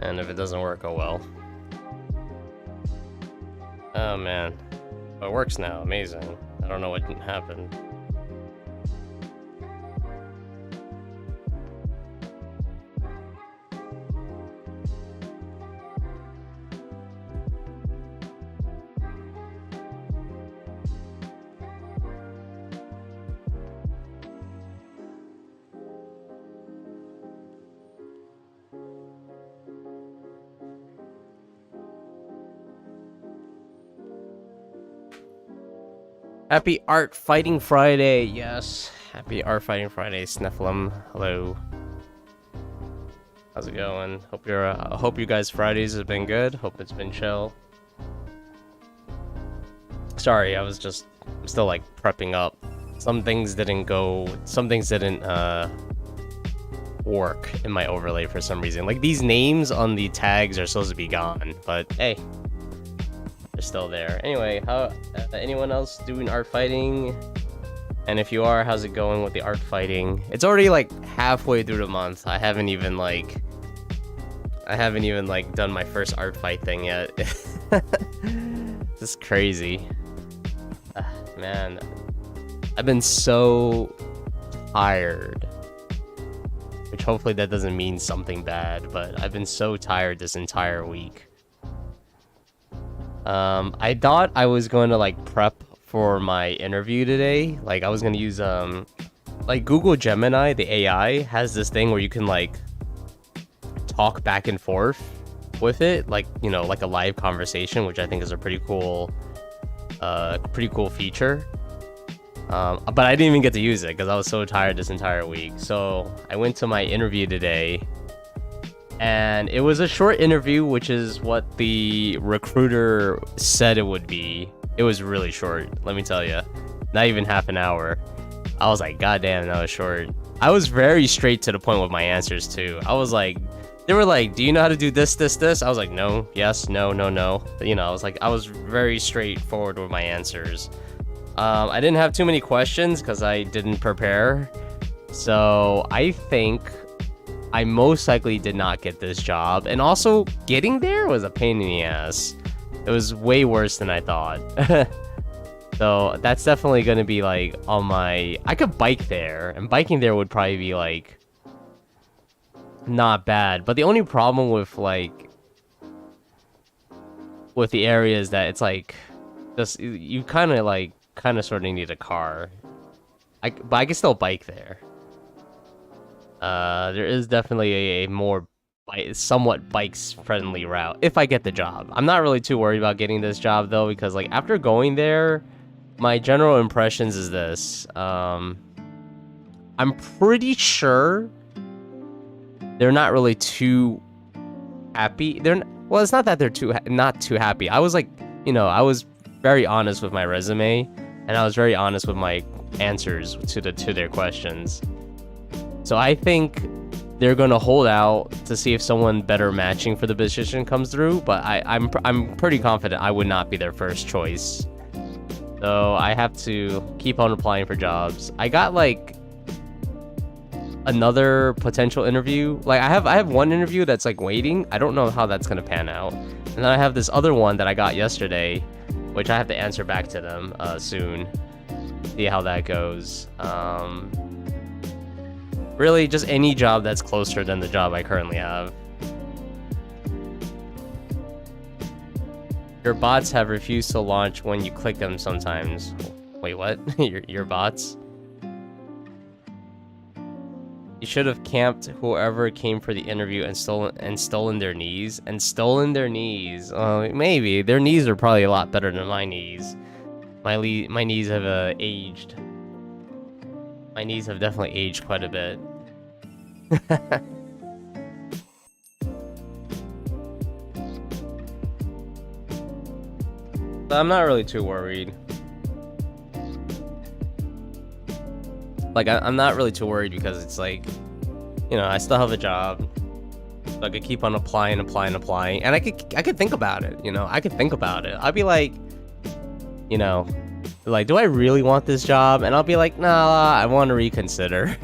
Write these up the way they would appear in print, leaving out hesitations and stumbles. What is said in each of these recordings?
And if it doesn't work, oh well. Oh man. Oh, it works now. Amazing. I don't know what happened. Happy Art Fighting Friday, yes. Happy Art Fighting Friday, Snifflem. Hello. How's it going? Hope you guys' Fridays have been good. Hope it's been chill. Sorry, I'm still like prepping up. Some things didn't work in my overlay for some reason. Like these names on the tags are supposed to be gone, but hey. They're still there. Anyway, how anyone else doing art fighting? And if you are, how's it going with the art fighting? It's already like halfway through the month. I haven't even like done my first art fight thing yet. This is crazy. Man, I've been so tired. Which hopefully that doesn't mean something bad, but I've been so tired this entire week. I thought I was going to like prep for my interview today. Like I was going to use like Google Gemini, the AI has this thing where you can like talk back and forth with it, like, you know, like a live conversation, which I think is a pretty cool feature. But I didn't even get to use it because I was so tired this entire week. So I went to my interview today. And it was a short interview, which is what the recruiter said it would be. It was really short, let me tell you. Not even half an hour. I was like, God damn, that was short. I was very straight to the point with my answers, too. I was like, they were like, do you know how to do this, this, this? I was like, no, yes, no, no, no. You know, I was very straightforward with my answers. I didn't have too many questions because I didn't prepare. So I think I most likely did not get this job, and also getting there was a pain in the ass. It was way worse than I thought. So that's definitely going to be like on my... I could bike there, and biking there would probably be like not bad. But the only problem with like with the area is that it's like just you kind of sort of need a car. But I can still bike there. There is definitely a more somewhat bikes friendly route if I get the job. I'm not really too worried about getting this job though, because like after going there, my general impressions is this. I'm pretty sure they're not really too happy. Well, it's not that they're not too happy. I was like, you know, I was very honest with my resume, and I was very honest with my answers to their questions. So I think they're gonna hold out to see if someone better matching for the position comes through, but I'm pretty confident I would not be their first choice. So I have to keep on applying for jobs. I got like another potential interview. Like I have one interview that's like waiting. I don't know how that's gonna pan out. And then I have this other one that I got yesterday, which I have to answer back to them soon. See how that goes. Really, just any job that's closer than the job I currently have. Your bots have refused to launch when you click them sometimes. Wait, what? your bots? You should have camped whoever came for the interview and stolen their knees. Maybe. Their knees are probably a lot better than my knees. My knees have aged. My knees have definitely aged quite a bit. But I'm not really too worried. Like, I'm not really too worried because it's like, you know, I still have a job. So I could keep on applying. And I could think about it, you know? I could think about it. I'd be like, you know, like, do I really want this job? And I'll be like, nah, I want to reconsider.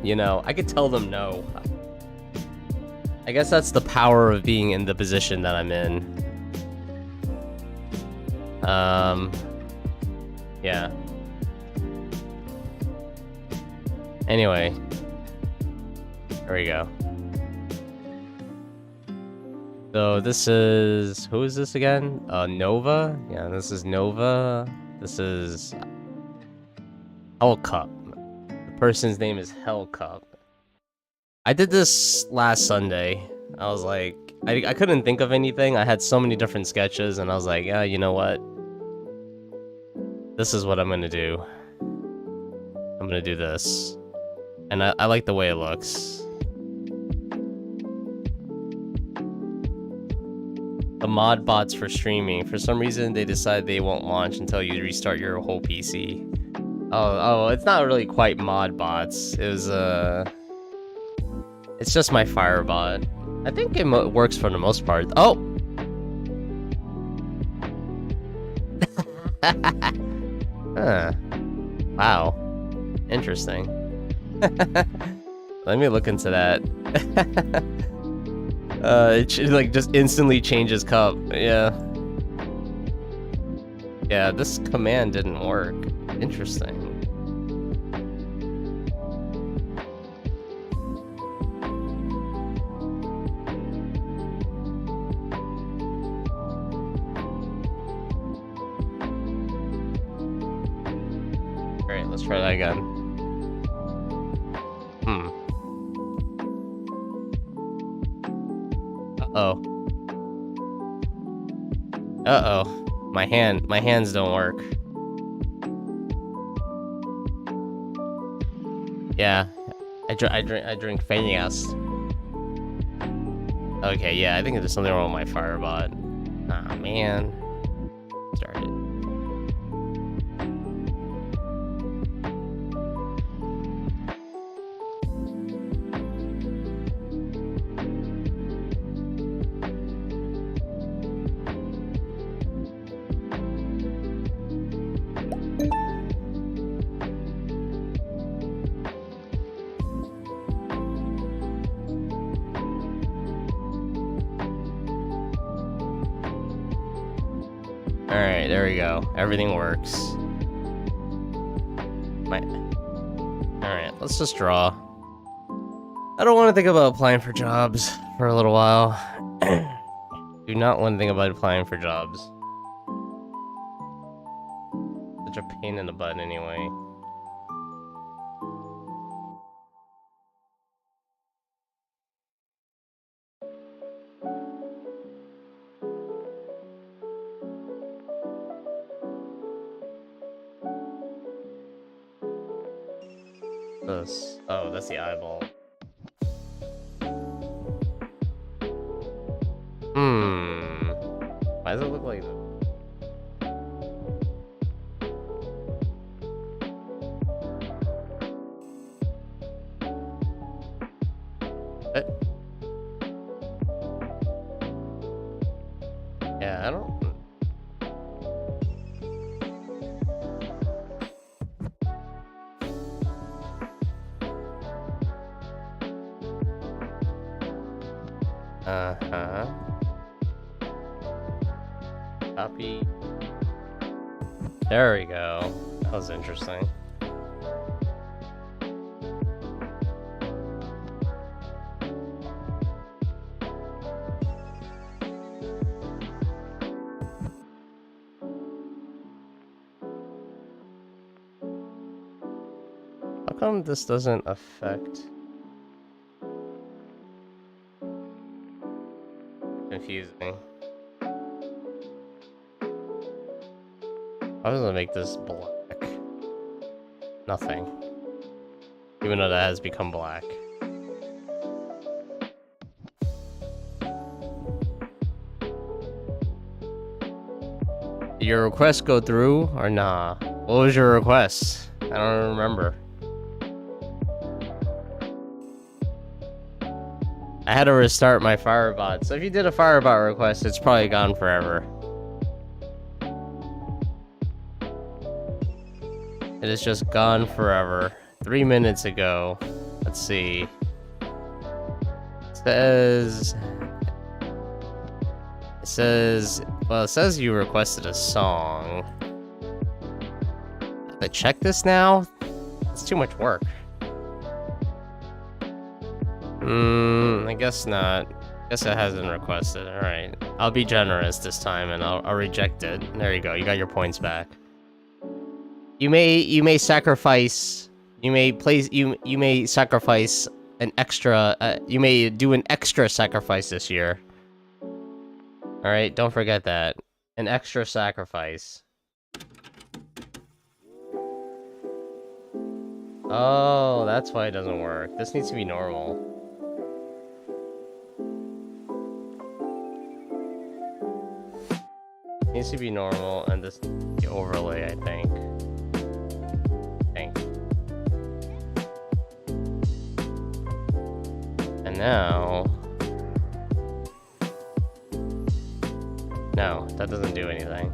You know, I could tell them no. I guess that's the power of being in the position that I'm in. Yeah. Anyway. There we go. So this is... Who is this again? Nova? Yeah, this is Nova. This is... Hellcup. The person's name is Hellcup. I did this last Sunday. I was like... I couldn't think of anything. I had so many different sketches, and I was like, yeah, you know what? This is what I'm gonna do. I'm gonna do this. And I like the way it looks. The mod bots for streaming. For some reason, they decide they won't launch until you restart your whole PC. Oh, it's not really quite mod bots. It was, it's just my Firebot. I think it works for the most part. Oh! Huh. Wow. Interesting. Let me look into that. It like just instantly changes cup. Yeah. Yeah, this command didn't work. Interesting. Alright, let's try that again. Uh-oh. Uh-oh. My hands don't work. Yeah. I drink fast. Okay, yeah, I think there's something wrong with my Firebot. Aw, man. Start it. Alright, there we go. Everything works. Alright, let's just draw. I don't want to think about applying for jobs for a little while. Do not want to think about applying for jobs. Such a pain in the butt anyway. This. Oh, that's the eyeball. Why does it look like that? Yeah, I don't... Uh-huh. Copy. There we go. That was interesting. How come this doesn't affect... Confusing. How does it make this black? Nothing. Even though that has become black. Did your request go through or nah? What was your request? I don't remember. I had to restart my Firebot, so if you did a Firebot request, it's probably gone forever. It is just gone forever. 3 minutes ago. Let's see. It says you requested a song. I check this now? It's too much work. I guess not. Guess it hasn't requested. All right, I'll be generous this time, and I'll reject it. There you go. You got your points back. You may sacrifice. You may sacrifice an extra. You may do an extra sacrifice this year. All right, don't forget that. An extra sacrifice. Oh, that's why it doesn't work. This needs to be normal. Needs to be normal, and this the overlay, I think. And now, no, that doesn't do anything.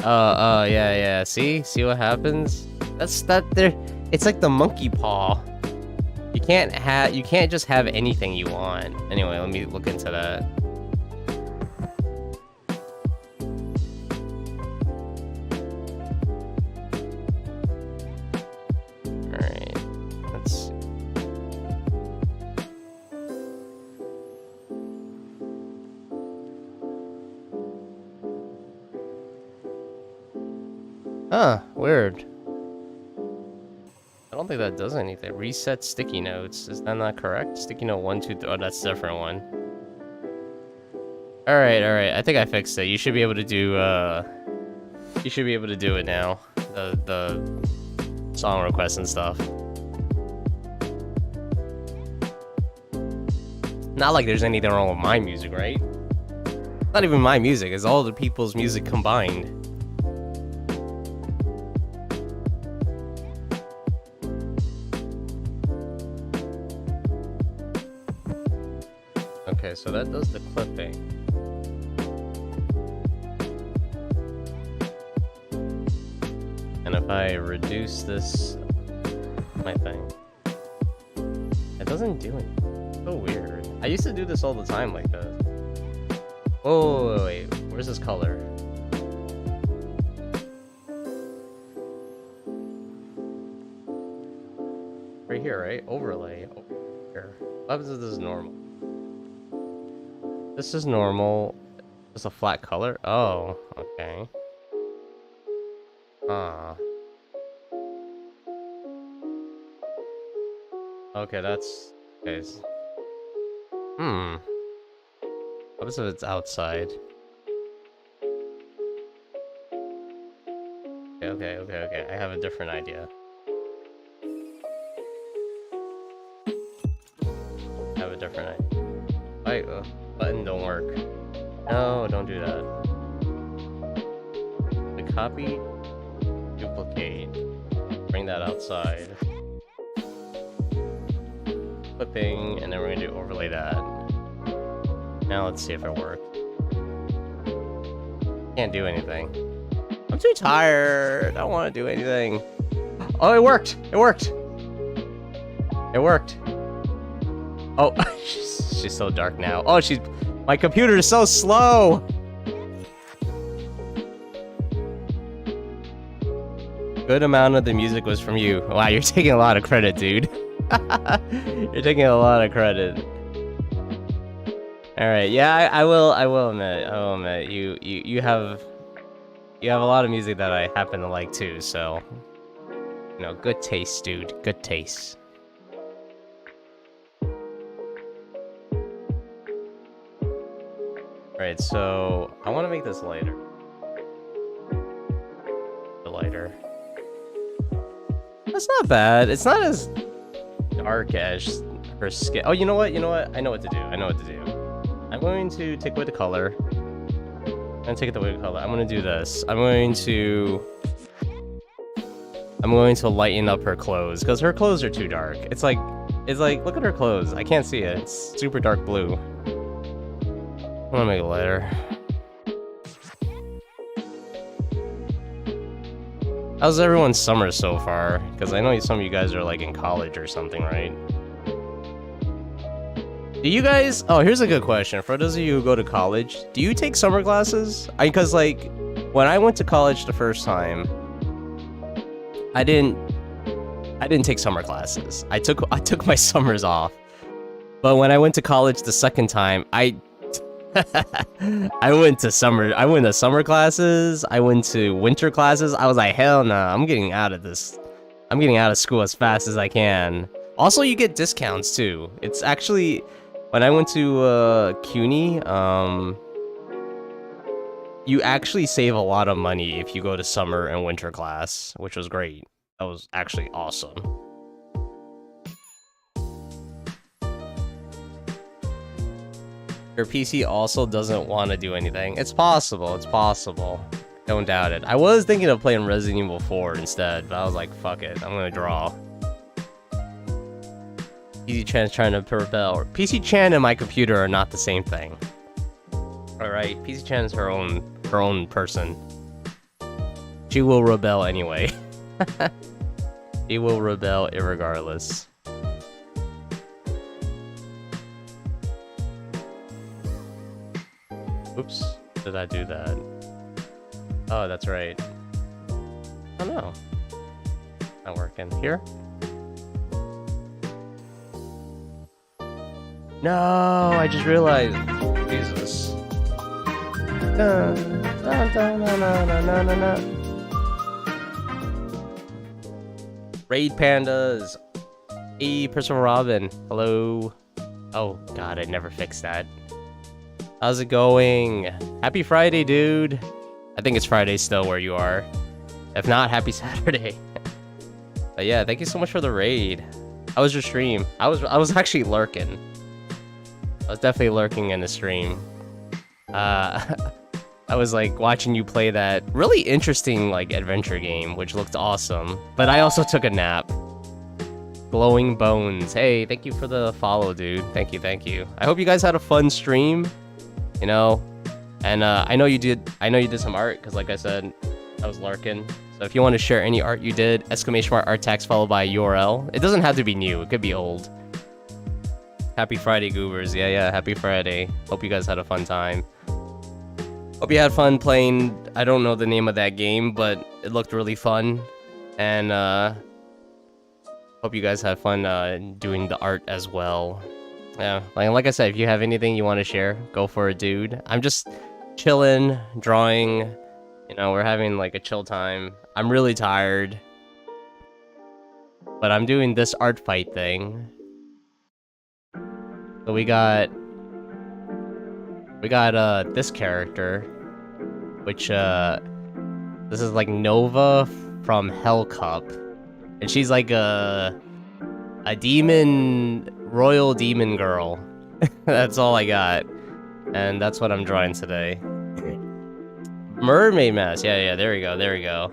Yeah. See what happens? It's like the monkey paw. You can't just have anything you want. Anyway, let me look into that. All right, let's see. Huh, weird. I don't think that does anything. Reset sticky notes. Is that not correct? Sticky note 1, 2, 3. Oh, that's a different one. All right. I think I fixed it. You should be able to do. You should be able to do it now. The song requests and stuff. Not like there's anything wrong with my music, right? Not even my music. It's all the people's music combined. Okay, so that does the clipping. And if I reduce this, my thing, it doesn't do anything. So weird. I used to do this all the time like this. Oh, wait, where's this color? Right here, right? Overlay. Over here. What happens if this is normal? This is normal. Just a flat color? Oh, okay. Okay, that's... Okay. What happens if it's outside? Okay. I have a different idea. Button don't work. No, don't do that. The copy, duplicate, bring that outside. Clipping, and then we're gonna do overlay that. Now let's see if it works. Can't do anything. I'm too tired. I don't want to do anything. Oh, it worked. It worked. Oh, she's so dark now. Oh, my computer is so slow. Good amount of the music was from you. Wow, you're taking a lot of credit, dude. You're taking a lot of credit. All right, yeah, I will admit, you have a lot of music that I happen to like too. So, you know, good taste, dude. Good taste. Alright, so I want to make this lighter. Lighter. That's not bad. It's not as dark as her skin. Oh, you know what? I know what to do. I'm going to take away the color. I'm going to do this. I'm going to lighten up her clothes because her clothes are too dark. It's like, look at her clothes. I can't see it. It's super dark blue. I'm gonna make it lighter. How's everyone's summer so far? Because I know some of you guys are like in college or something, right? Do you guys... Oh, here's a good question. For those of you who go to college, do you take summer classes? Because, like, when I went to college the first time, I didn't take summer classes. I took my summers off. But when I went to college the second time, I went to summer classes. I went to winter classes. I was like, hell no, I'm getting out of this. I'm getting out of school as fast as I can. Also, you get discounts too. It's actually... When I went to CUNY, you actually save a lot of money if you go to summer and winter class, which was great. That was actually awesome. Your PC also doesn't want to do anything. It's possible, it's possible. Don't doubt it. I was thinking of playing Resident Evil 4 instead, but I was like, fuck it, I'm gonna draw. PC Chan's trying to rebel. PC Chan and my computer are not the same thing. Alright, PC Chan is her own person. She will rebel anyway. She will rebel irregardless. Oops, did I do that? Oh, that's right. Oh no. Not working. Here? No, I just realized. Jesus. Dun, dun, dun, dun, dun, dun, dun, dun. Raid Pandas. Hey, Personal Robin. Hello. Oh, God, I never fixed that. How's it going? Happy Friday, dude. I think it's Friday still where you are. If not, happy Saturday. But yeah, thank you so much for the raid. How was your stream? I was actually lurking. I was definitely lurking in the stream. I was like watching you play that really interesting like adventure game, which looked awesome. But I also took a nap. Glowing Bones. Hey, thank you for the follow, dude. Thank you, thank you. I hope you guys had a fun stream. You know, and I know you did some art because, like I said, I was lurking. So if you want to share any art you did, !art tags followed by URL. It doesn't have to be new. It could be old. Happy Friday, goobers. Yeah, happy Friday. Hope you guys had a fun time. Hope you had fun playing, I don't know the name of that game, but it looked really fun. And hope you guys had fun doing the art as well. Yeah, like I said, if you have anything you want to share, go for it, dude. I'm just chilling, drawing. You know, we're having like a chill time. I'm really tired. But I'm doing this art fight thing. So we got this character, which this is like Nova from Hell Cup, and she's like a demon, royal demon girl. That's all I got, and that's what I'm drawing today. Mermaid Mask, yeah, there we go.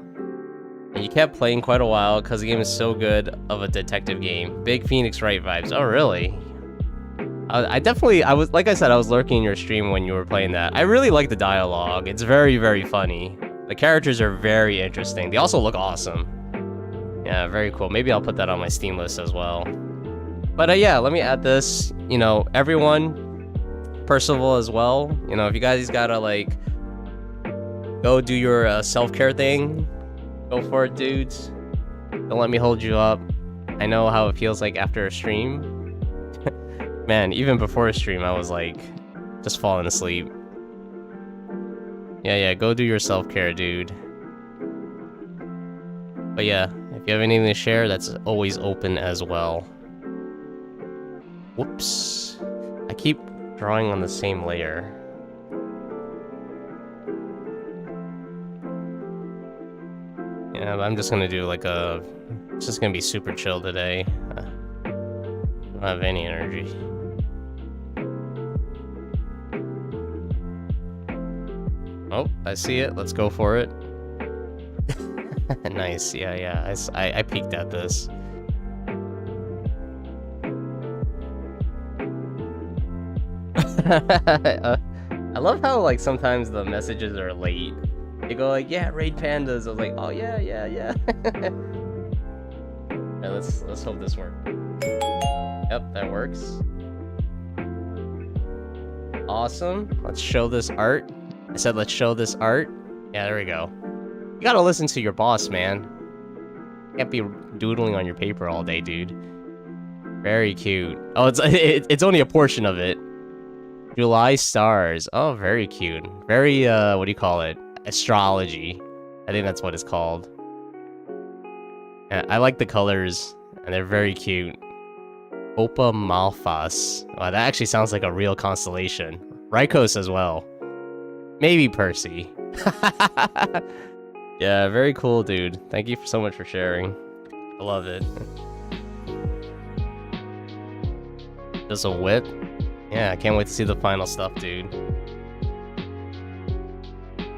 And you kept playing quite a while because the game is so good of a detective game. Big Phoenix Wright vibes. Oh really? I was, like I said, I was lurking in your stream when you were playing that. I really like the dialogue. It's very, very funny. The characters are very interesting. They also look awesome. Yeah, very cool. Maybe I'll put that on my Steam list as well. But yeah, let me add this. You know, everyone, Percival as well. You know, if you guys gotta like go do your self-care thing, go for it, dudes. Don't let me hold you up. I know how it feels like after a stream. Man, even before a stream, I was like, just falling asleep. Yeah, go do your self-care, dude. But yeah, if you have anything to share, that's always open as well. Whoops. I keep drawing on the same layer. Yeah, but I'm just gonna do like it's just gonna be super chill today. I don't have any energy. Oh, I see it. Let's go for it. Nice. Yeah. I peeked at this. I love how like sometimes the messages are late. They go like, yeah, raid pandas. I was like, oh yeah. Alright, let's hope this works. Yep, that works. Awesome. Let's show this art. I said let's show this art. Yeah, there we go. You gotta listen to your boss, man. You can't be doodling on your paper all day, dude. Very cute. Oh, it's only a portion of it. July stars. Oh, very cute. Very, what do you call it? Astrology. I think that's what it's called. Yeah, I like the colors, and they're very cute. Opa Malphas. Wow, that actually sounds like a real constellation. Rykos as well. Maybe Percy. Yeah, very cool, dude. Thank you so much for sharing. I love it. Just a whip? Yeah, I can't wait to see the final stuff, dude.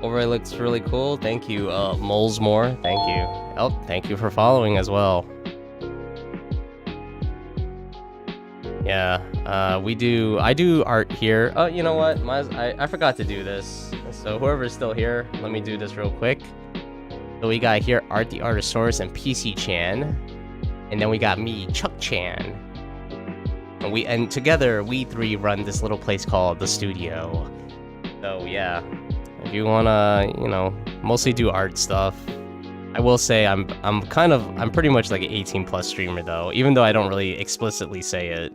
Overlay looks really cool. Thank you, Molesmore. Thank you. Oh, thank you for following as well. Yeah, I do art here. Oh, you know what? I forgot to do this. So whoever's still here, let me do this real quick. So we got here Art the Artosaurus and PC Chan. And then we got me, Chuck Chan. And together we three run this little place called The Studio. So yeah, if you wanna, you know, mostly do art stuff. I will say I'm pretty much like an 18+ streamer though, even though I don't really explicitly say it.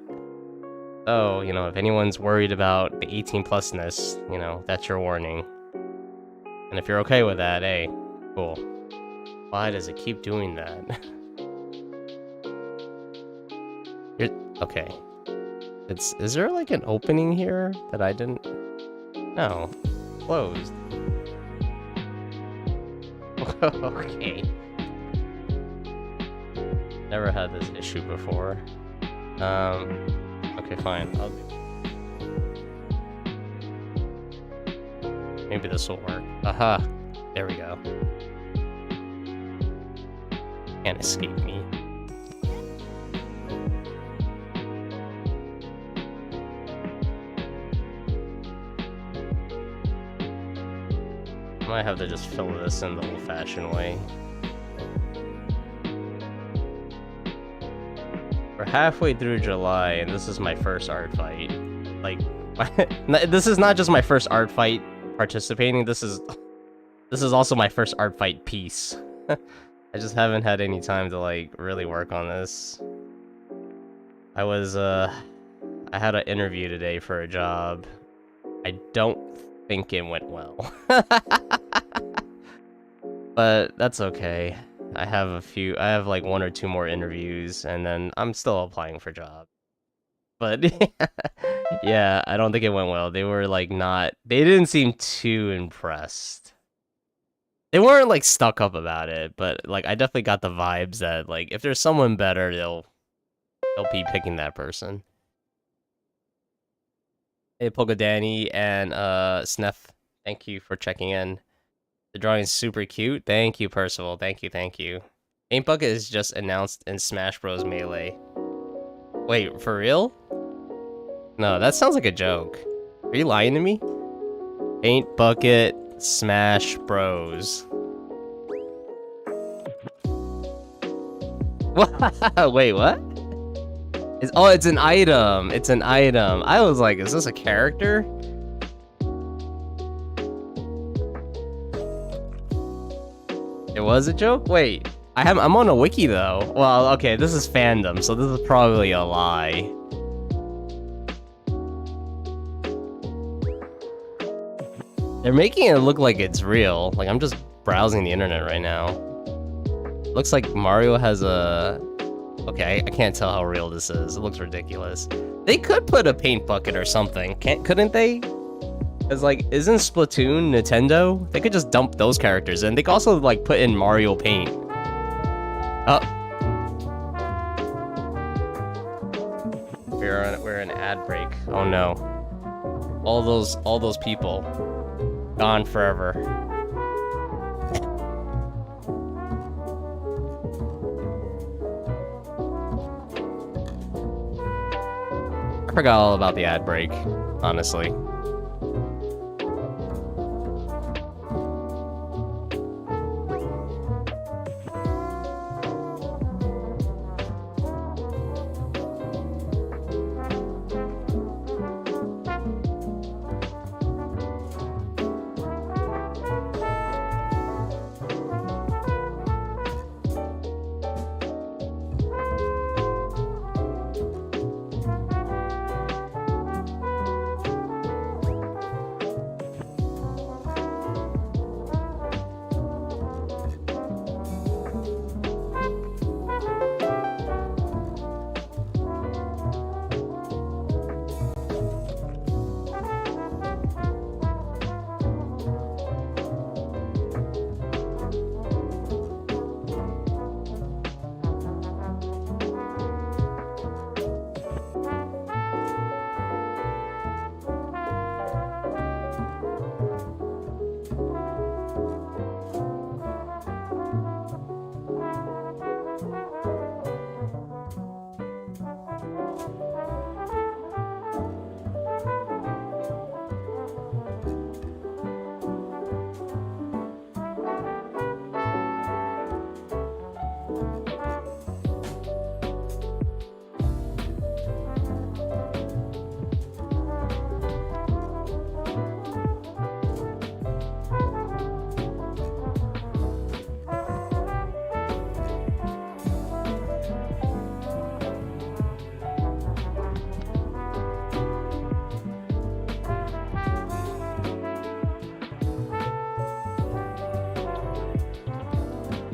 So, you know, if anyone's worried about the 18+ness, you know, that's your warning. And if you're okay with that, hey, cool. Why does it keep doing that? Okay. Is there like an opening here that I didn't? No. Closed. Okay. Never had this issue before. Okay, fine. I'll do. Maybe this will work. Aha! There we go. Can't escape me. I might have to just fill this in the old-fashioned way. We're halfway through July, and this is my first art fight. Like, this is not just my first art fight participating. This is also my first art fight piece. I just haven't had any time to like really work on this. I had an interview today for a job. I don't think it went well. But that's okay. I have like 1 or 2 more interviews, and then I'm still applying for jobs. But yeah, I don't think it went well. They were like they didn't seem too impressed. They weren't like stuck up about it, but like I definitely got the vibes that like if there's someone better, they'll be picking that person. Hey, Polka Danny and Snef, thank you for checking in. The drawing is super cute. Thank you, Percival. Thank you. Paint Bucket is just announced in Smash Bros. Melee. Wait, for real? No, that sounds like a joke. Are you lying to me? Paint Bucket Smash Bros. What? Wait, what? It's an item. It's an item. I was like, is this a character? It was a joke? Wait, I'm on a wiki though. Well, okay, this is fandom, so this is probably a lie. They're making it look like it's real. Like, I'm just browsing the internet right now. Looks like Mario has a... Okay, I can't tell how real this is. It looks ridiculous. They could put a paint bucket or something, couldn't they? Because, like, isn't Splatoon Nintendo? They could just dump those characters in. They could also, like, put in Mario Paint. Oh. We're in ad break. Oh, no. All those people. Gone forever. I forgot all about the ad break, honestly.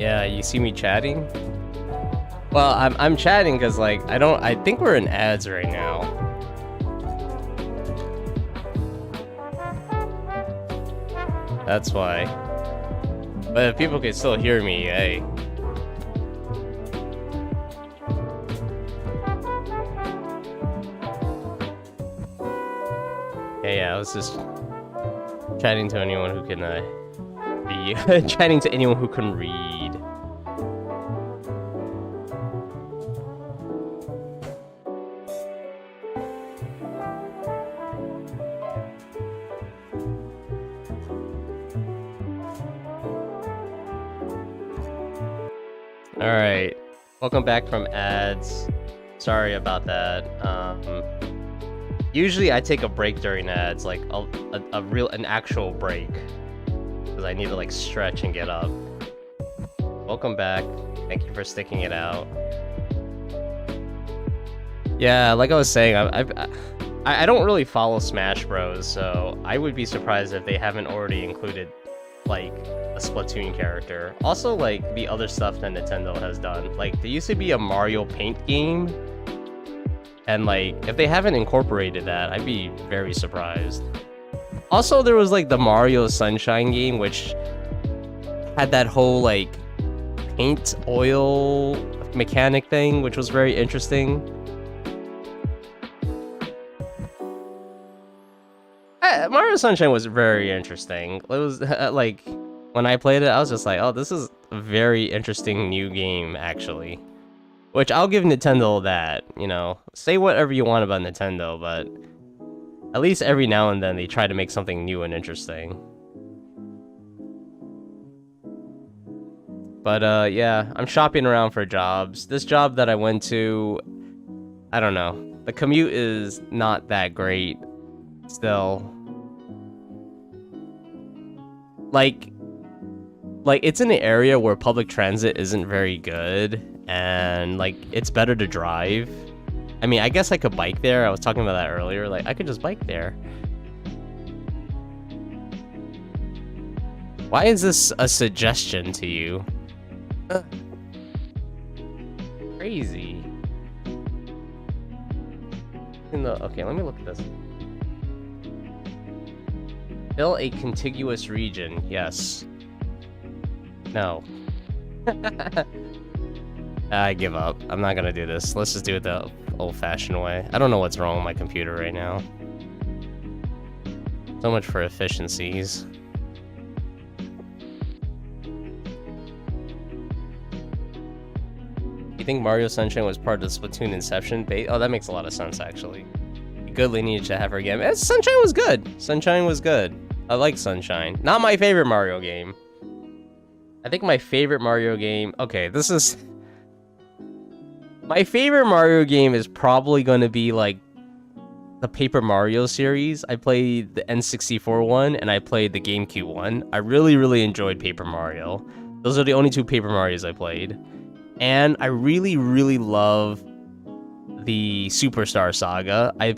Yeah, you see me chatting? Well, I'm chatting because like I think we're in ads right now. That's why. But if people can still hear me, hey. Yeah, I was just chatting to anyone who can read. Chatting to anyone who can read. Alright, welcome back from ads. Sorry about that. Usually I take a break during ads, like an actual break. Because I need to like stretch and get up. Welcome back. Thank you for sticking it out. Yeah, like I was saying, I don't really follow Smash Bros, so I would be surprised if they haven't already included like a Splatoon character. Also, like the other stuff that Nintendo has done. Like there used to be a Mario Paint game, and like if they haven't incorporated that, I'd be very surprised. Also, there was like the Mario Sunshine game, which had that whole like paint oil mechanic thing, which was very interesting. Mario Sunshine was very interesting. It was like when I played it, I was just like, oh, this is a very interesting new game, actually. Which I'll give Nintendo that, you know. Say whatever you want about Nintendo, but at least every now and then they try to make something new and interesting. But yeah, I'm shopping around for jobs. This job that I went to, I don't know. The commute is not that great still. Like it's in an area where public transit isn't very good, and like it's better to drive. I mean, I guess I could bike there. I was talking about that earlier. Like I could just bike there. Why is this a suggestion to you? Crazy. Okay, let me look at this. Fill a contiguous region. Yes. No. I give up. I'm not gonna do this. Let's just do it the old-fashioned way. I don't know what's wrong with my computer right now. So much for efficiencies. You think Mario Sunshine was part of the Splatoon Inception bait? Oh, that makes a lot of sense, actually. Good lineage to have her game. Sunshine was good. Sunshine was good. I like Sunshine. Not my favorite Mario game. I think my favorite Mario game... Okay, this is... My favorite Mario game is probably going to be, like, the Paper Mario series. I played the N64 one, and I played the GameCube one. I really, really enjoyed Paper Mario. Those are the only two Paper Marios I played. And I really, really love the Superstar Saga. I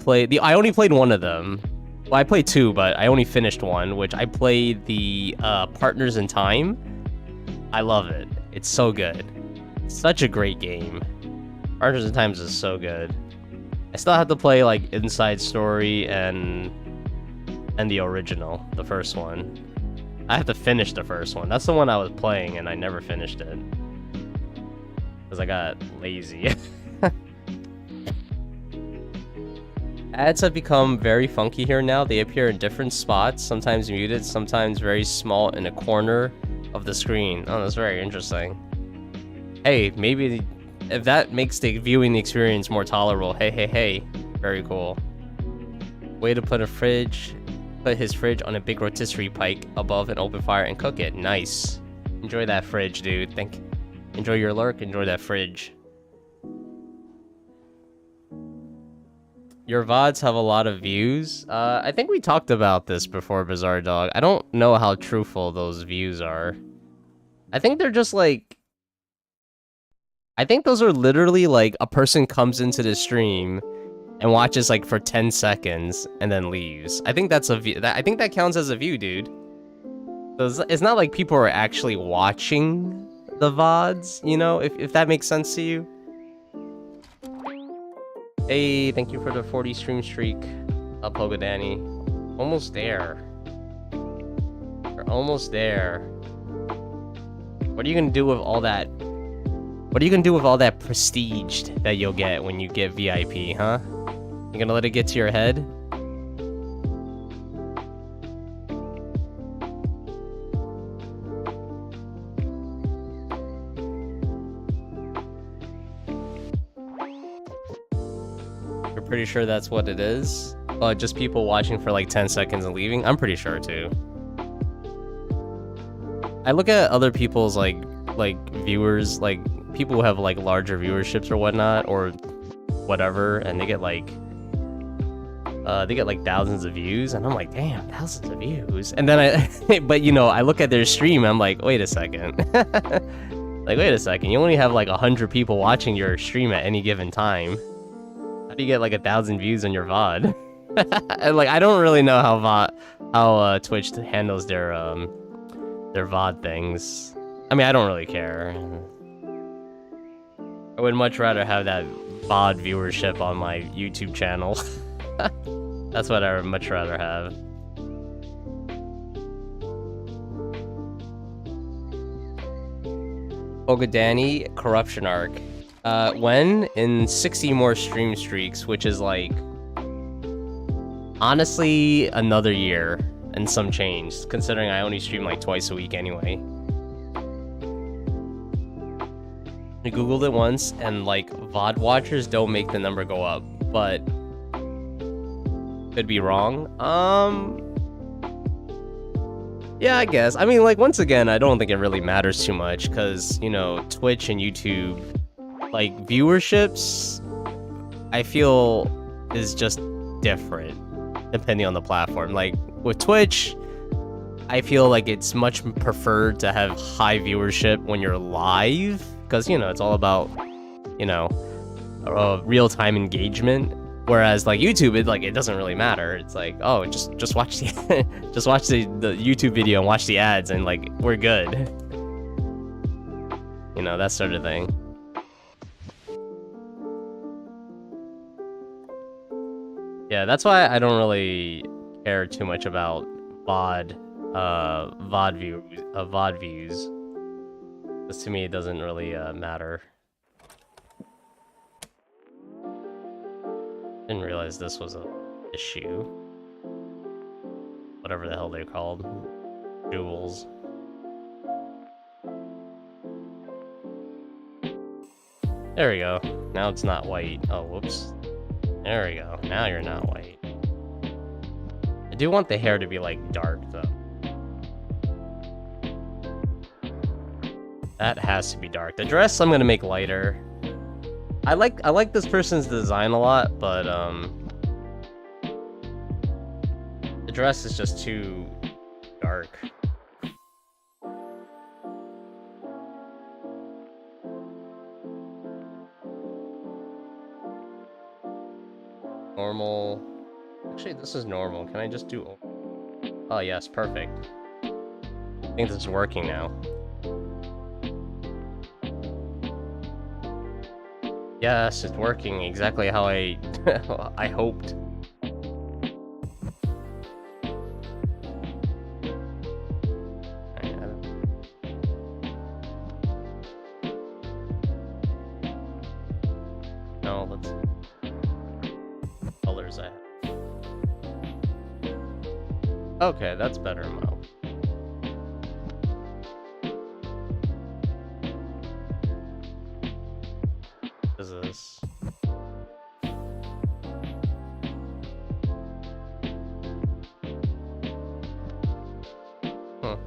only played one of them. Well, I played two, but I only finished one, which I played the Partners in Time. I love it. It's so good. Such a great game. Partners in Time is so good. I still have to play like Inside Story and the original, the first one. I have to finish the first one. That's the one I was playing, and I never finished it because I got lazy. Ads have become very funky here now. They appear in different spots, sometimes muted, sometimes very small in a corner of the screen. Oh, that's very interesting. Hey, maybe if that makes the viewing experience more tolerable. Hey. Very cool. Way to put his fridge on a big rotisserie pike above an open fire and cook it. Nice. Enjoy that fridge, dude. Enjoy your lurk, enjoy that fridge. Your VODs have a lot of views. I think we talked about this before, Bizarre Dog. I don't know how truthful those views are. I think they're just like... I think those are literally like a person comes into the stream and watches like for 10 seconds and then leaves. I think that's a view. I think that counts as a view, dude. So it's not like people are actually watching the VODs, you know, if that makes sense to you. Hey, thank you for the 40 stream streak, Pogo Danny. Almost there. We're almost there. What are you gonna do with all that? What are you gonna do with all that prestige that you'll get when you get VIP, huh? You gonna let it get to your head? You're pretty sure that's what it is? Just people watching for like 10 seconds and leaving? I'm pretty sure too. I look at other people's like viewers, like people who have like larger viewerships or whatnot, or whatever, and they get like thousands of views, and I'm like, damn, thousands of views. And then but you know, I look at their stream, I'm like, wait a second. Like, wait a second, you only have like 100 people watching your stream at any given time. How do you get like 1,000 views on your VOD? And like, I don't really know how Twitch handles their VOD things. I mean, I don't really care. I would much rather have that VOD viewership on my YouTube channel. That's what I would much rather have. Ogadani corruption arc. When? In 60 more stream streaks, which is like honestly another year and some change, considering I only stream like twice a week anyway. I googled it once, and like VOD watchers don't make the number go up, but could be wrong. Yeah, I guess. I mean, like, once again, I don't think it really matters too much, because, you know, Twitch and YouTube, like, viewerships, I feel is just different depending on the platform. Like, with Twitch, I feel like it's much preferred to have high viewership when you're live, because, you know, it's all about, you know, real-time engagement. Whereas like YouTube, it doesn't really matter. It's like, oh, just watch the just watch the YouTube video and watch the ads, and like we're good. You know, that sort of thing. Yeah, that's why I don't really care too much about VOD views. Because to me, it doesn't really matter. Didn't realize this was a issue. Whatever the hell they're called. Jewels. There we go. Now it's not white. Oh, whoops. There we go. Now you're not white. I do want the hair to be like dark though. That has to be dark. The dress I'm gonna make lighter. I like this person's design a lot, but the dress is just too dark. Normal. Actually, this is normal. Can I just do... Oh, yes, perfect. I think this is working now. Yes, it's working exactly how I I hoped. No, let's colors I have. Okay, that's better, Mo. What is this? Huh.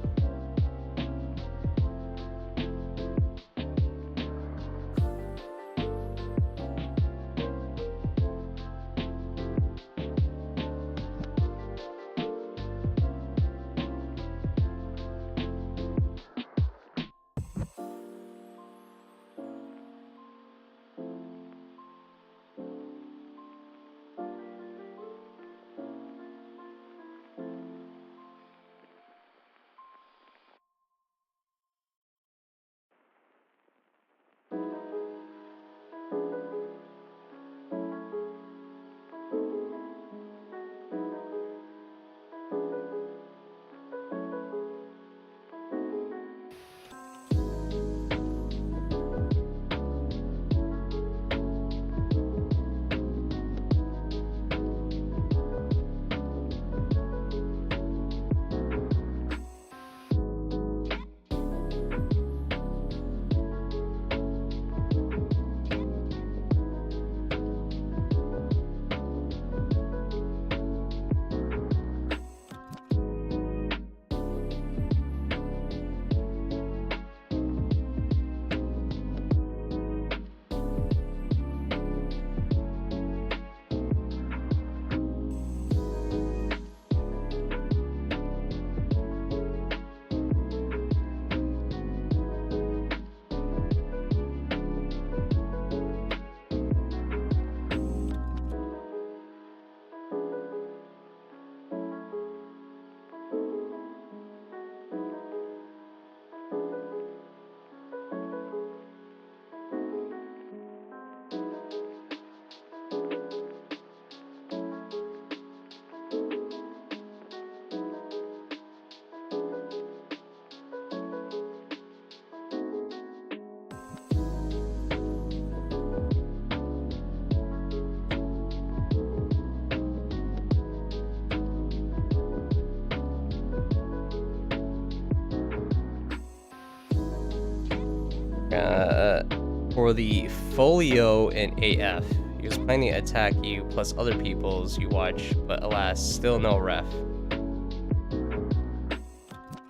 For the folio in AF, he was planning to attack you plus other people's you watch, but alas, still no ref.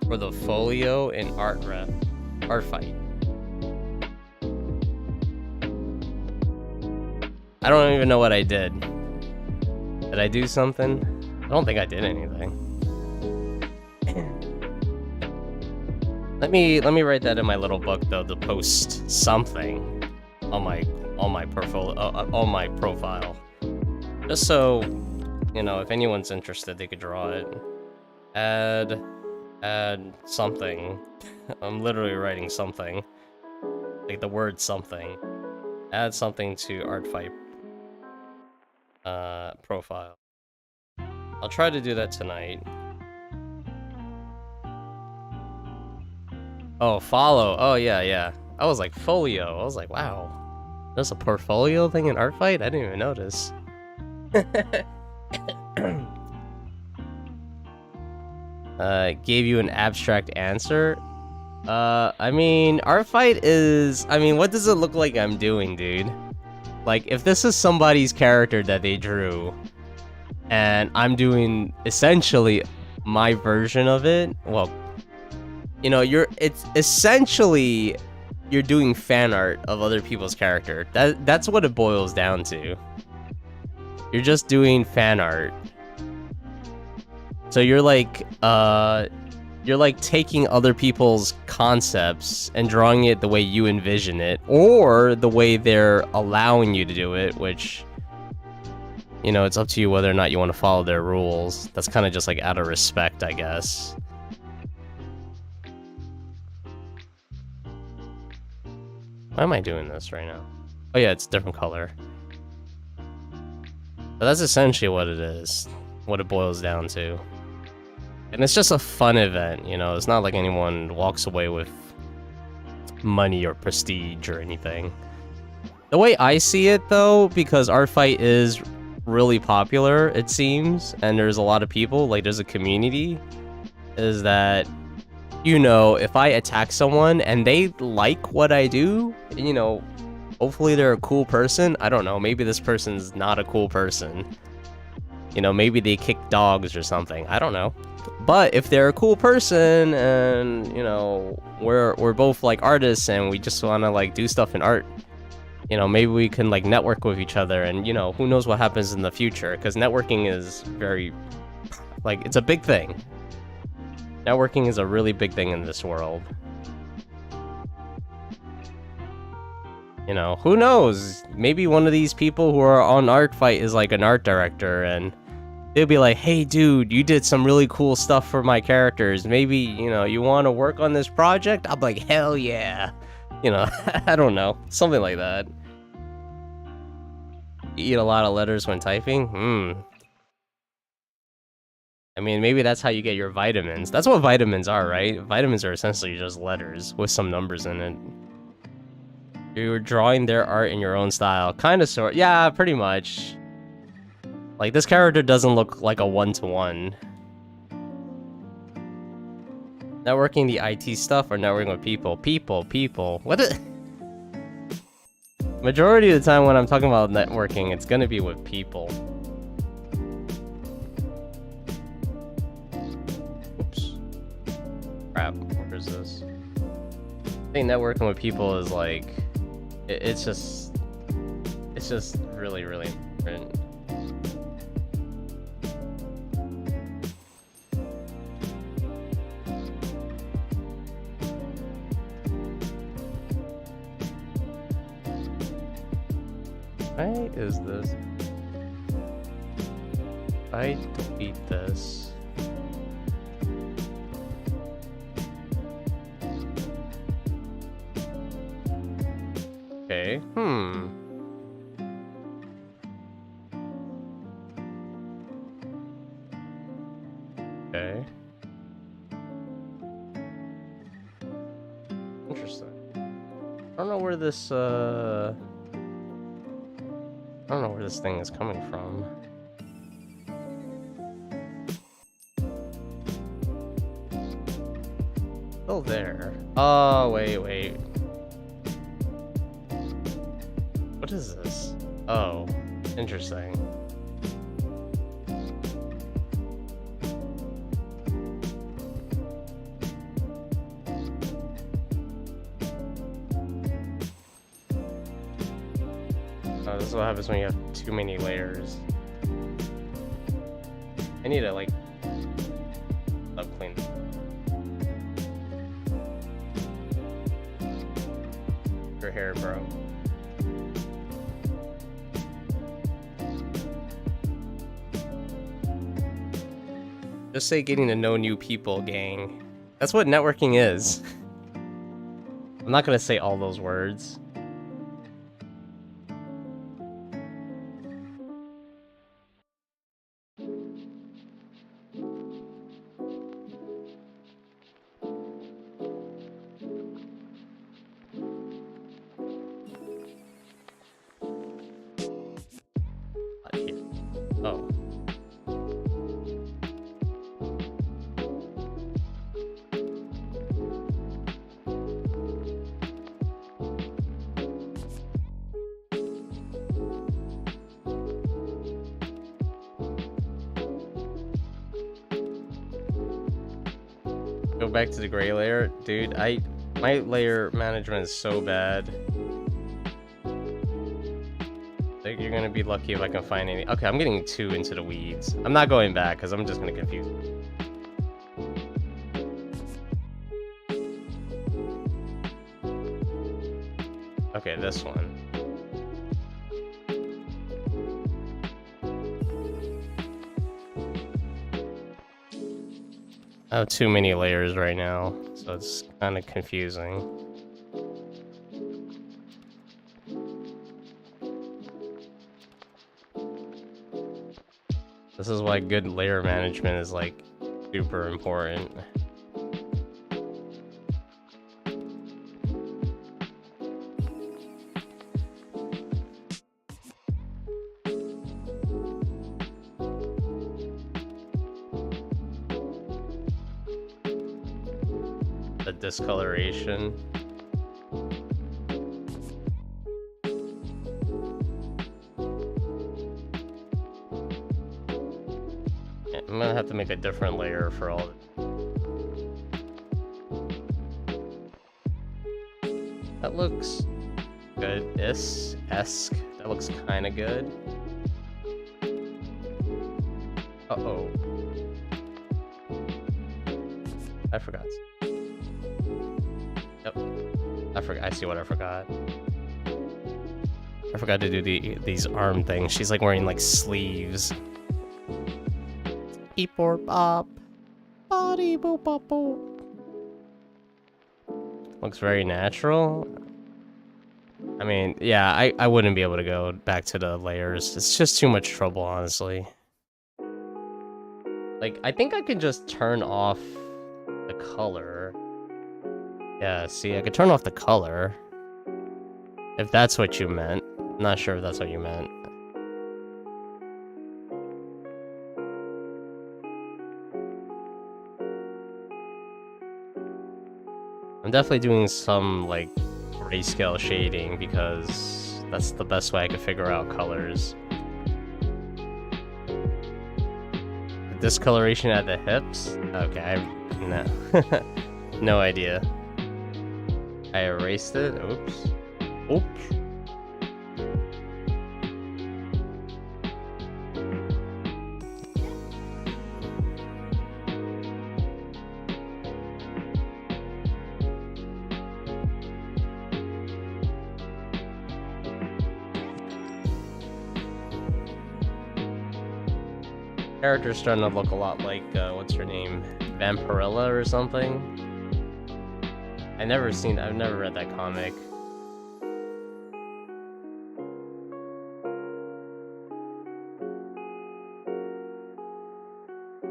For the folio in art fight. I don't even know what I did. Did I do something? I don't think I did anything. Let me write that in my little book though, to post something on my profile. Just so, you know, if anyone's interested, they could draw it. Add something. I'm literally writing something. Like the word something. Add something to art fight profile. I'll try to do that tonight. Oh, follow. Oh, yeah. I was like, folio. I was like, wow. There's a portfolio thing in art fight? I didn't even notice. Gave you an abstract answer. I mean, art fight is... I mean, what does it look like I'm doing, dude? Like, if this is somebody's character that they drew, and I'm doing essentially my version of it, well, you know, it's essentially you're doing fan art of other people's character. That's what it boils down to. You're just doing fan art. So you're like taking other people's concepts and drawing it the way you envision it, or the way they're allowing you to do it, which, you know, it's up to you whether or not you want to follow their rules. That's kind of just like out of respect, I guess. Why am I doing this right now? Oh yeah, it's a different color. But that's essentially what it is, what it boils down to. And it's just a fun event, you know, it's not like anyone walks away with money or prestige or anything. The way I see it, though, because art fight is really popular, it seems, and there's a lot of people, like there's a community, is that, you know, if I attack someone and they like what I do, you know, hopefully they're a cool person. I don't know, maybe this person's not a cool person. You know, maybe they kick dogs or something. I don't know. But if they're a cool person and, you know, we're both like artists and we just want to like do stuff in art, you know, maybe we can like network with each other, and, you know, who knows what happens in the future, because networking is very, like, it's a big thing. Networking is a really big thing in this world. You know, who knows? Maybe one of these people who are on art fight is like an art director, and they'll be like, hey dude, you did some really cool stuff for my characters. Maybe, you know, you want to work on this project? I'm like, hell yeah. You know, I don't know. Something like that. You eat a lot of letters when typing? I mean, maybe that's how you get your vitamins. That's what vitamins are, right? Vitamins are essentially just letters with some numbers in it. You're drawing their art in your own style. Kind of, sort. Yeah, pretty much. Like, this character doesn't look like a one-to-one. Networking the IT stuff or networking with people? People. What is... Majority of the time when I'm talking about networking, it's gonna be with people. Oops. Crap, what is this? I think networking with people is like... It's just really, really important. Why is this? I delete this. Okay, Okay. Interesting. I don't know where this, I don't know where this thing is coming from. Still there. Oh, wait. What is this? Oh, interesting. Oh, this is what happens when you have too many layers. I need to like clean. Your hair, bro. Just say getting to know new people, gang. That's what networking is. I'm not gonna say all those words. Oh. Go back to the gray layer, dude. My layer management is so bad. Like, you're gonna be lucky if I can find any. Okay, I'm getting too into the weeds. I'm not going back because I'm just gonna confuse you. Okay, this one. I have too many layers right now, so it's kind of confusing. This is why good layer management is like super important. The discoloration. Yeah, I'm gonna have to make a different layer for all of it. That looks good. Esque. That looks kind of good. Uh-oh. I forgot. Yep. I see what I forgot. I forgot to do these arm things. She's like wearing like sleeves. Beep or bop. Body boop bop boop. Looks very natural. I mean, yeah, I wouldn't be able to go back to the layers. It's just too much trouble, honestly. Like, I think I can just turn off the color. Yeah, see, I could turn off the color. If that's what you meant. I'm not sure if that's what you meant. I'm definitely doing some, like, grayscale shading because that's the best way I could figure out colors. The discoloration at the hips? Okay, no. No idea. I erased it. Oops. Oops. Character's starting to look a lot like, what's her name? Vampirella or something? I've never read that comic.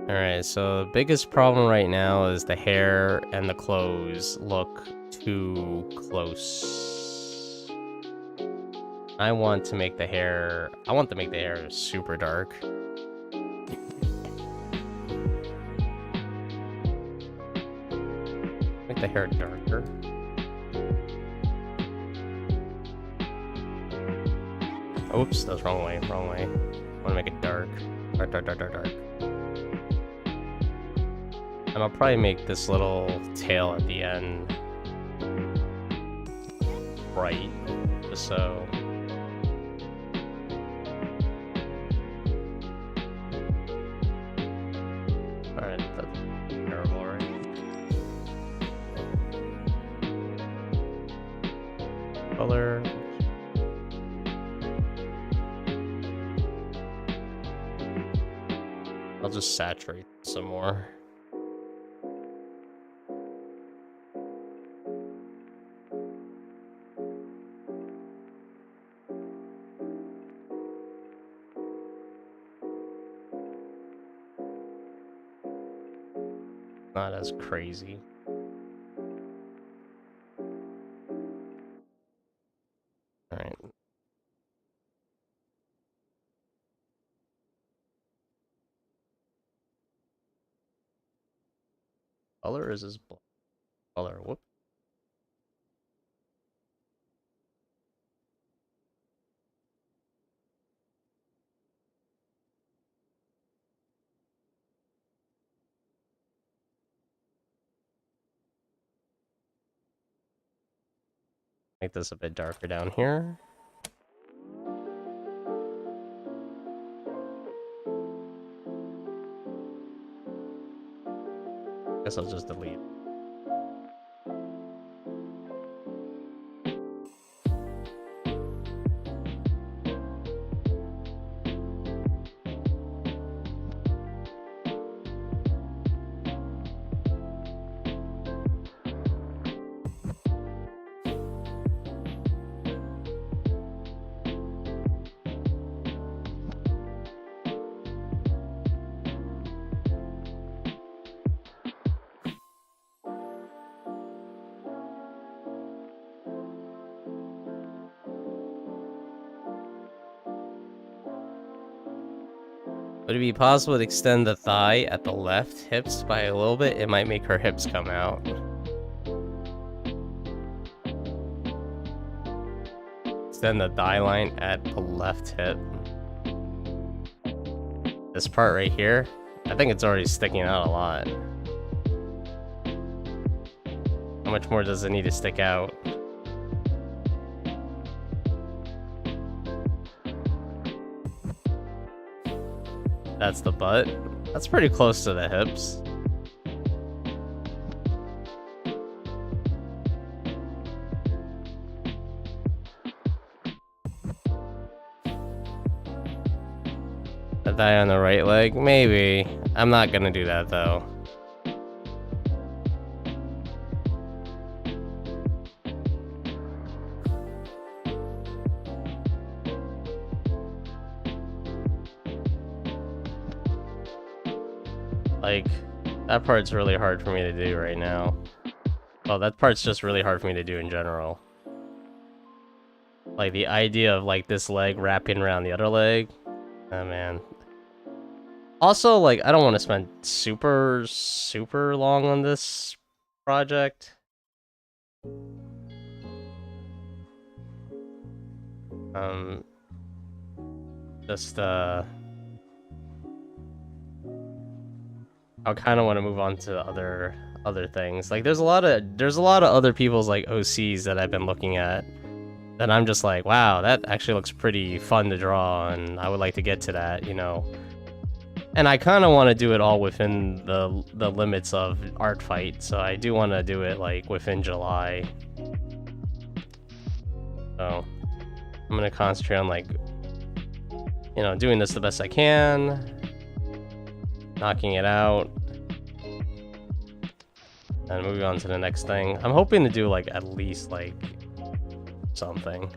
Alright, so the biggest problem right now is the hair and the clothes look too close. I want to make the hair super dark. Make the hair darker. Oops, that's wrong way, wrong way. I wanna make it dark. Dark, dark, dark, dark, dark. And I'll probably make this little tail at the end bright, just so. Alright, that's terrible, right? Color. I'll just saturate some more. Not as crazy. All right. Color is this color? Whoop. Make this a bit darker down here. Guess I'll just delete. Would it be possible to extend the thigh at the left hips by a little bit? It might make her hips come out. Extend the thigh line at the left hip. This part right here, I think it's already sticking out a lot. How much more does it need to stick out? That's the butt. That's pretty close to the hips. A thigh on the right leg? Maybe. I'm not gonna do that though. Like, that part's really hard for me to do right now. Well, that part's just really hard for me to do in general. Like, the idea of, like, this leg wrapping around the other leg. Oh, man. Also, like, I don't want to spend super long on this project. Just, I kind of want to move on to other things. Like, there's a lot of other people's, like, OCs that I've been looking at that I'm just like, wow, that actually looks pretty fun to draw, and I would like to get to that, you know. And I kind of want to do it all within the limits of Art Fight, so I do want to do it, like, within July. So I'm gonna concentrate on, like, you know, doing this the best I can, knocking it out, and moving on to the next thing. I'm hoping to do, like, at least, like, something.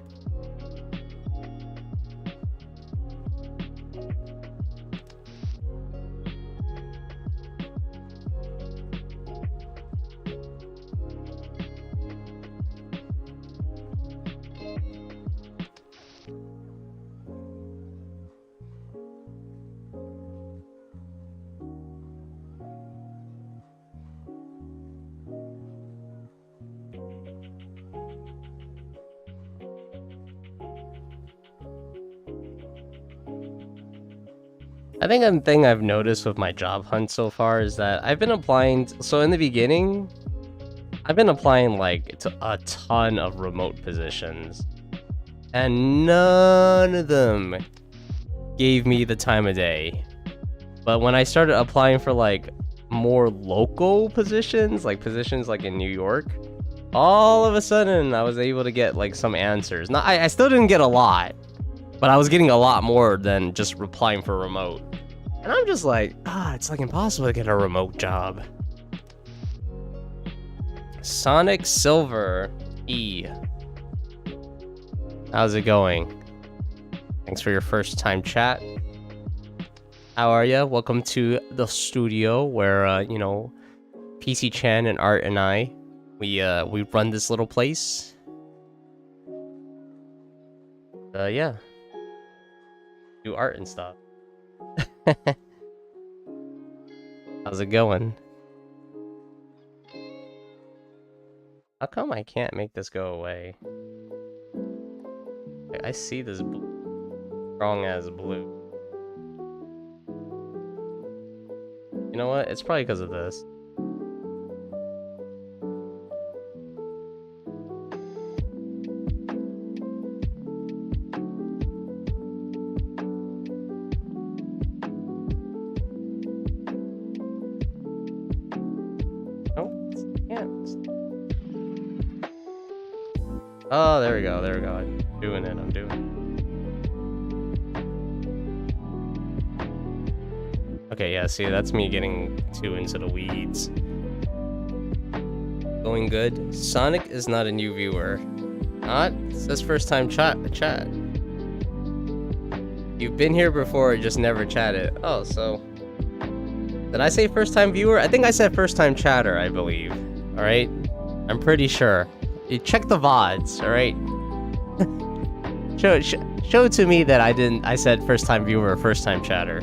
I think a thing I've noticed with my job hunt so far is that I've been applying. So in the beginning, I've been applying like to a ton of remote positions, and none of them gave me the time of day. But when I started applying for like more local positions, like positions like in New York, all of a sudden I was able to get like some answers. Now I still didn't get a lot, but I was getting a lot more than just replying for remote. And I'm just like, it's like impossible to get a remote job. Sonic Silver E. How's it going? Thanks for your first time chat. How are ya? Welcome to the studio where, you know, PC Chan and Art and I, we run this little place. Yeah. Do art and stuff. How's it going? How come I can't make this go away? I see this strong as blue. You know what? It's probably because of this. Oh, there we go, there we go. I'm doing it, I'm doing it. Okay, yeah, see, that's me getting too into the weeds. Going good. Sonic is not a new viewer. Not? It says first time chat. You've been here before, just never chatted. Oh, so... Did I say first time viewer? I think I said first time chatter, I believe. Alright? I'm pretty sure. You check the VODs, alright? show to me that I said first time viewer or first time chatter.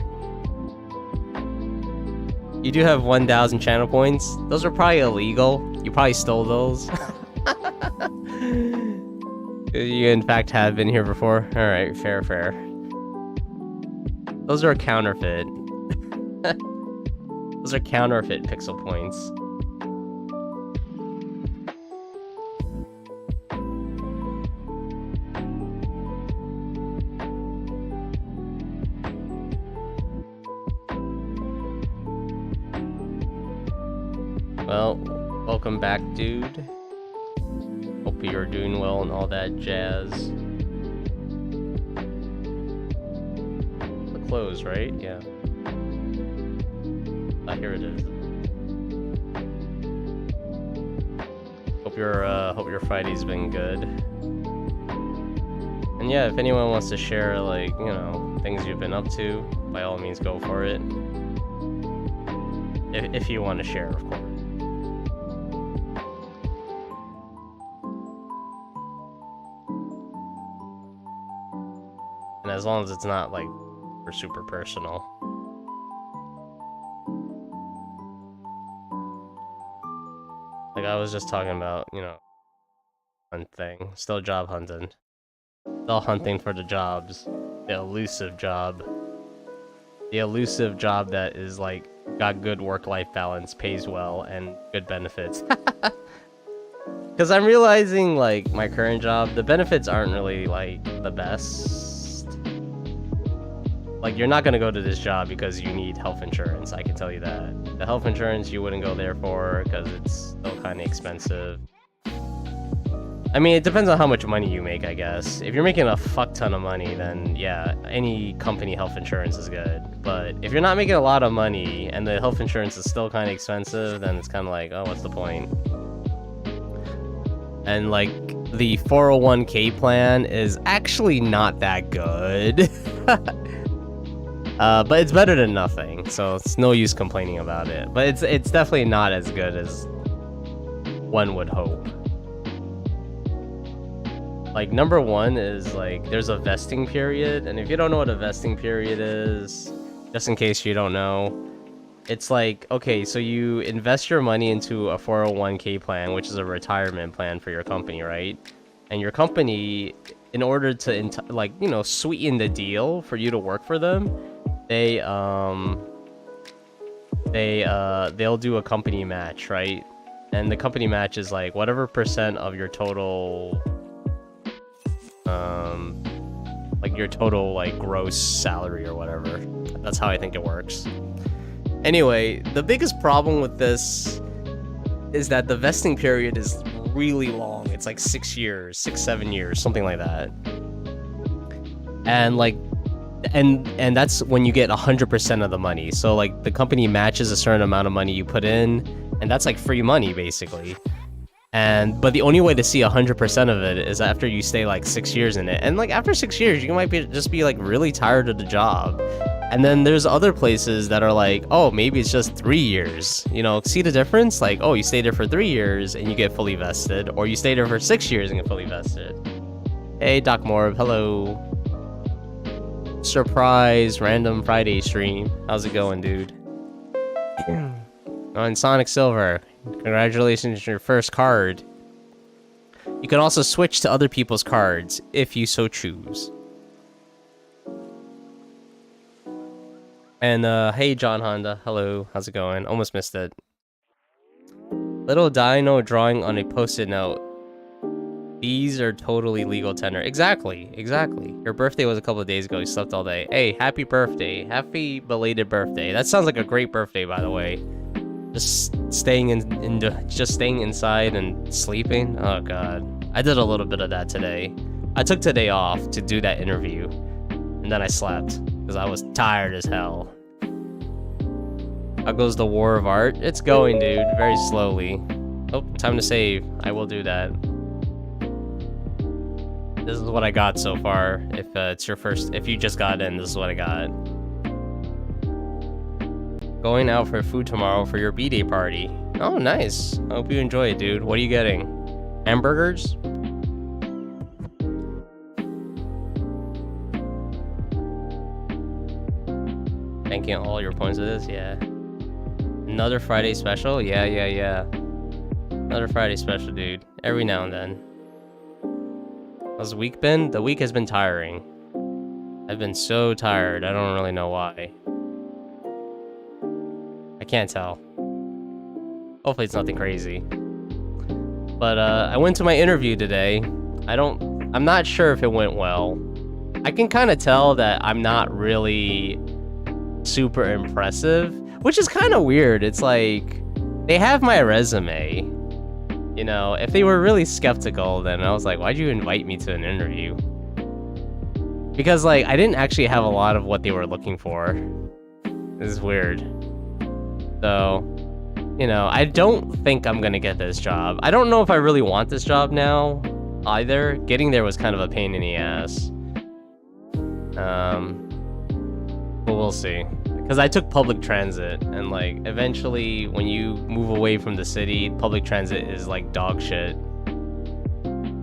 You do have 1,000 channel points. Those are probably illegal. You probably stole those. You in fact have been here before. Alright, fair. Those are counterfeit. Those are counterfeit pixel points. Well, welcome back, dude. Hope you're doing well and all that jazz. The close, right? Yeah. Ah, here it is. Hope your Friday's been good. And yeah, if anyone wants to share, like, you know, things you've been up to, by all means, go for it. If you want to share, of course. And as long as it's not, like, super personal. Like, I was just talking about, you know, one thing. Still job hunting. Still hunting for the jobs. The elusive job. The elusive job that is, like, got good work-life balance, pays well, and good benefits. Because I'm realizing, like, my current job, the benefits aren't really, like, the best. Like, you're not going to go to this job because you need health insurance, I can tell you that. The health insurance you wouldn't go there for because it's still kind of expensive. I mean, it depends on how much money you make, I guess. If you're making a fuck ton of money, then yeah, any company health insurance is good. But if you're not making a lot of money and the health insurance is still kind of expensive, then it's kind of like, oh, what's the point? And like, the 401k plan is actually not that good. But it's better than nothing, so it's no use complaining about it. But it's definitely not as good as one would hope. Like, number one is, like, there's a vesting period, and if you don't know what a vesting period is, just in case you don't know, it's like, okay, so you invest your money into a 401k plan, which is a retirement plan for your company, right? And your company, in order to, like, you know, sweeten the deal for you to work for them, they'll do a company match, right? And the company match is like whatever percent of your total like your total like gross salary or whatever. That's how I think it works. Anyway, the biggest problem with this is that the vesting period is really long. It's like 6 years, 7 years, something like that. And like and that's when you get 100% of the money. So like the company matches a certain amount of money you put in, and that's like free money basically. But the only way to see 100% of it is after you stay like 6 years in it. And like after 6 years, you might just be like really tired of the job. And then there's other places that are like, oh, maybe it's just 3 years. You know, see the difference? Like, oh, you stay there for 3 years and you get fully vested, or you stay there for 6 years and get fully vested. Hey, Doc Morb, hello. Surprise random Friday stream. How's it going, dude? On Sonic Silver, congratulations on your first card. You can also switch to other people's cards if you so choose. And hey John Honda, hello, how's it going? Almost missed it. Little dino drawing on a post-it note. These are totally legal tender. Exactly. Your birthday was a couple of days ago. You slept all day. Hey, happy birthday. Happy belated birthday. That sounds like a great birthday, by the way. Just staying inside and sleeping. Oh god, I did a little bit of that today. I took today off to do that interview, and then I slept because I was tired as hell. How goes the war of art? It's going, dude, very slowly. Oh, time to save. I will do that. This is what I got so far. If it's your first, if you just got in, this is what I got. Going out for food tomorrow for your B-Day party. Oh, nice. I hope you enjoy it, dude. What are you getting? Hamburgers? Thanking all your points of this? Yeah. Another Friday special? Yeah. Another Friday special, dude. Every now and then. How's the week been? The week has been tiring. I've been so tired. I don't really know why. I can't tell. Hopefully it's nothing crazy. But I went to my interview today. I'm not sure if it went well. I can kind of tell that I'm not really super impressive, which is kind of weird. It's like they have my resume. You know, if they were really skeptical, then I was like, why'd you invite me to an interview? Because like I didn't actually have a lot of what they were looking for. This is weird. So, you know, I don't think I'm gonna get this job. I don't know if I really want this job now, either. Getting there was kind of a pain in the ass. But we'll see. Because I took public transit, and like, eventually, when you move away from the city, public transit is like dog shit.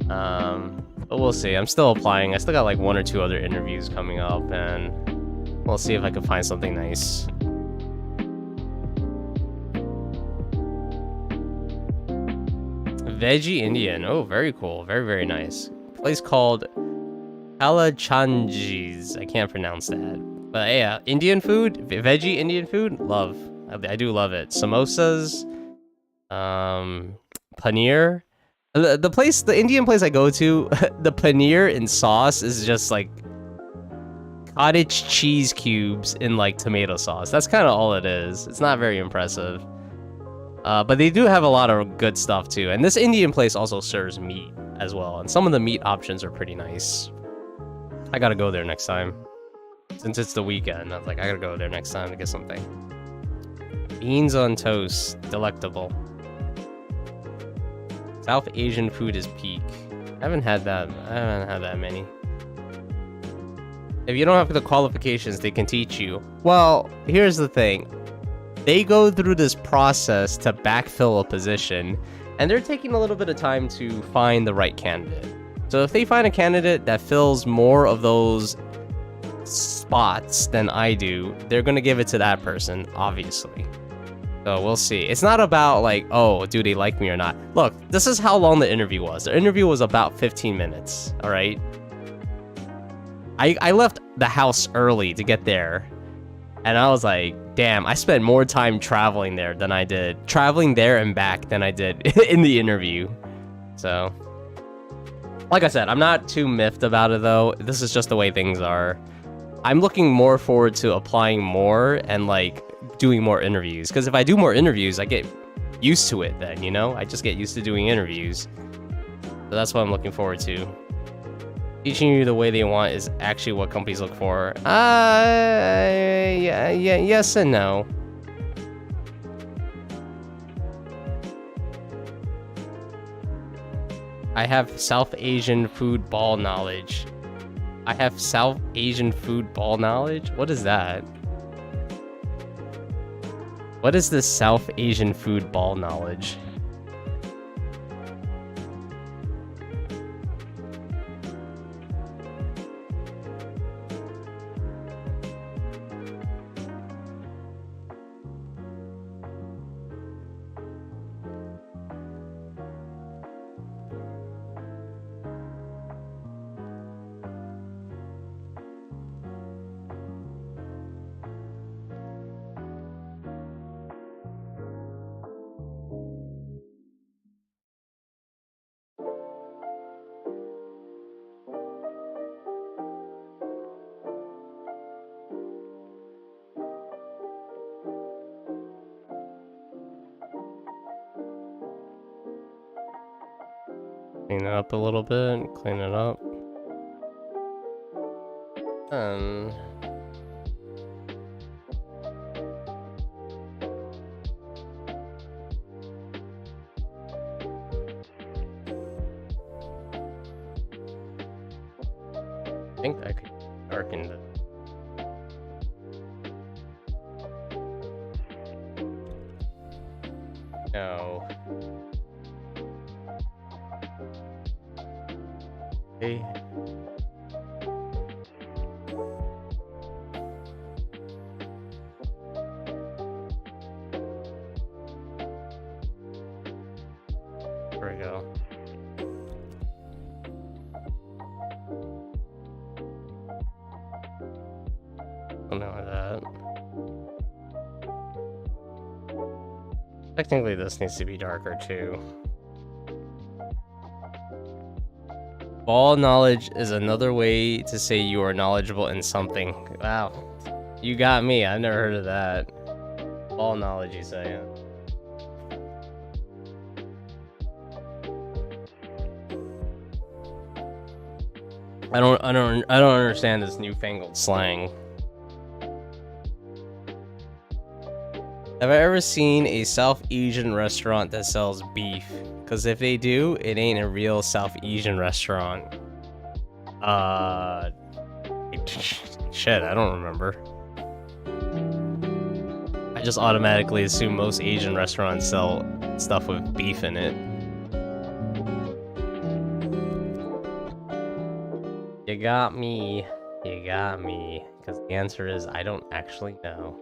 But we'll see. I'm still applying. I still got like 1 or 2 other interviews coming up, and we'll see if I can find something nice. Veggie Indian. Oh, very cool. Very, very nice. A place called Kalachanji's. I can't pronounce that. But yeah, Indian food, veggie Indian food, love. I do love it. Samosas, paneer. The Indian place I go to, the paneer in sauce is just like cottage cheese cubes in like tomato sauce. That's kind of all it is. It's not very impressive. But they do have a lot of good stuff too. And this Indian place also serves meat as well. And some of the meat options are pretty nice. I gotta go there next time. Since it's the weekend, I was like, I gotta go there next time to get something. Beans on toast. Delectable. South Asian food is peak. I haven't had that many. If you don't have the qualifications, they can teach you. Well, here's the thing. They go through this process to backfill a position, and they're taking a little bit of time to find the right candidate. So if they find a candidate that fills more of those spots than I do, they're gonna give it to that person, obviously. So we'll see. It's not about like, oh, do they like me or not? Look, this is how long the interview was. The interview was about 15 minutes, all right? I left the house early to get there. And I was like, damn, I spent more time traveling there than I did traveling there and back than I did in the interview. So, like I said, I'm not too miffed about it though. This is just the way things are. I'm looking more forward to applying more and like doing more interviews. Because if I do more interviews, I get used to it then, you know? I just get used to doing interviews. So that's what I'm looking forward to. Teaching you the way they want is actually what companies look for. Yeah, yes and no. I have South Asian food ball knowledge. I have South Asian food ball knowledge? What is that? What is this South Asian food ball knowledge? Clean it up a little bit, clean it up. I think I could darken it. No. Hey. There we go. Something like that. Technically, this needs to be darker too. Ball knowledge is another way to say you are knowledgeable in something. Wow. You got me. I've never heard of that. Ball knowledge, you say. I don't understand this newfangled slang. Have I ever seen a South Asian restaurant that sells beef? Because if they do, it ain't a real South Asian restaurant. Shit, I don't remember. I just automatically assume most Asian restaurants sell stuff with beef in it. You got me. You got me. Because the answer is I don't actually know.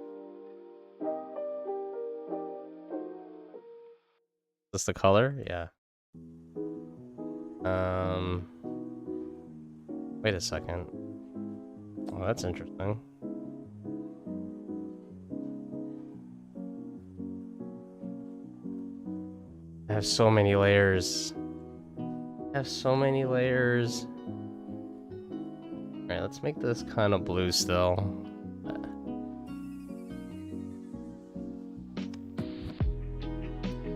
Is this the color? Yeah. Wait a second. Oh, that's interesting. I have so many layers. I have so many layers. Alright, let's make this kind of blue still.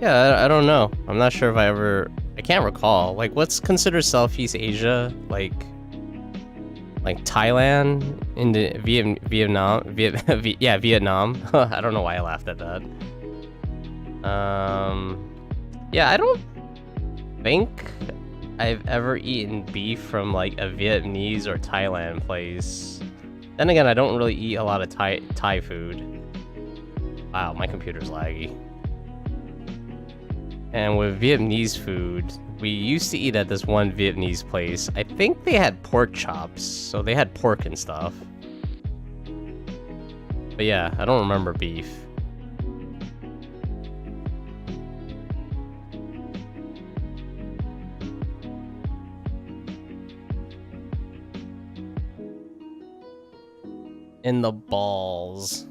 Yeah, I don't know. I'm not sure if I can't recall. Like, what's considered Southeast Asia? Like Thailand, Vietnam, yeah, Vietnam. I don't know why I laughed at that. Yeah, I don't think I've ever eaten beef from like a Vietnamese or Thailand place. Then again, I don't really eat a lot of Thai food. Wow, my computer's laggy. And with Vietnamese food, we used to eat at this one Vietnamese place. I think they had pork chops, so they had pork and stuff. But yeah, I don't remember beef. In the balls.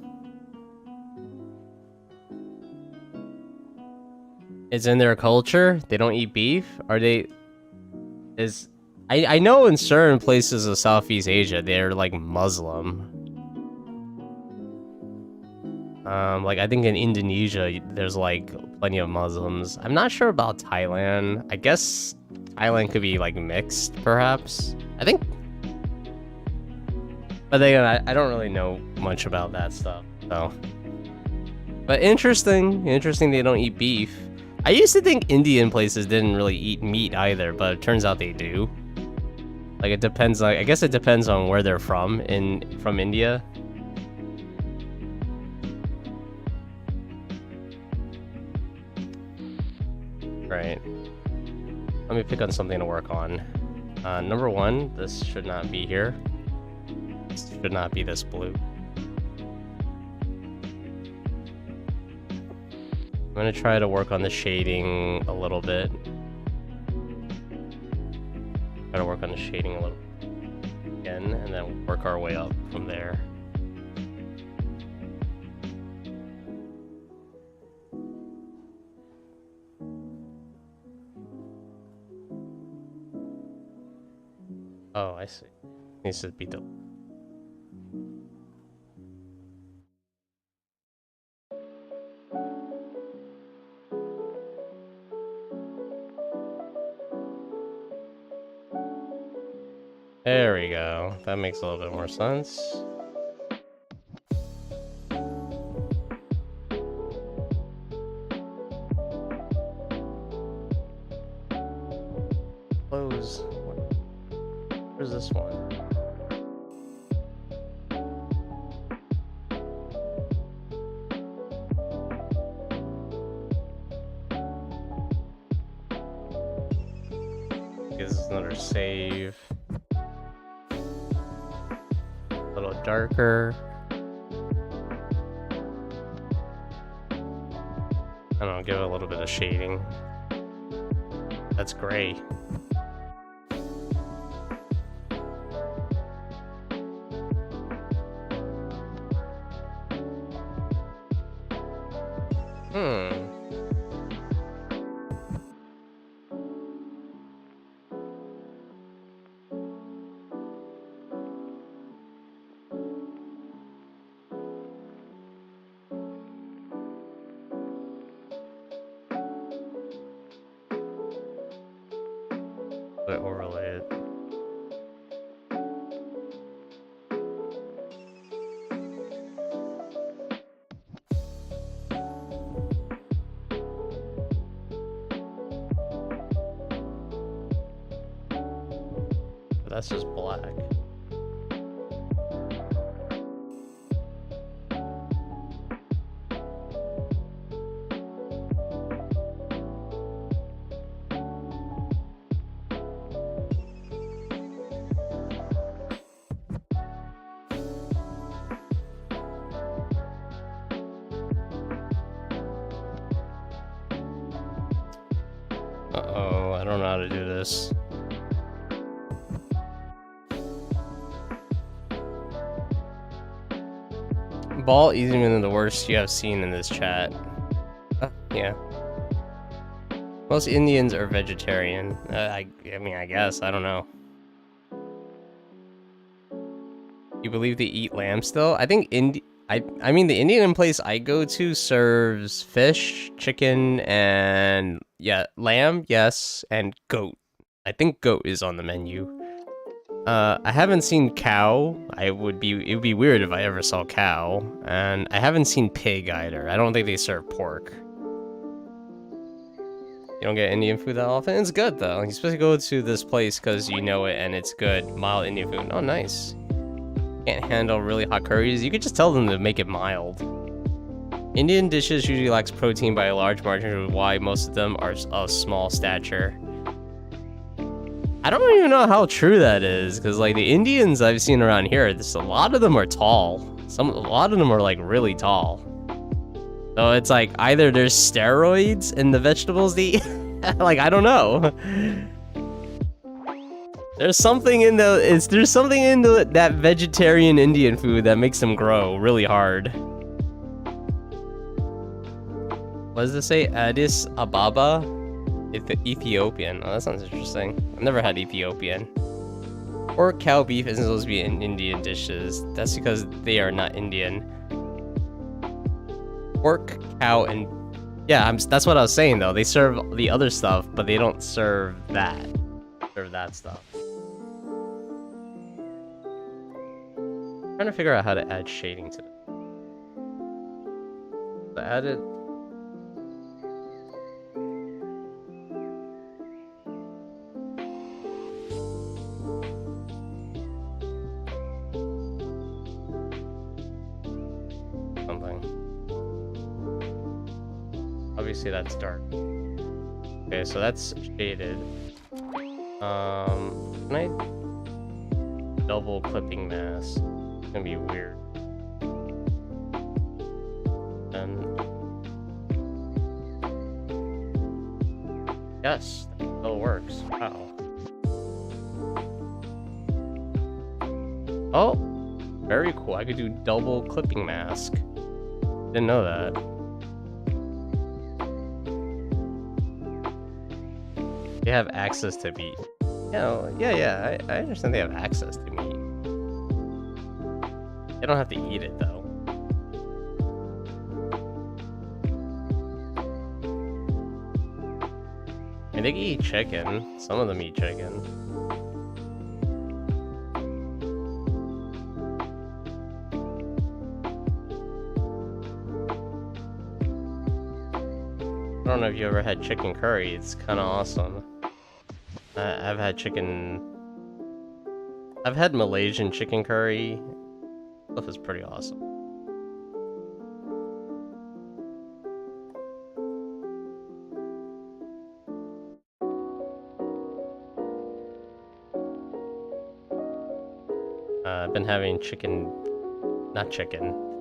It's in their culture. They don't eat beef. Are they? I know in certain places of Southeast Asia they're like Muslim. Like I think in Indonesia there's like plenty of Muslims. I'm not sure about Thailand. I guess Thailand could be like mixed, perhaps. I think. But then I don't really know much about that stuff. So. But interesting they don't eat beef. I used to think Indian places didn't really eat meat either, but it turns out they do. Like it depends. Like I guess it depends on where they're from from India. Right. Let me pick on something to work on. Number one, this should not be here. This should not be this blue. I'm gonna try to work on the shading a little bit. Try to work on the shading a little again, and then work our way up from there. Oh, I see. Needs to be the. There we go. That makes a little bit more sense. Close. Where's this one? This is another save. A little darker. I don't know, give it a little bit of shading. That's gray. Overlay it. That's just black. Uh-oh, I don't know how to do this. Ball is even the worst you have seen in this chat. Yeah. Most Indians are vegetarian. I mean, I guess. I don't know. You believe they eat lamb still? I think I mean, the Indian place I go to serves fish, chicken, and yeah, lamb, yes, and goat. I think goat is on the menu. I haven't seen cow. It would be weird if I ever saw cow, and I haven't seen pig either. I don't think they serve pork. You don't get Indian food that often? It's good though. You're supposed to go to this place because you know it and it's good. Mild Indian food. Oh, nice. Can't handle really hot curries. You could just tell them to make it mild. Indian dishes usually lacks protein by a large margin, which is why most of them are of small stature. I don't even know how true that is, because like the Indians I've seen around here, a lot of them are tall. A lot of them are like really tall. So it's like either there's steroids in the vegetables they eat. Like, I don't know. There's something in that vegetarian Indian food that makes them grow really hard. What does it say? Addis Ababa? Ethiopian. Oh, that sounds interesting. I've never had Ethiopian. Pork, cow, beef isn't supposed to be in Indian dishes. That's because they are not Indian. Pork, cow, and... Yeah, that's what I was saying, though. They serve the other stuff, but they don't serve that. Serve that stuff. I'm trying to figure out how to add shading to it. So add it... Obviously that's dark. Okay, so that's shaded. Can I double clipping mask? It's gonna be weird. And yes, that still works. Wow. Oh, very cool. I could do double clipping mask. Didn't know that. They have access to meat. Yeah, I understand they have access to meat. They don't have to eat it, though. I mean, they can eat chicken. Some of them eat chicken. I don't know if you ever had chicken curry. It's kind of awesome. I've had Malaysian chicken curry. Stuff is pretty awesome. I've been having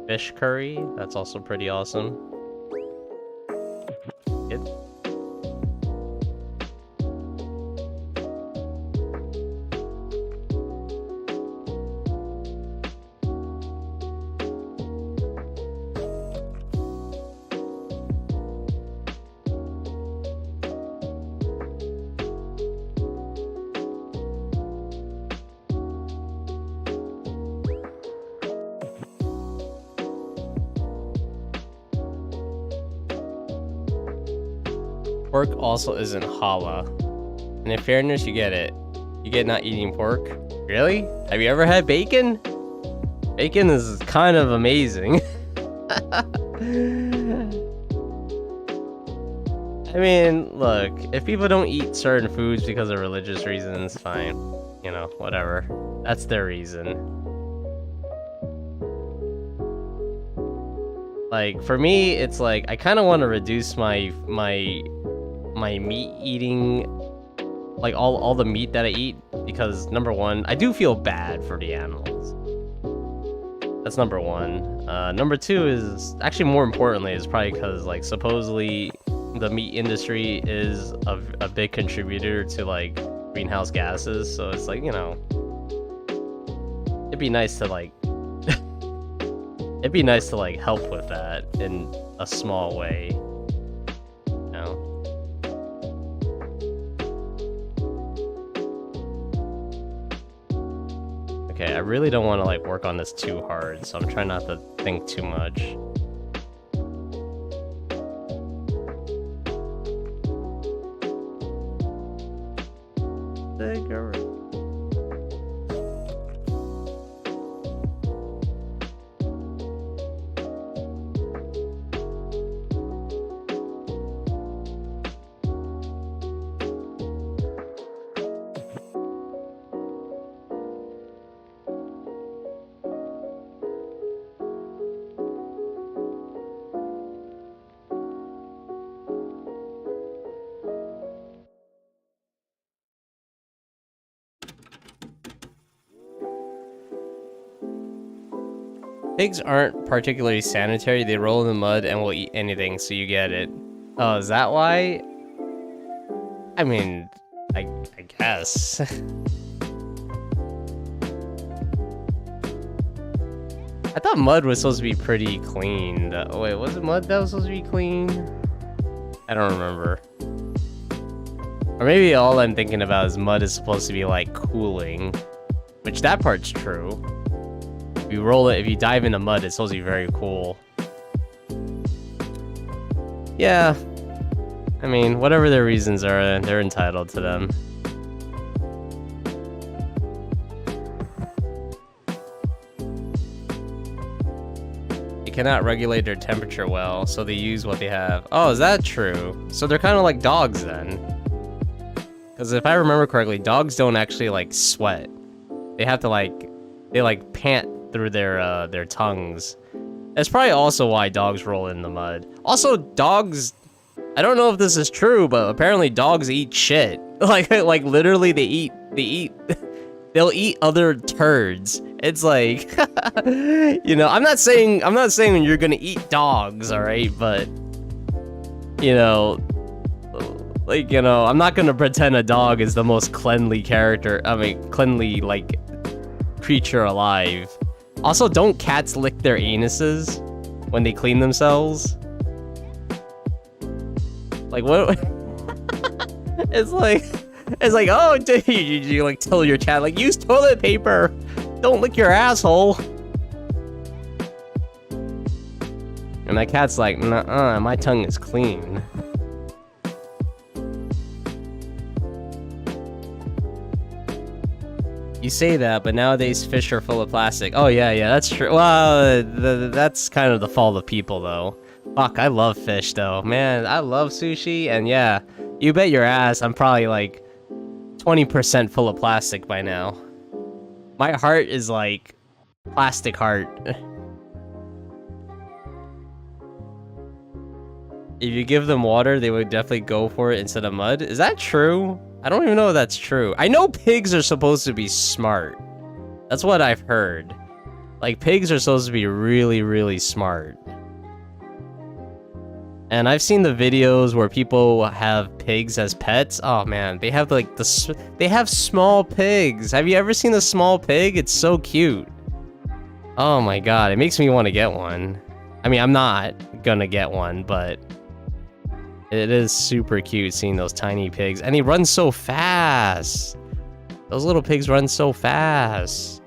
fish curry. That's also pretty awesome. Pork also isn't halal. And in fairness, you get it. You get not eating pork. Really? Have you ever had bacon? Bacon is kind of amazing. I mean, look, if people don't eat certain foods because of religious reasons, fine. You know, whatever. That's their reason. Like, for me, it's like, I kind of want to reduce my meat eating, like all the meat that I eat, because number one, I do feel bad for the animals. That's number one. Number two is, actually more importantly, is probably because, like, supposedly the meat industry is a big contributor to, like, greenhouse gases, so it's like, you know, it'd be nice to, like, it'd be nice to, like, help with that in a small way, you know? Okay, I really don't want to, like, work on this too hard, so I'm trying not to think too much. Pigs aren't particularly sanitary. They roll in the mud and will eat anything, so you get it. Oh, is that why? I mean, I guess. I thought mud was supposed to be pretty clean. Wait, was it mud that was supposed to be clean? I don't remember. Or maybe all I'm thinking about is mud is supposed to be like cooling, which that part's true. If you roll it, if you dive into mud, it's supposed to be very cool. Yeah. I mean, whatever their reasons are, they're entitled to them. They cannot regulate their temperature well, so they use what they have. Oh, is that true? So they're kind of like dogs then. Because if I remember correctly, dogs don't actually like sweat. They have to like, they like pant through their tongues. That's probably also why dogs roll in the mud. Also, dogs, I don't know if this is true, but apparently dogs eat shit. Like literally they'll eat other turds. It's like, you know, I'm not saying you're gonna eat dogs, all right, but you know, like, you know, I'm not gonna pretend a dog is the most cleanly cleanly like creature alive. Also, don't cats lick their anuses when they clean themselves? Like, what? It's like, oh, dude, you like tell your cat, like, use toilet paper. Don't lick your asshole. And that cat's like, nuh-uh, my tongue is clean. You say that, but nowadays fish are full of plastic. Oh, yeah, that's true. Well, that's kind of the fault of people, though. Fuck, I love fish, though. Man, I love sushi, and yeah, you bet your ass I'm probably, like, 20% full of plastic by now. My heart is, like, plastic heart. If you give them water, they would definitely go for it instead of mud. Is that true? I don't even know if that's true. I know pigs are supposed to be smart. That's what I've heard. Like, pigs are supposed to be really, really smart. And I've seen the videos where people have pigs as pets. Oh man, they have like they have small pigs. Have you ever seen a small pig? It's so cute. Oh my god, it makes me want to get one. I mean, I'm not gonna get one, but it is super cute seeing those tiny pigs. And he runs so fast. Those little pigs run so fast.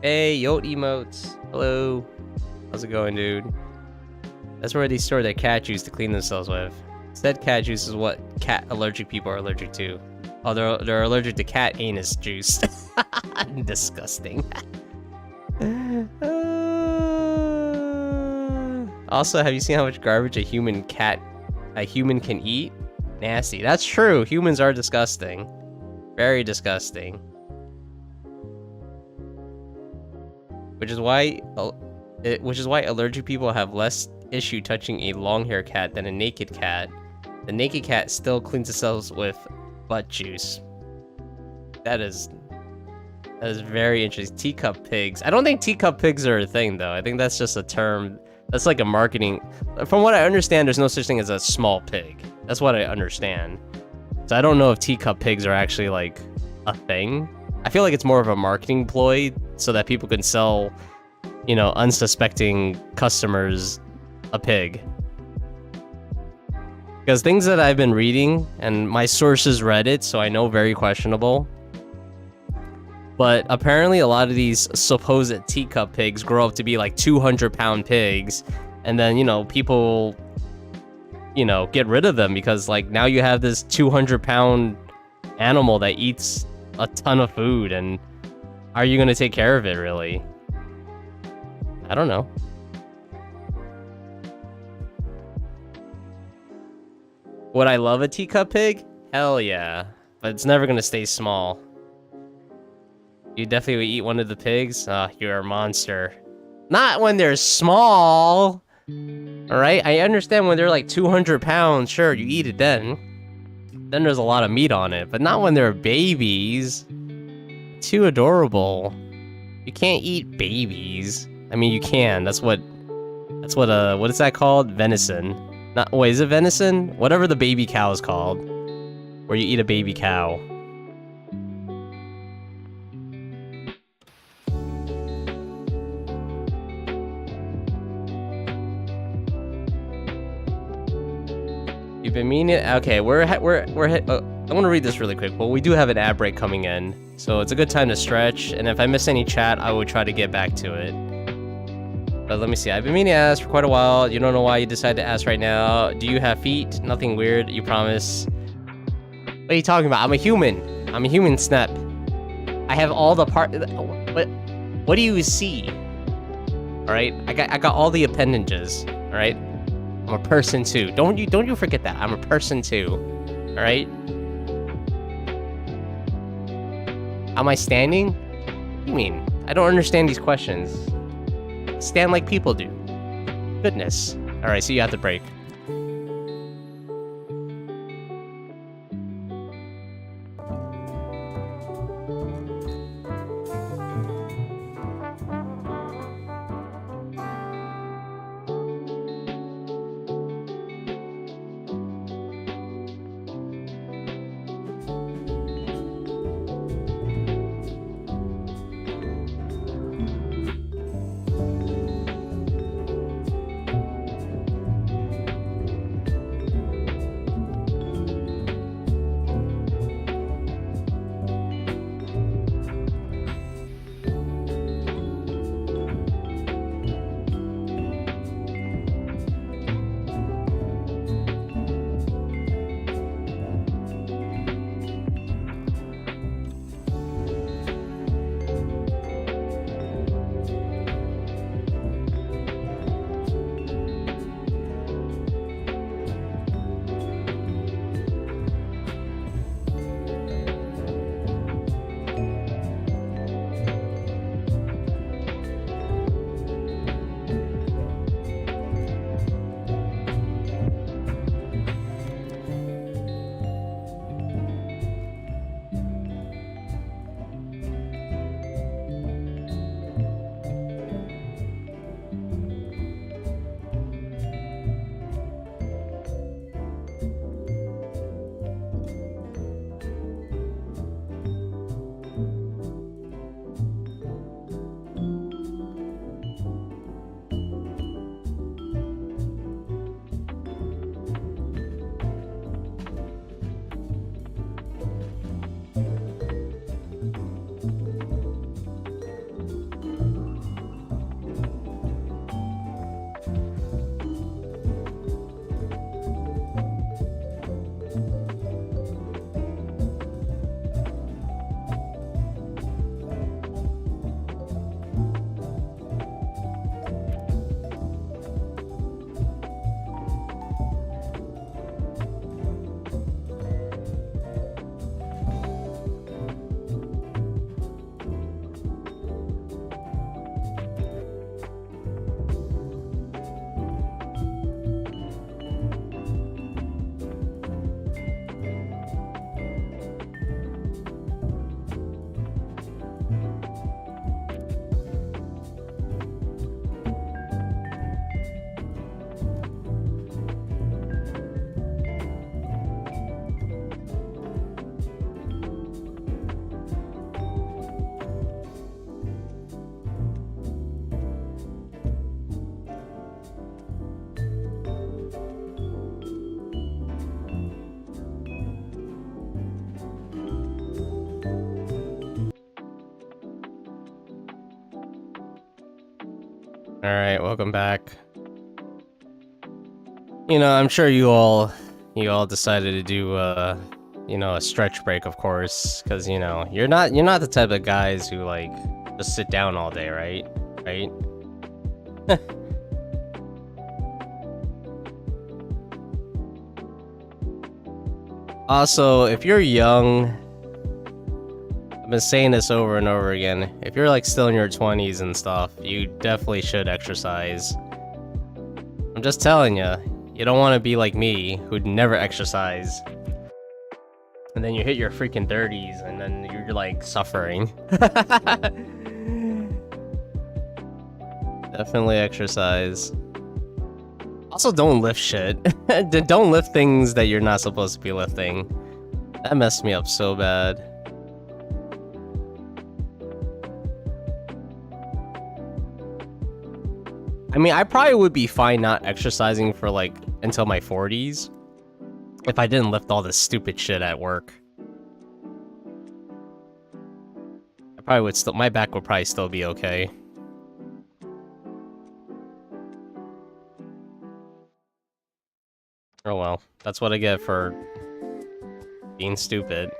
Hey, Yote emotes. Hello. How's it going, dude? That's where they store their cat juice to clean themselves with. Said cat juice is what cat allergic people are allergic to. Oh, they're allergic to cat anus juice. Disgusting. Also, have you seen how much garbage a human can eat? Nasty. That's true. Humans are disgusting. Very disgusting. Which is why allergic people have less issue touching a long-haired cat than a naked cat. The naked cat still cleans itself with butt juice. That is very interesting. Teacup pigs. I don't think teacup pigs are a thing, though. I think that's just a term. That's like a marketing. From what I understand, there's no such thing as a small pig. That's what I understand. So I don't know if teacup pigs are actually like a thing. I feel like it's more of a marketing ploy so that people can sell, you know, unsuspecting customers a pig. Because things that I've been reading, and my source is Reddit, so I know very questionable. But apparently a lot of these supposed teacup pigs grow up to be like 200-pound pigs. And then, you know, people, you know, get rid of them because like now you have this 200-pound animal that eats a ton of food. And are you going to take care of it, really? I don't know. Would I love a teacup pig? Hell yeah. But it's never going to stay small. You definitely would eat one of the pigs? You're a monster. Not when they're small! Alright, I understand when they're like 200 pounds, sure, you eat it then. Then there's a lot of meat on it, but not when they're babies. Too adorable. You can't eat babies. I mean, you can, what is that called? Venison. Wait, is it venison? Whatever the baby cow is called. Where you eat a baby cow. You've been meaning. Okay, I want to read this really quick. Well, we do have an ad break coming in, so it's a good time to stretch. And if I miss any chat, I will try to get back to it. But let me see. I've been meaning to ask for quite a while. You don't know why you decided to ask right now. Do you have feet? Nothing weird. You promise. What are you talking about? I'm a human. I'm a human, Snap. I have all the part. What do you see? All right. I got all the appendages. All right. I'm a person too. Don't you forget that. I'm a person too. All right. Am I standing? What do you mean? I don't understand these questions. Stand like people do. Goodness. All right. See you at the break. All right, welcome back. You know, I'm sure you all decided to do you know, a stretch break, of course, because you know you're not the type of guys who like just sit down all day, right? Right? Also, if you're young, I've been saying this over and over again, if you're like still in your 20s and stuff, you definitely should exercise. I'm just telling you, you don't want to be like me, who'd never exercise. And then you hit your freaking 30s and then you're like suffering. Definitely exercise. Also, don't lift shit. Don't lift things that you're not supposed to be lifting. That messed me up so bad. I mean, I probably would be fine not exercising for like until my 40s. If I didn't lift all this stupid shit at work. I probably would still, my back would probably still be okay. Oh well, that's what I get for being stupid.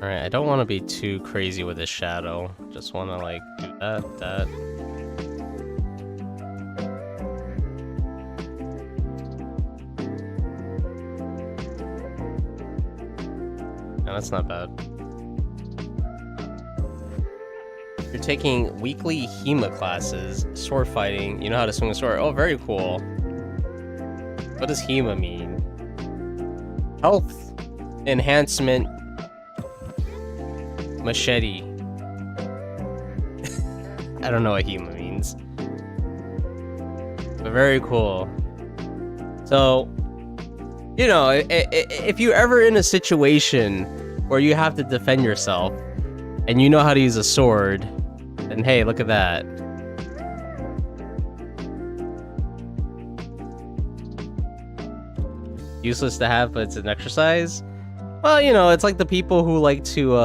Alright, I don't want to be too crazy with this shadow. Just want to like do that. No, that's not bad. You're taking weekly HEMA classes, sword fighting. You know how to swing a sword. Oh, very cool. What does HEMA mean? Health enhancement machete. I don't know what HEMA means. But very cool. So, you know, if you're ever in a situation where you have to defend yourself and you know how to use a sword, then hey, look at that. Useless to have, but it's an exercise? Well, you know, it's like the people who like to,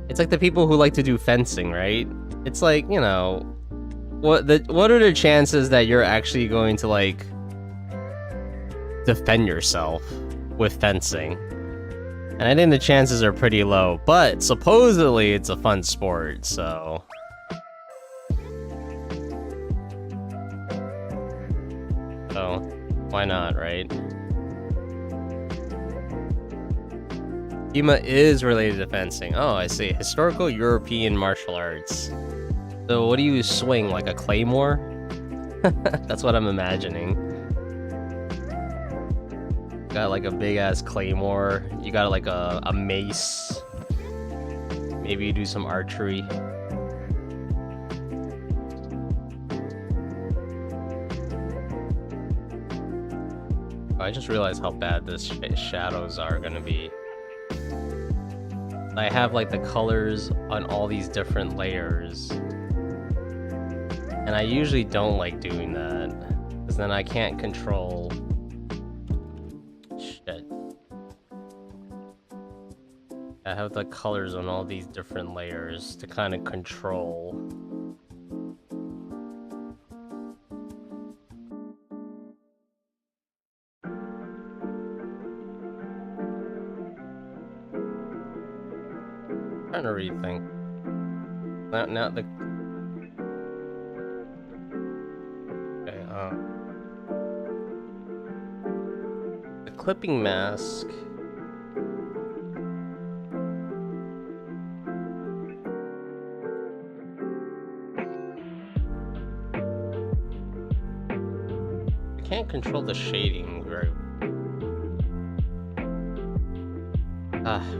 it's like the people who like to do fencing, right? It's like, you know, what are the chances that you're actually going to, like, defend yourself with fencing? And I think the chances are pretty low, but supposedly it's a fun sport, so... So, why not, right? HEMA is related to fencing. Oh, I see. Historical European martial arts. So what do you swing, like a claymore? That's what I'm imagining. Got like a big ass claymore. You got like a mace. Maybe you do some archery. Oh, I just realized how bad this shadows are gonna be. I have like the colors on all these different layers. And I usually don't like doing that, because then I can't control... Shit. I have the colors on all these different layers to kind of control. I'm trying to rethink. Now the... Okay, the clipping mask... I can't control the shading very...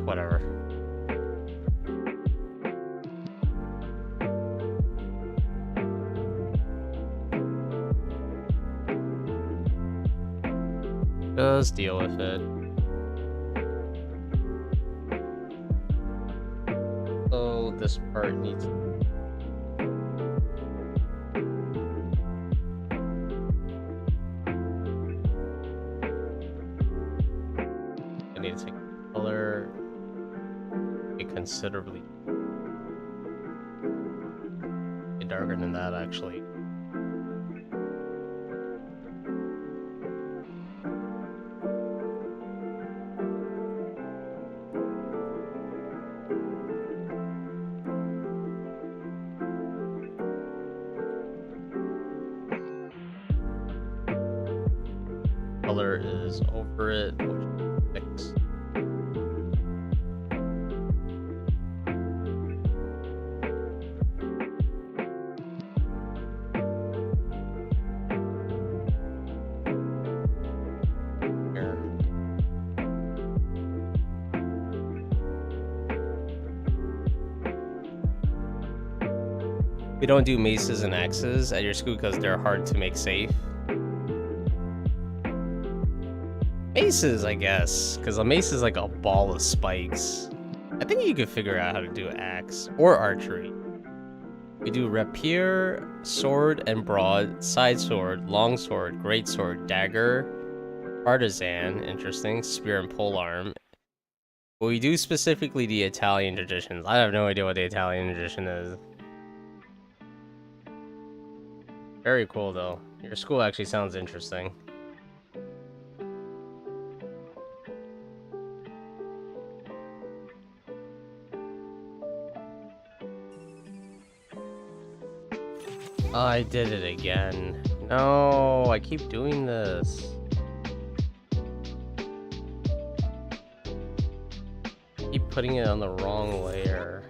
whatever. Just deal with it. So this part needs... I need to take color considerably darker than that, actually. Color is over it, which is 6. Here. We don't do maces and axes at your school because they're hard to make safe. Maces, I guess, because a mace is like a ball of spikes. I think you could figure out how to do axe or archery. We do rapier, sword and broad, side sword, long sword, great sword, dagger, artisan, interesting, spear and polearm. But we do specifically the Italian traditions. I have no idea what the Italian tradition is. Very cool though. Your school actually sounds interesting. I did it again. No, I keep doing this. Keep putting it on the wrong layer.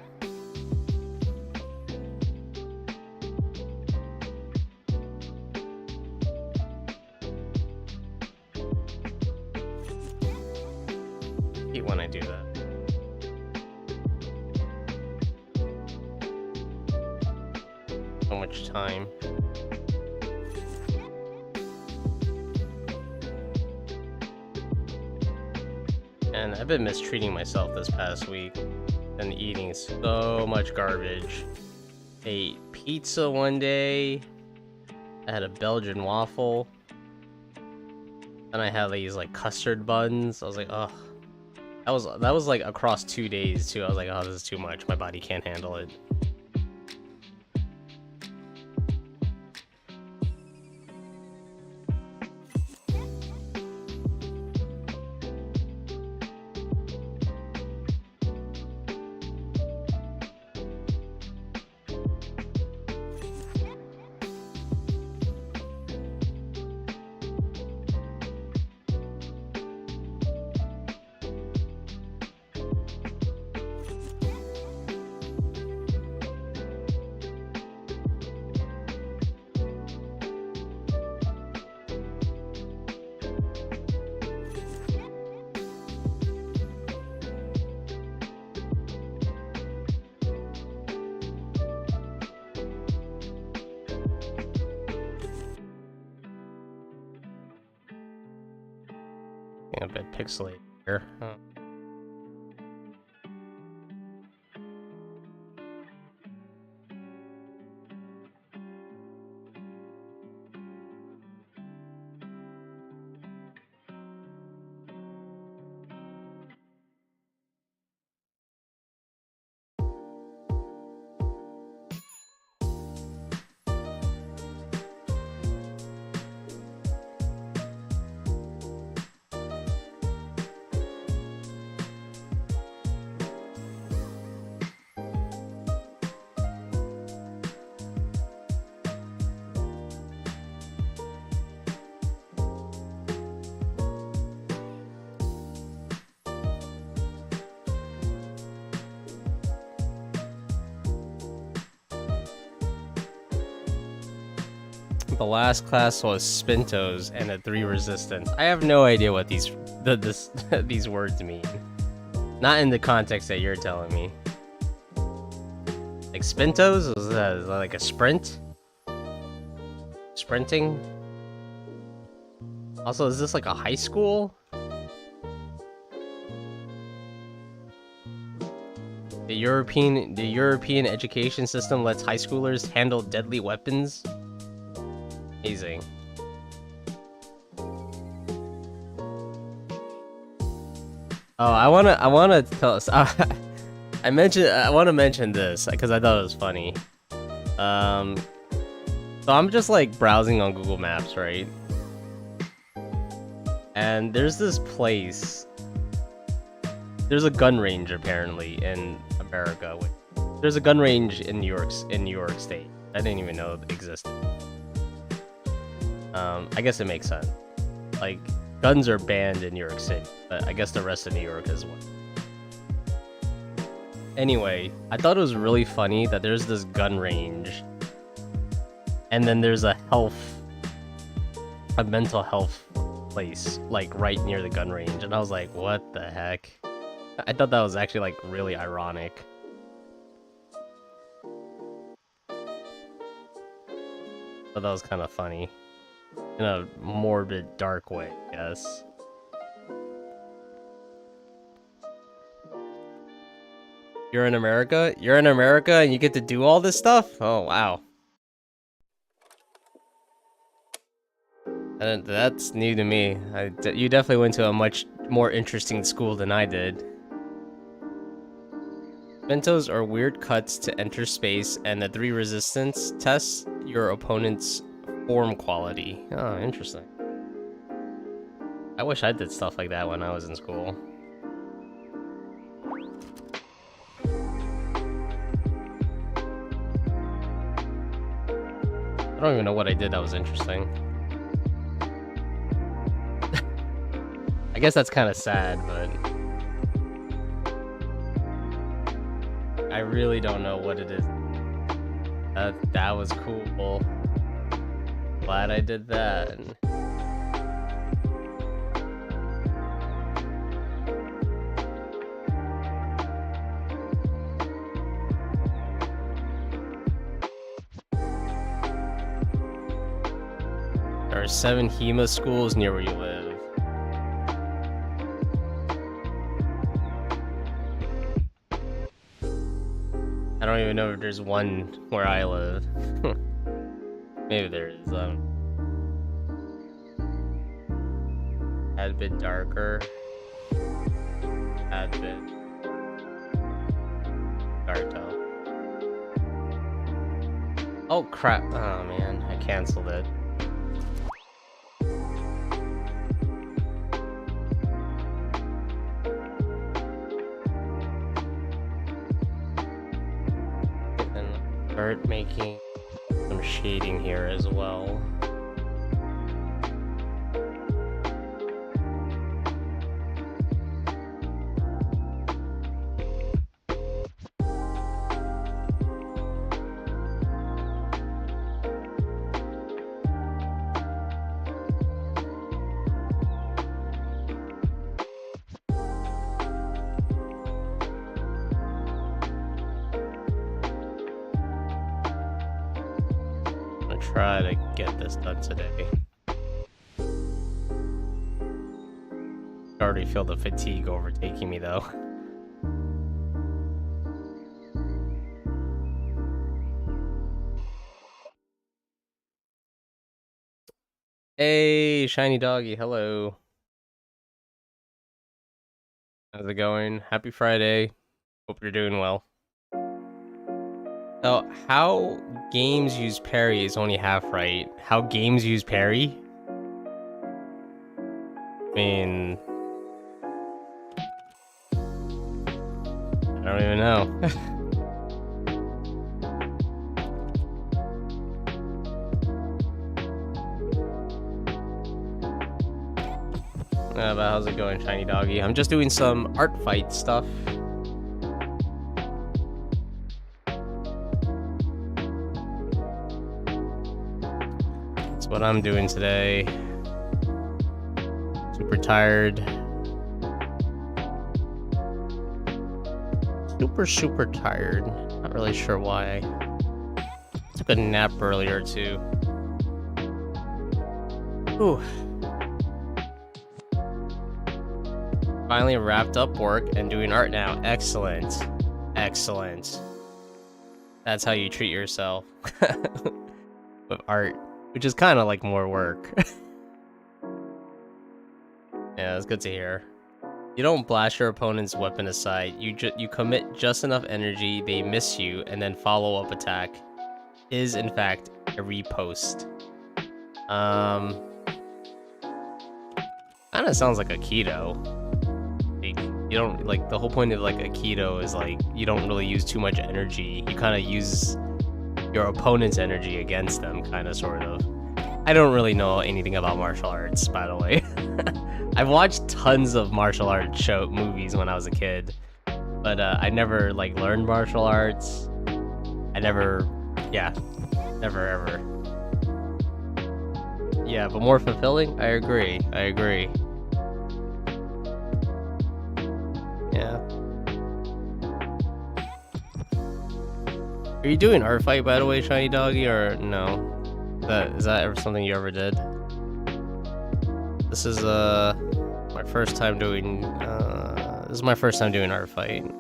I hate when I do that. So much time. And I've been mistreating myself this past week and eating so much garbage. Ate pizza one day. I had a Belgian waffle. And I had these like custard buns. I was like, oh, that was like across 2 days too. I was like, oh, this is too much. My body can't handle it. A bit pixelated here. Huh. The last class was Spintos and a 3 resistance. I have no idea what these these words mean. Not in the context that you're telling me. Like Spintos? Is that like a sprint? Sprinting? Also, is this like a high school? The European education system lets high schoolers handle deadly weapons. Amazing. Oh, I wanna tell us. I want to mention this because I thought it was funny. So I'm just like browsing on Google Maps, right? And there's this place. There's a gun range apparently in America. There's a gun range in New York State. I didn't even know it existed. I guess it makes sense. Like, guns are banned in New York City, but I guess the rest of New York as well. Anyway, I thought it was really funny that there's this gun range, and then there's a mental health place, like, right near the gun range, and I was like, what the heck? I thought that was actually, like, really ironic. But that was kind of funny. In a morbid, dark way, I guess. You're in America? You're in America and you get to do all this stuff? Oh, wow. And that's new to me. You definitely went to a much more interesting school than I did. Mentos are weird cuts to enter space, and the 3 resistance tests your opponent's form quality. Oh, interesting. I wish I did stuff like that when I was in school. I don't even know what I did that was interesting. I guess that's kind of sad, but I really don't know what it is. That was cool. Glad I did that. There are 7 HEMA schools near where you live. I don't even know if there's one where I live. Maybe there is. Tad bit darker. Tad bit. Hard to tell. Oh crap! Oh man, I canceled it. Start making some shading here as well. Try to get this done today. I already feel the fatigue overtaking me though. Hey, shiny doggy, hello. How's it going? Happy Friday. Hope you're doing well. So, how games use parry is only half right. How games use parry? I mean, I don't even know. But how's it going, shiny doggy? I'm just doing some art fight stuff. What I'm doing today. Super tired. Super tired. Not really sure why. Took a nap earlier too. Whew. Finally wrapped up work and doing art now. Excellent. Excellent. That's how you treat yourself. With art. Which is kind of like more work. Yeah, that's good to hear. You don't blast your opponent's weapon aside. You commit just enough energy, they miss you, and then follow-up attack is, in fact, a repost. Kinda sounds like a keto. Like, you don't, like, the whole point of, like, a keto is, like, you don't really use too much energy. You kind of use your opponent's energy against them, kind of, sort of. I don't really know anything about martial arts, by the way. I've watched tons of martial arts movies when I was a kid, but I never, like, learned martial arts. I never, yeah, never ever. Yeah, but more fulfilling? I agree. Yeah. Are you doing art fight, by the way, shiny doggy, or no? Is that ever something you ever did? This is my first time doing art fight.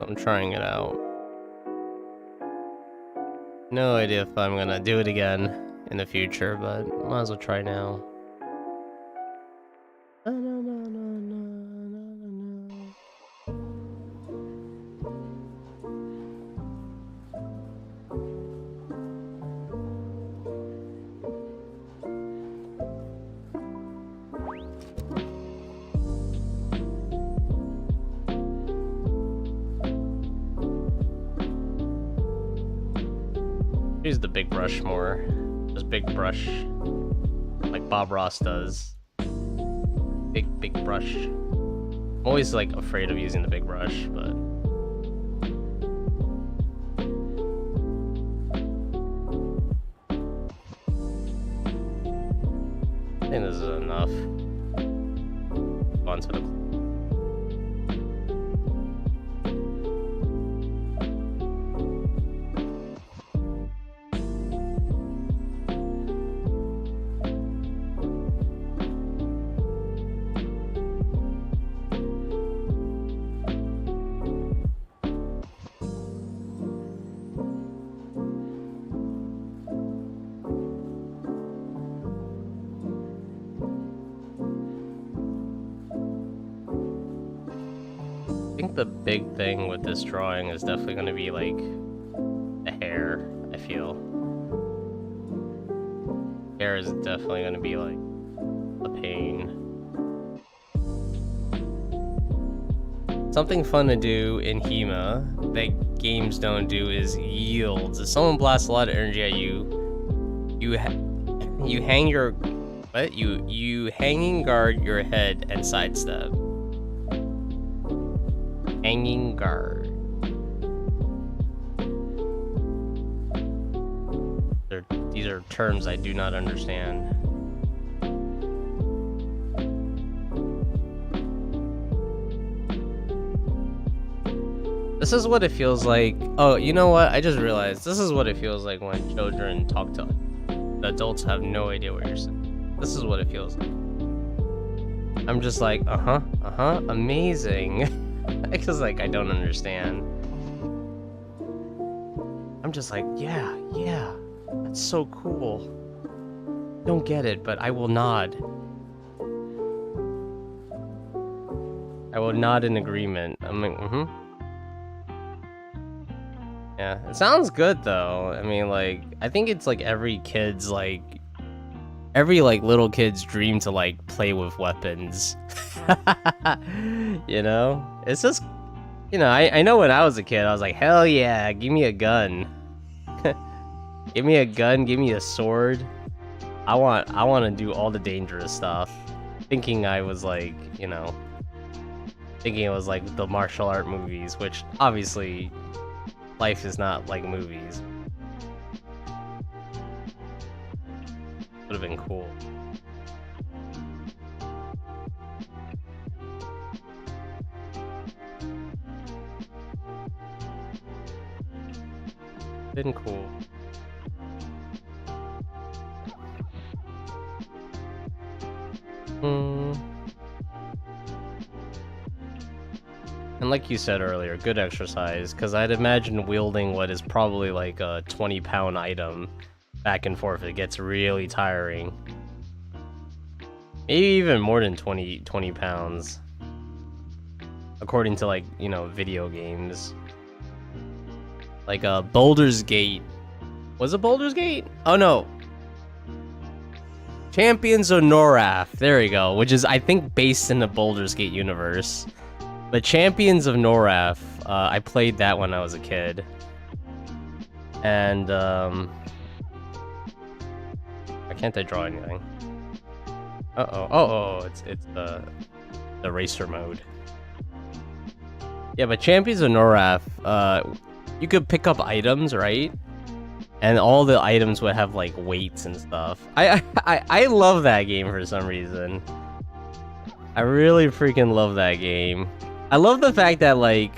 I'm trying it out. No idea if I'm gonna do it again in the future, but might as well try now. Use the big brush more. Just big brush. Like Bob Ross does. Big brush. I'm always like afraid of using the big brush, but I think this is enough. On to the I think the big thing with this drawing is definitely going to be like the hair, I feel. Hair is definitely going to be like a pain. Something fun to do in HEMA that games don't do is yields. If someone blasts a lot of energy at you, you hang your what? You hanging guard your head and sidestep. Hanging guard. These are terms I do not understand. This is what it feels like. Oh, you know what? I just realized this is what it feels like when children talk to adults have no idea what you're saying. This is what it feels like. I'm just like, amazing. Because like I don't understand. I'm just like, yeah, that's so cool. Don't get it, but I will nod. I will nod in agreement. I'm like, Yeah, it sounds good though. I mean, like, I think it's like every little kid's dream to like play with weapons. You know, it's just, you know, I know when I was a kid I was like, hell yeah, give me a gun. Give me a gun, give me a sword. I want to do all the dangerous stuff, thinking I was like, you know, thinking it was like the martial art movies, which obviously life is not like movies. Would have been cool. Been cool. And like you said earlier, good exercise, because I'd imagine wielding what is probably like a 20-pound item back and forth, it gets really tiring. Maybe even more than 20 pounds. According to, like, you know, video games. Like, Baldur's Gate. Was it Baldur's Gate? Oh, no. Champions of Norath. There we go. Which is, I think, based in the Baldur's Gate universe. But Champions of Norath, I played that when I was a kid. And, why can't I draw anything? It's the racer mode. Yeah, but Champions of Norath, you could pick up items, right? And all the items would have like weights and stuff. I love that game for some reason. I really freaking love that game. I love the fact that like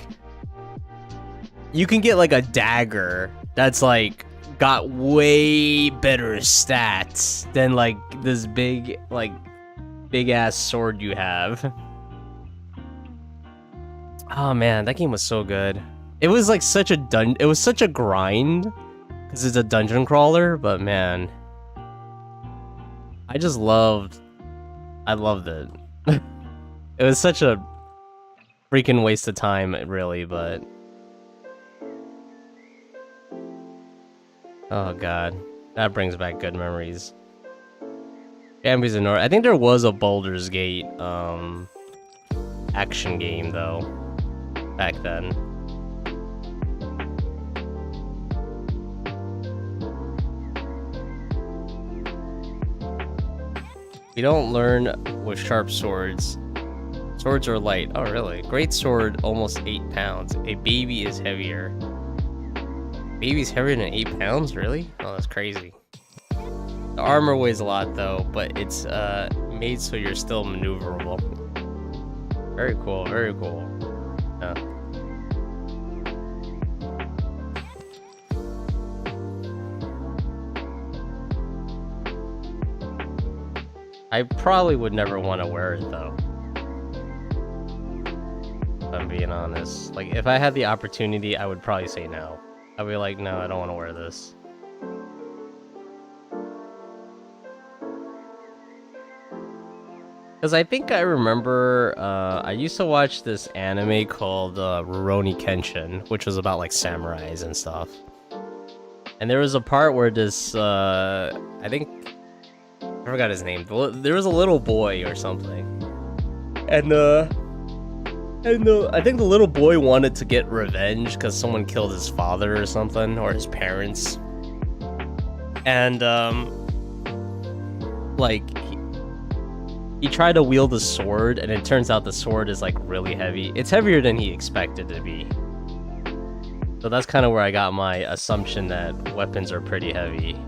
you can get like a dagger that's like got way better stats than like this big ass sword you have. Oh man, that game was so good. It was like such a it was such a grind because it's a dungeon crawler, but man, I just loved I loved it. It was such a freaking waste of time, really, but oh god, that brings back good memories. Champions of North. I think there was a Baldur's Gate action game though back then. We don't learn with sharp swords. Swords are light. Oh, really? Great sword, almost 8 pounds. A baby is heavier. Baby's heavier than 8 pounds? Really? Oh, that's crazy. The armor weighs a lot, though, but it's made so you're still maneuverable. Very cool, very cool. Yeah. I probably would never want to wear it, though. If I'm being honest. Like, if I had the opportunity, I would probably say no. I'd be like, no, I don't want to wear this. Because I think I remember, I used to watch this anime called Rurouni Kenshin, which was about, like, samurais and stuff. And there was a part where this, I think... I forgot his name. There was a little boy or something, and I think the little boy wanted to get revenge because someone killed his father or something, or his parents. And like he tried to wield a sword, and it turns out the sword is like really heavy. It's heavier than he expected it to be. So that's kind of where I got my assumption that weapons are pretty heavy.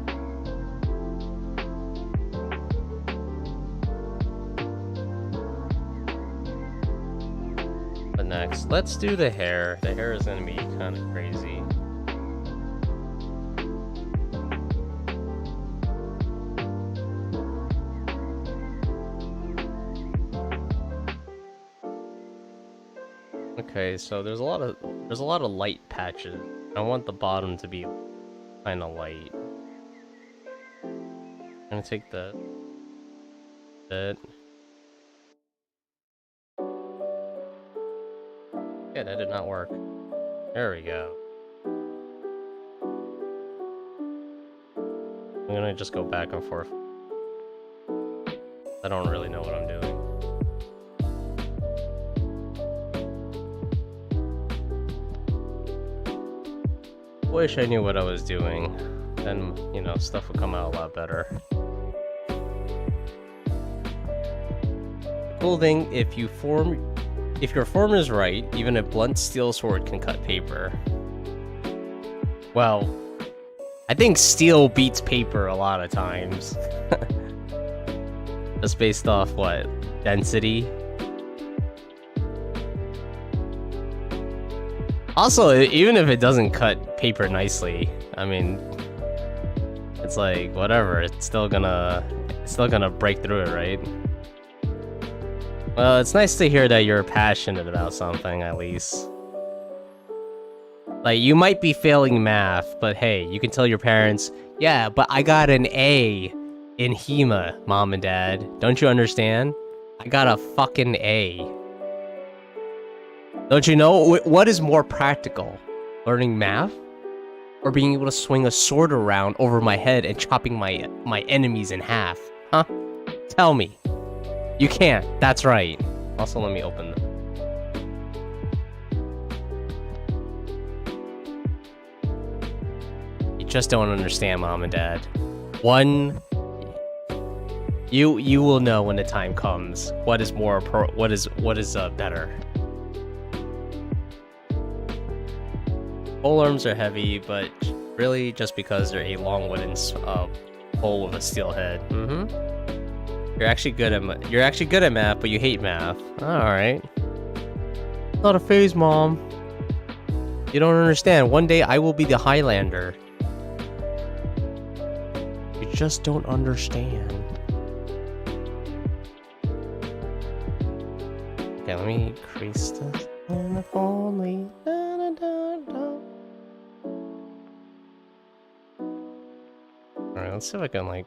Next, let's do the hair. The hair is gonna be kind of crazy. Okay, so there's a lot of light patches. I want the bottom to be kind of light. I'm gonna take that. Yeah, that did not work. There we go. I'm gonna just go back and forth. I don't really know what I'm doing. Wish I knew what I was doing. Then, you know, stuff would come out a lot better. Cool thing, if your form is right, even a blunt steel sword can cut paper. Well, I think steel beats paper a lot of times. Just based off what? Density? Also, even if it doesn't cut paper nicely, I mean, it's like, whatever, it's still gonna break through it, right? Well, it's nice to hear that you're passionate about something, at least. Like, you might be failing math, but hey, you can tell your parents, yeah, but I got an A in HEMA, Mom and Dad. Don't you understand? I got a fucking A. Don't you know? What is more practical? Learning math? Or being able to swing a sword around over my head and chopping my enemies in half? Huh? Tell me. You can't. That's right. Also, let me open them. You just don't understand, Mom and Dad. You will know when the time comes. What is better? Pole arms are heavy, but really just because they're a long wooden pole with a steel head. You're actually good at math, but you hate math. Alright. Not a phase, Mom. You don't understand. One day I will be the Highlander. You just don't understand. Okay, let me increase this. And if only. Da, da, da, da. Alright, let's see if I can, like.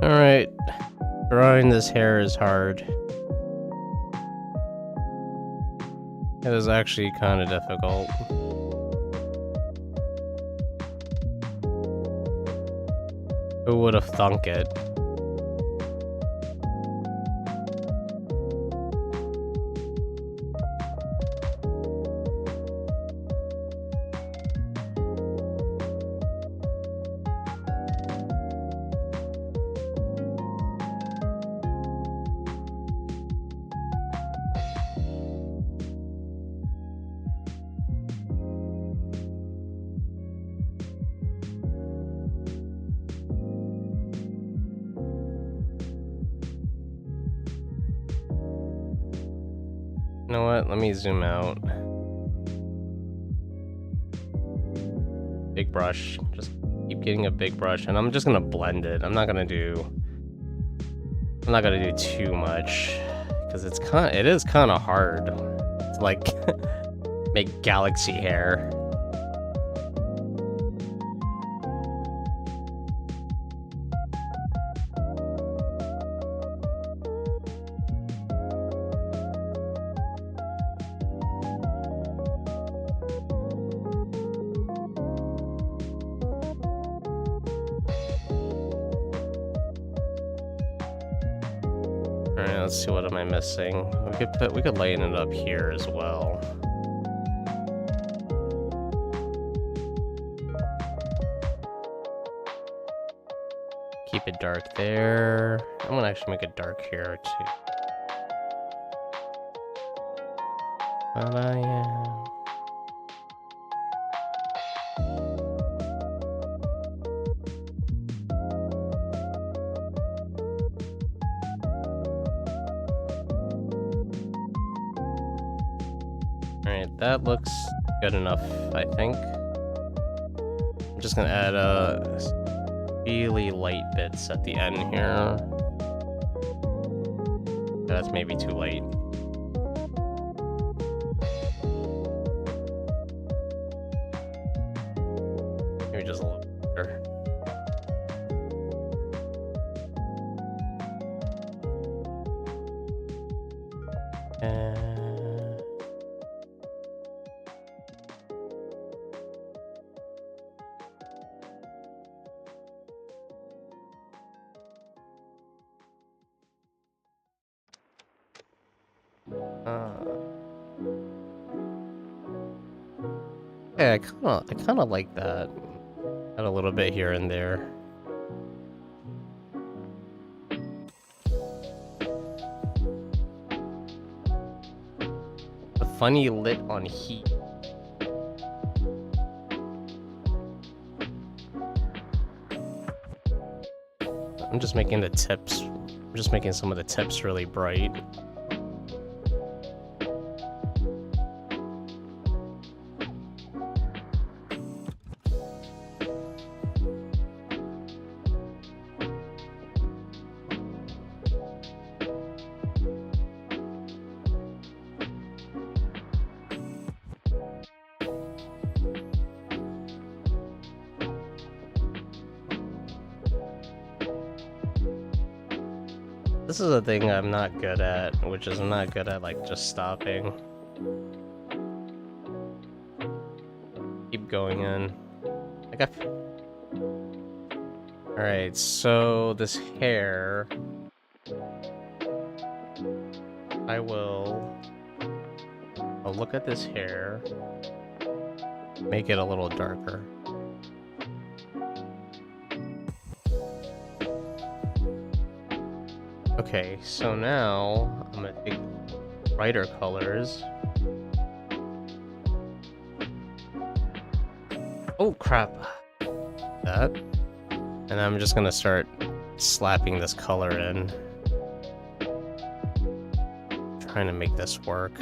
Alright. Drawing this hair is hard. It is actually kind of difficult. Who would have thunk it? You know what? Let me zoom out. Big brush. Just keep getting a big brush, and I'm just gonna blend it. I'm not gonna do too much because it is kind of hard to like make galaxy hair. Alright, let's see, what am I missing? We could lighten it up here as well. Keep it dark there. I'm gonna actually make it dark here too. But I am. Alright, that looks good enough, I think. I'm just gonna add really light bits at the end here. That's maybe too light. Maybe just a little better. Yeah, I kind of like that. Add a little bit here and there. The funny lit on heat. I'm just making the tips. I'm just making some of the tips really bright. This is a thing I'm not good at, which is I'm not good at like just stopping. Keep going in. Like Alright, so this hair, I'll look at this hair, make it a little darker. Okay, so now I'm gonna take brighter colors. Oh crap. that. And I'm just gonna start slapping this color in. Trying to make this work.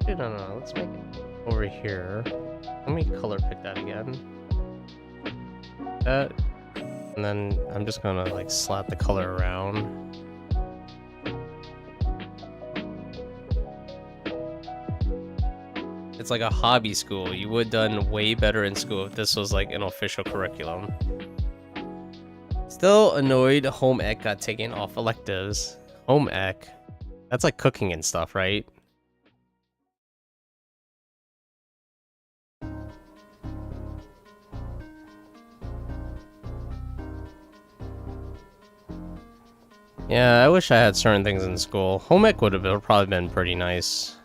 No, let's make it over here. Let me color pick that again. That, and then I'm just gonna like slap the color around. It's like a hobby school. You would have done way better in school if this was like an official curriculum. Still annoyed home ec got taken off electives. Home ec? That's like cooking and stuff, right? Yeah, I wish I had certain things in school. Home ec would have probably been pretty nice.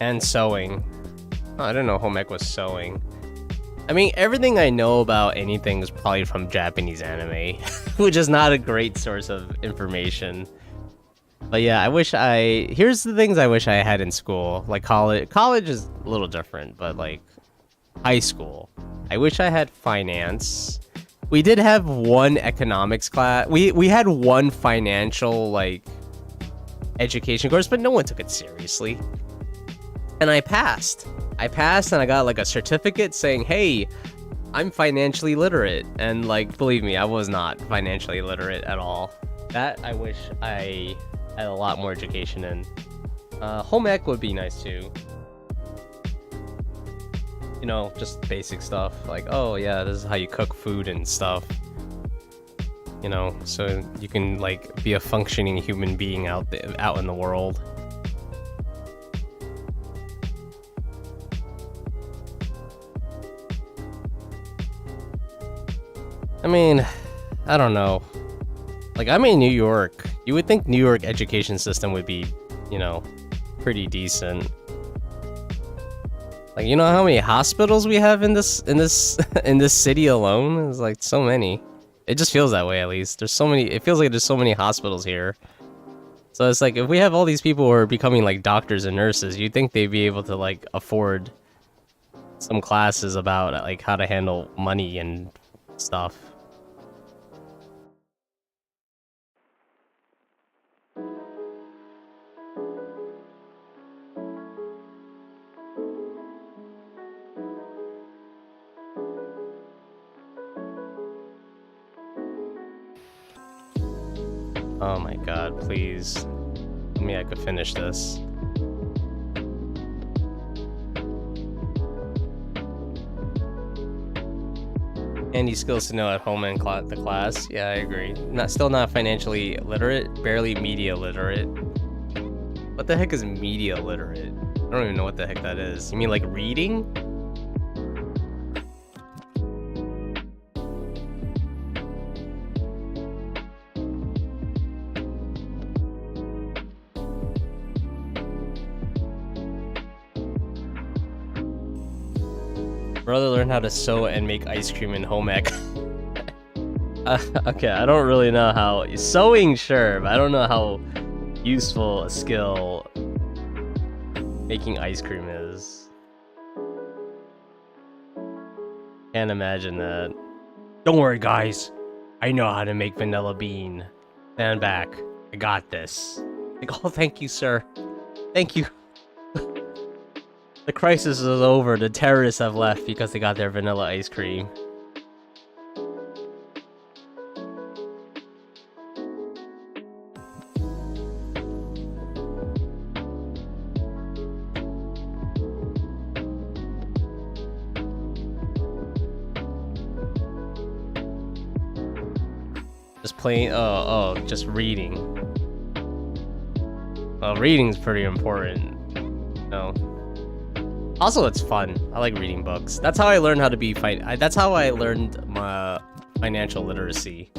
And sewing. Oh, I didn't know home ec was sewing. I mean, everything I know about anything is probably from Japanese anime, which is not a great source of information. But yeah, here's the things I wish I had in school. Like college. College is a little different, but like high school. I wish I had finance. We did have one economics class. We had one financial like education course, but no one took it seriously. And I passed. And I got like a certificate saying, hey, I'm financially literate. And like, believe me, I was not financially literate at all. That I wish I had a lot more education in. Home ec would be nice too. You know, just basic stuff like, oh yeah, this is how you cook food and stuff. You know, so you can like be a functioning human being out in the world. I mean, I don't know. Like, I'm in New York. You would think New York education system would be, you know, pretty decent. Like, you know how many hospitals we have in this city alone? There's like so many. It just feels that way, at least. There's so many. It feels like there's so many hospitals here. So it's like if we have all these people who are becoming like doctors and nurses, you'd think they'd be able to like afford some classes about like how to handle money and stuff. Oh my god, please. Tell me I could finish this. Handy skills to know at home and the class. Yeah, I agree. Still not financially literate, barely media literate. What the heck is media literate? I don't even know what the heck that is. You mean like reading? Brother learned how to sew and make ice cream in home ec. Okay, I don't really know how... Sewing, sure, but I don't know how useful a skill making ice cream is. Can't imagine that. Don't worry, guys. I know how to make vanilla bean. Stand back. I got this. Like, oh, thank you, sir. Thank you. The crisis is over. The terrorists have left because they got their vanilla ice cream. Just plain, just reading. Well, reading's pretty important. No. Also, it's fun. I like reading books. That's how I learned how to be that's how I learned my financial literacy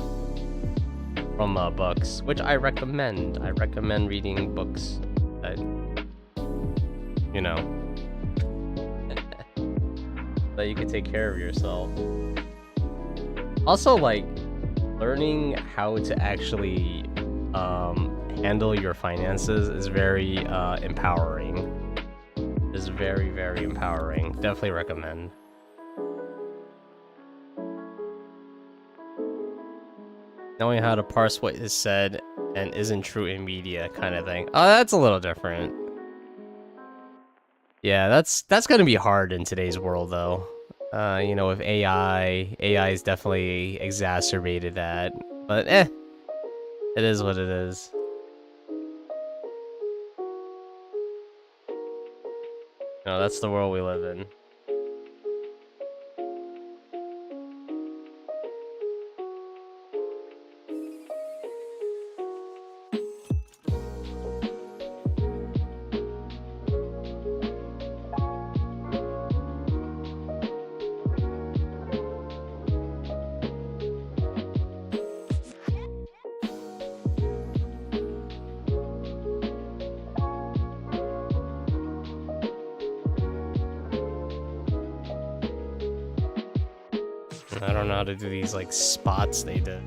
from books, which I recommend. I recommend reading books that, you know, that you can take care of yourself. Also, like, learning how to actually handle your finances is very empowering. Is very, very empowering. Definitely recommend. Knowing how to parse what is said and isn't true in media, kind of thing. Oh, that's a little different. Yeah, that's gonna be hard in today's world, though. You know, with AI is definitely exacerbated that. But it is what it is. No, that's the world we live in. I don't know how to do these, like, spots they did.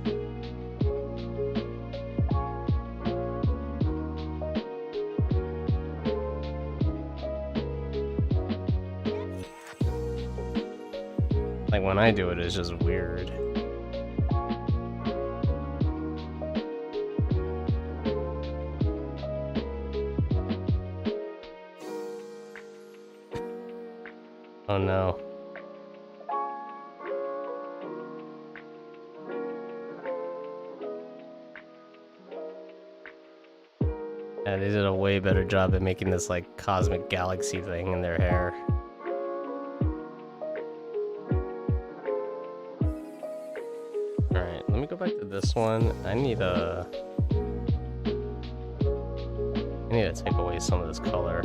Like, when I do it, it's just weird. Oh no. Yeah, they did a way better job at making this, like, cosmic galaxy thing in their hair. Alright, let me go back to this one. I need to take away some of this color.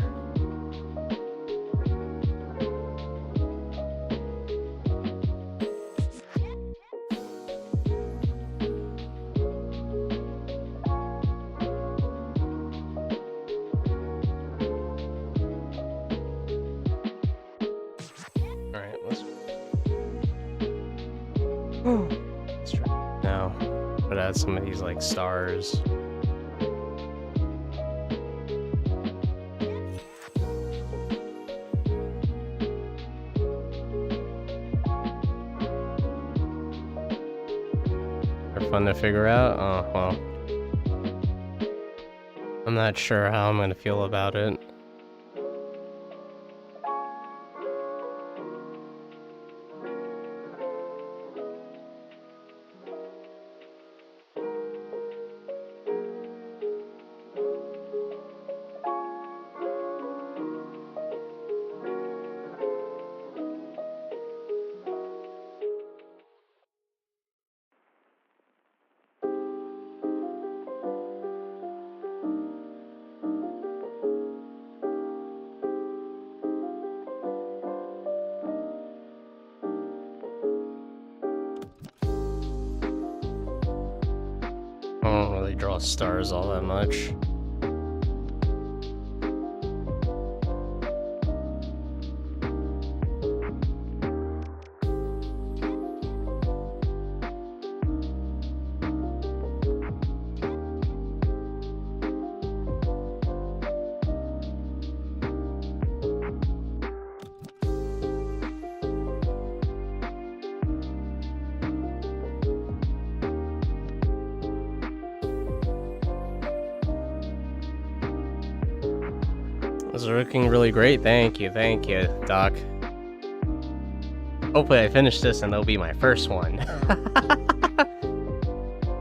Let's try now. But add some of these, like, stars. They're fun to figure out. Oh well. I'm not sure how I'm gonna feel about it. I don't really draw stars all that much. This is looking really great. Thank you, Doc. Hopefully I finish this and it'll be my first one.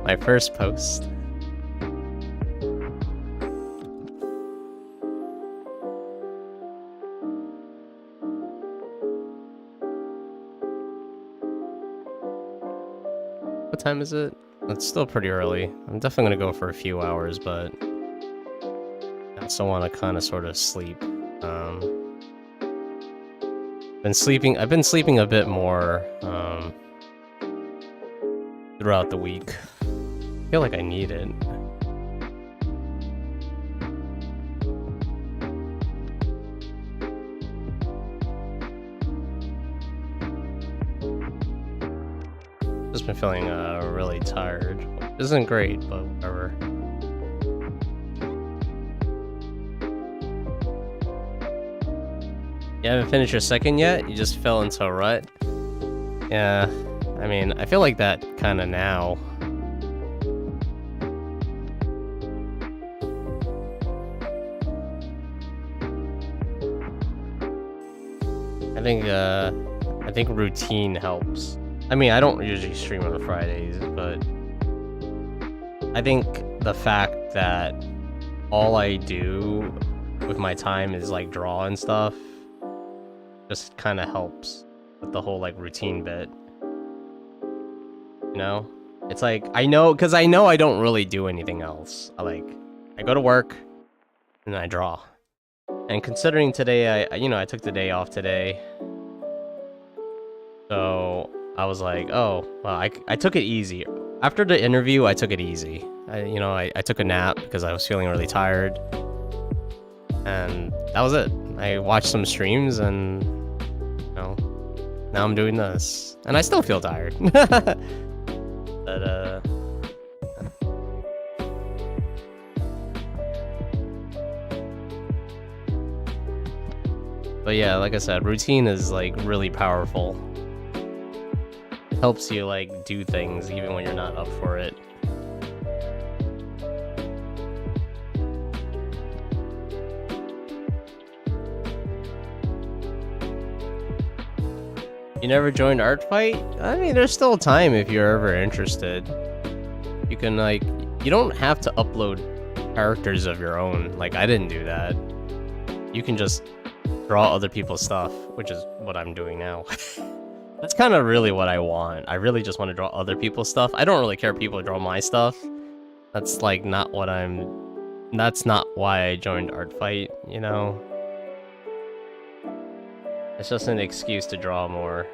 My first post. What time is it? It's still pretty early. I'm definitely gonna go for a few hours, but I also want to kind of sort of sleep. I've been sleeping a bit more throughout the week. I feel like I need it. Just been feeling really tired. Isn't great, but whatever. You haven't finished your second yet? You just fell into a rut? Yeah, I mean, I feel like that kind of now. I think routine helps. I mean, I don't usually stream on Fridays, but I think the fact that all I do with my time is like draw and stuff just kind of helps with the whole like routine bit. You know? It's like, I know I don't really do anything else. I go to work and I draw. And considering today, I took the day off today. So I was like, oh, well, I took it easy. After the interview, I took it easy. I took a nap because I was feeling really tired. And that was it. I watched some streams and, now I'm doing this. And I still feel tired. But yeah, like I said, routine is like really powerful. It helps you like do things even when you're not up for it. You never joined Art Fight? I mean, there's still time if you're ever interested. You can you don't have to upload characters of your own. Like, I didn't do that. You can just draw other people's stuff, which is what I'm doing now. That's kind of really what I want. I really just want to draw other people's stuff. I don't really care if people draw my stuff. That's like not what that's not why I joined Art Fight, you know? It's just an excuse to draw more.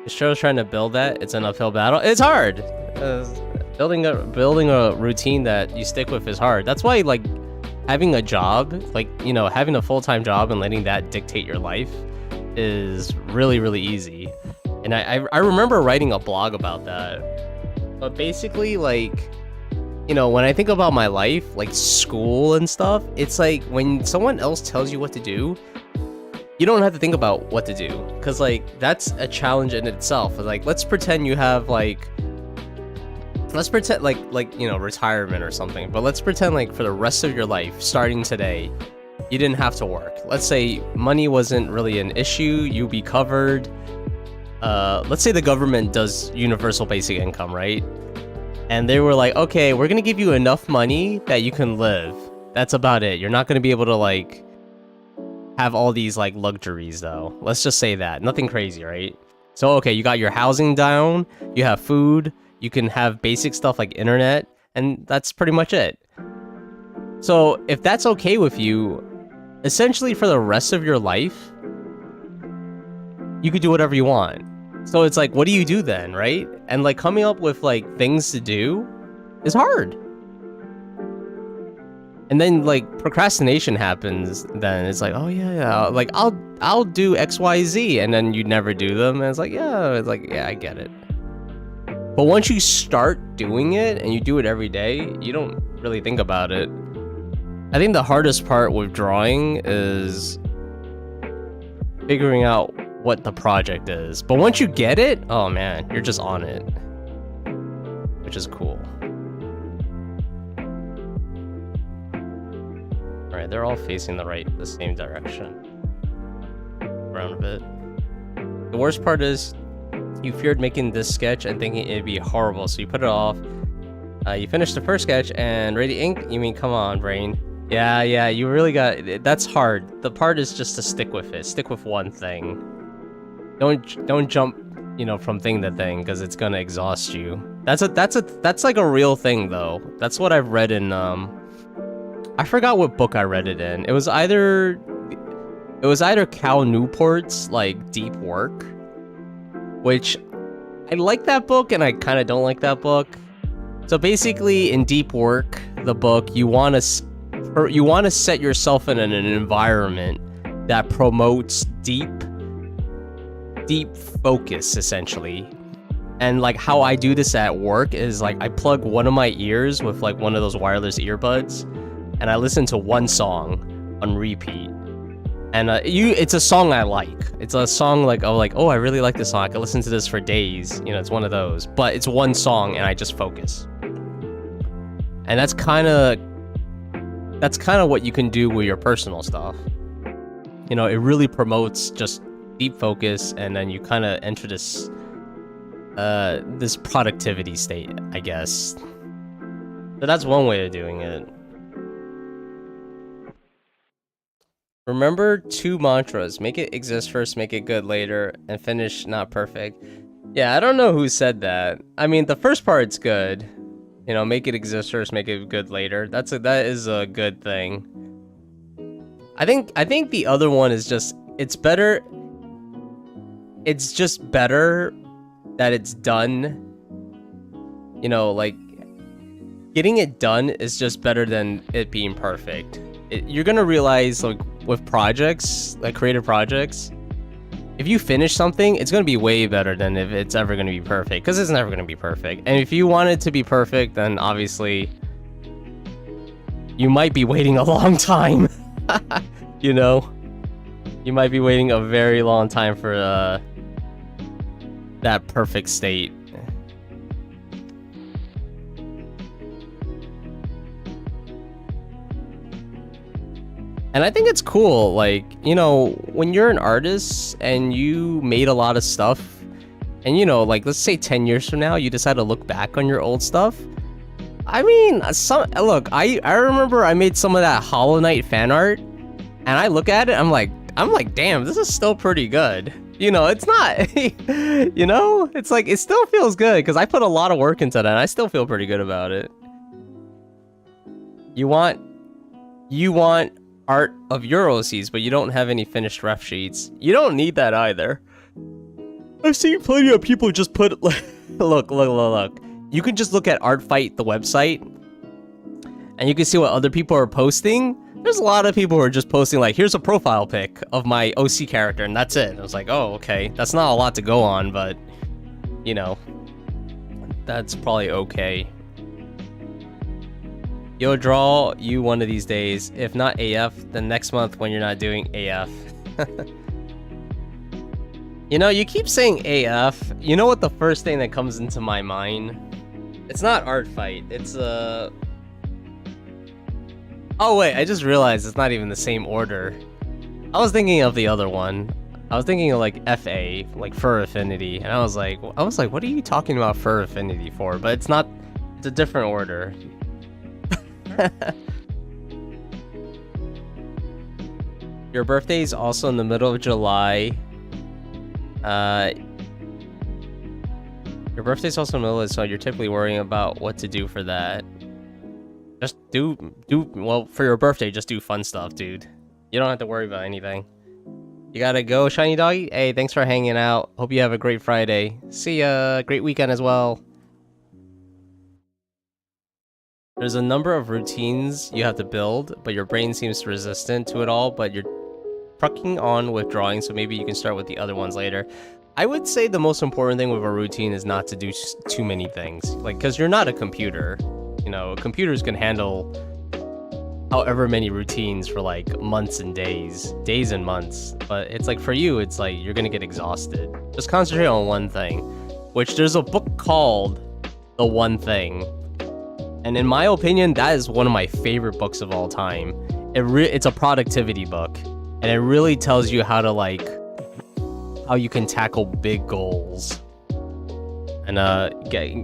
The show's trying to build that. It's an uphill battle. It's hard. Building a routine that you stick with is hard. That's why like having a job, having a full-time job and letting that dictate your life is really, really easy. And I remember writing a blog about that. But basically, when I think about my life, like school and stuff, it's like when someone else tells you what to do, you don't have to think about what to do. Because, that's a challenge in itself. Like, let's pretend you have, let's pretend, retirement or something. But let's pretend, for the rest of your life, starting today, you didn't have to work. Let's say money wasn't really an issue. You'd be covered. Let's say the government does universal basic income, right? And they were like, okay, we're going to give you enough money that you can live. That's about it. You're not going to be able to, have all these, luxuries, though. Let's just say that. Nothing crazy, right? So, okay, you got your housing down. You have food. You can have basic stuff like internet. And that's pretty much it. So, if that's okay with you, essentially for the rest of your life, you could do whatever you want. So it's what do you do then, right? And coming up with things to do is hard. And then procrastination happens. Then it's oh yeah, I'll do XYZ, and then you never do them. And it's yeah, I get it. But once you start doing it and you do it every day, you don't really think about it. I think the hardest part with drawing is figuring out what the project is. But once you get it, oh man, you're just on it, which is cool. All right, they're all facing the same direction. Around a bit. The worst part is you feared making this sketch and thinking it'd be horrible, so you put it off. You finished the first sketch and ready ink? You mean, come on, brain. Yeah, you really got that's hard. The part is just to stick with it. Stick with one thing. Don't jump, from thing to thing, because it's gonna exhaust you. That's a real thing though. That's what I've read in I forgot what book I read it in. It was either Cal Newport's like Deep Work, which I like that book and I kind of don't like that book. So basically, in Deep Work, the book, you want to set yourself in an environment that promotes deep focus, essentially. And like how I do this at work is like I plug one of my ears with like one of those wireless earbuds, and I listen to one song on repeat. And it's a song I like. It's a song like oh, I really like this song. I can listen to this for days. You know, it's one of those. But it's one song, and I just focus. And that's kind of what you can do with your personal stuff. You know, it really promotes just deep focus, and then you kind of enter this productivity state, I guess. So that's one way of doing it. Remember 2 mantras. Make it exist first, make it good later, and finish not perfect. Yeah, I don't know who said that. I mean, the first part's good. You know, make it exist first, make it good later. That is a good thing. I think the other one is just it's better. It's just better that it's done. You know, like getting it done is just better than it being perfect. You're gonna realize, like with projects, like creative projects, if you finish something, it's gonna be way better than if it's ever gonna be perfect, because it's never gonna be perfect. And if you want it to be perfect, then obviously you might be waiting a long time. You know, you might be waiting a very long time for that perfect state. And I think it's cool, like, you know, when you're an artist and you made a lot of stuff, and, you know, like, let's say 10 years from now, you decide to look back on your old stuff. I mean, look, I remember I made some of that Hollow Knight fan art, and I look at it, I'm like, damn, this is still pretty good. You know, it's not, you know, it's like, it still feels good, because I put a lot of work into that, and I still feel pretty good about it. You want art of your OCs, but you don't have any finished ref sheets. You don't need that either. I've seen plenty of people just put look. You can just look at ArtFight, the website, and you can see what other people are posting. There's a lot of people who are just posting like, here's a profile pic of my OC character, and that's it. I was like, oh, okay, that's not a lot to go on, but you know, that's probably okay. You'll draw you one of these days. If not AF, then next month when you're not doing AF. You know, you keep saying AF. You know what the first thing that comes into my mind? It's not ArtFight. It's Oh wait, I just realized it's not even the same order. I was thinking of the other one. I was thinking of like FA, like Fur Affinity, and I was like, what are you talking about Fur Affinity for? But it's not. It's a different order. Your birthday is also in the middle of July. Your birthday's also in the middle, so you're typically worrying about what to do for that. Just do well for your birthday. Just do fun stuff, dude. You don't have to worry about anything. You gotta go, Shiny Doggy. Hey, thanks for hanging out. Hope you have a great Friday. See ya. Great weekend as well. There's a number of routines you have to build, but your brain seems resistant to it all, but you're trucking on with drawing, so maybe you can start with the other ones later. I would say the most important thing with a routine is not to do too many things. Like, because you're not a computer. You know, computers can handle however many routines for like months and days and months. But it's like for you, it's like you're gonna get exhausted. Just concentrate on one thing, which there's a book called The One Thing. And in my opinion, that is one of my favorite books of all time. It's a productivity book, and it really tells you how to how you can tackle big goals. And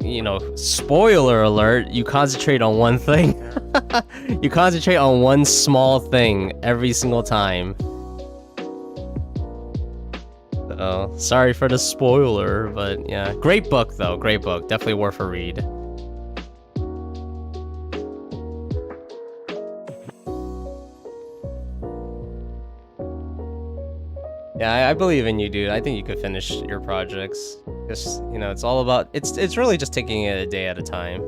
you know, spoiler alert, you concentrate on one thing. You concentrate on one small thing every single time. So, sorry for the spoiler, but yeah, great book though, great book, definitely worth a read. Yeah, I believe in you, dude. I think you could finish your projects. Just, you know, it's all about, it's really just taking it a day at a time.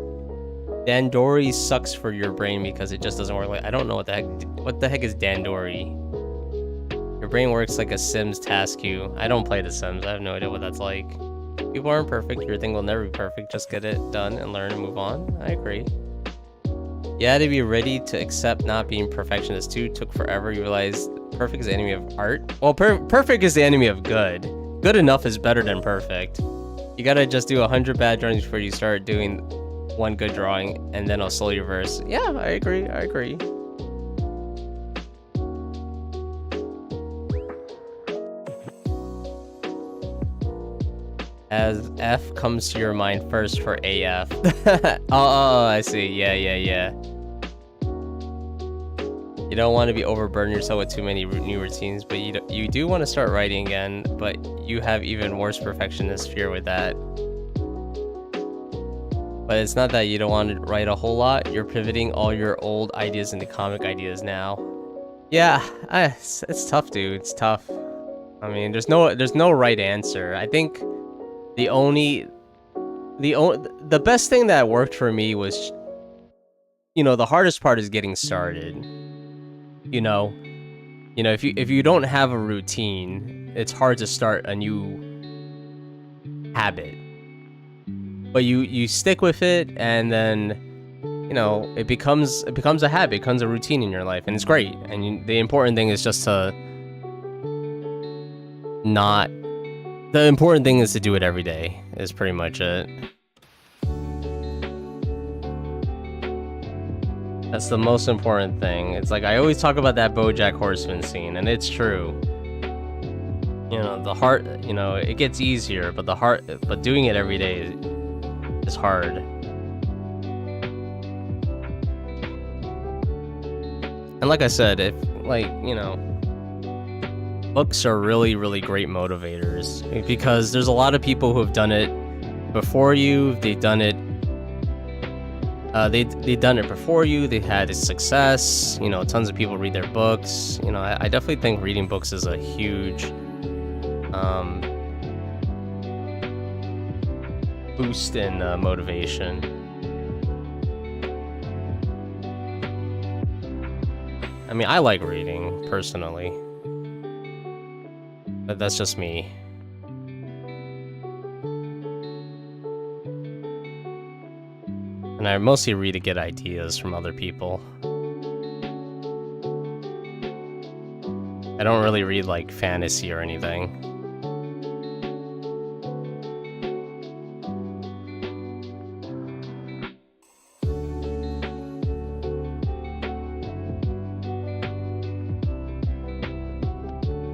Dandori sucks for your brain because it just doesn't work like, I don't know what the heck is Dandori? Your brain works like a Sims task queue. I don't play The Sims. I have no idea what that's like. People aren't perfect. Your thing will never be perfect. Just get it done and learn and move on. I agree. You had to be ready to accept not being perfectionist too. Took forever. You realize perfect is the enemy of art. Well, perfect is the enemy of good. Good enough is better than perfect. You gotta just do 100 bad drawings before you start doing one good drawing, and then I'll slowly reverse. Yeah, I agree. I agree. As F comes to your mind first for AF. Oh, I see. Yeah. You don't want to be overburden yourself with too many new routines, but you do want to start writing again, but you have even worse perfectionist fear with that. But it's not that you don't want to write a whole lot, you're pivoting all your old ideas into comic ideas now. Yeah, it's tough, dude. It's tough. I mean, there's no right answer. I think the best thing that worked for me was, you know, the hardest part is getting started. You know, if you don't have a routine, it's hard to start a new habit. But you stick with it, and then, you know, it becomes a habit, it becomes a routine in your life, and it's great. And the important thing is just to not. The important thing is to do it every day. Is pretty much it. That's the most important thing. It's like I always talk about that BoJack Horseman scene, and it's true. You know, the heart. You know, it gets easier, but but doing it every day is hard. And like I said, if, like, you know, books are really, really great motivators, because there's a lot of people who have done it before you. They've done it. They've done it before you. They've had a success. You know, tons of people read their books. You know, I definitely think reading books is a huge boost in motivation. I mean, I like reading personally, but that's just me. And I mostly read to get ideas from other people. I don't really read like fantasy or anything.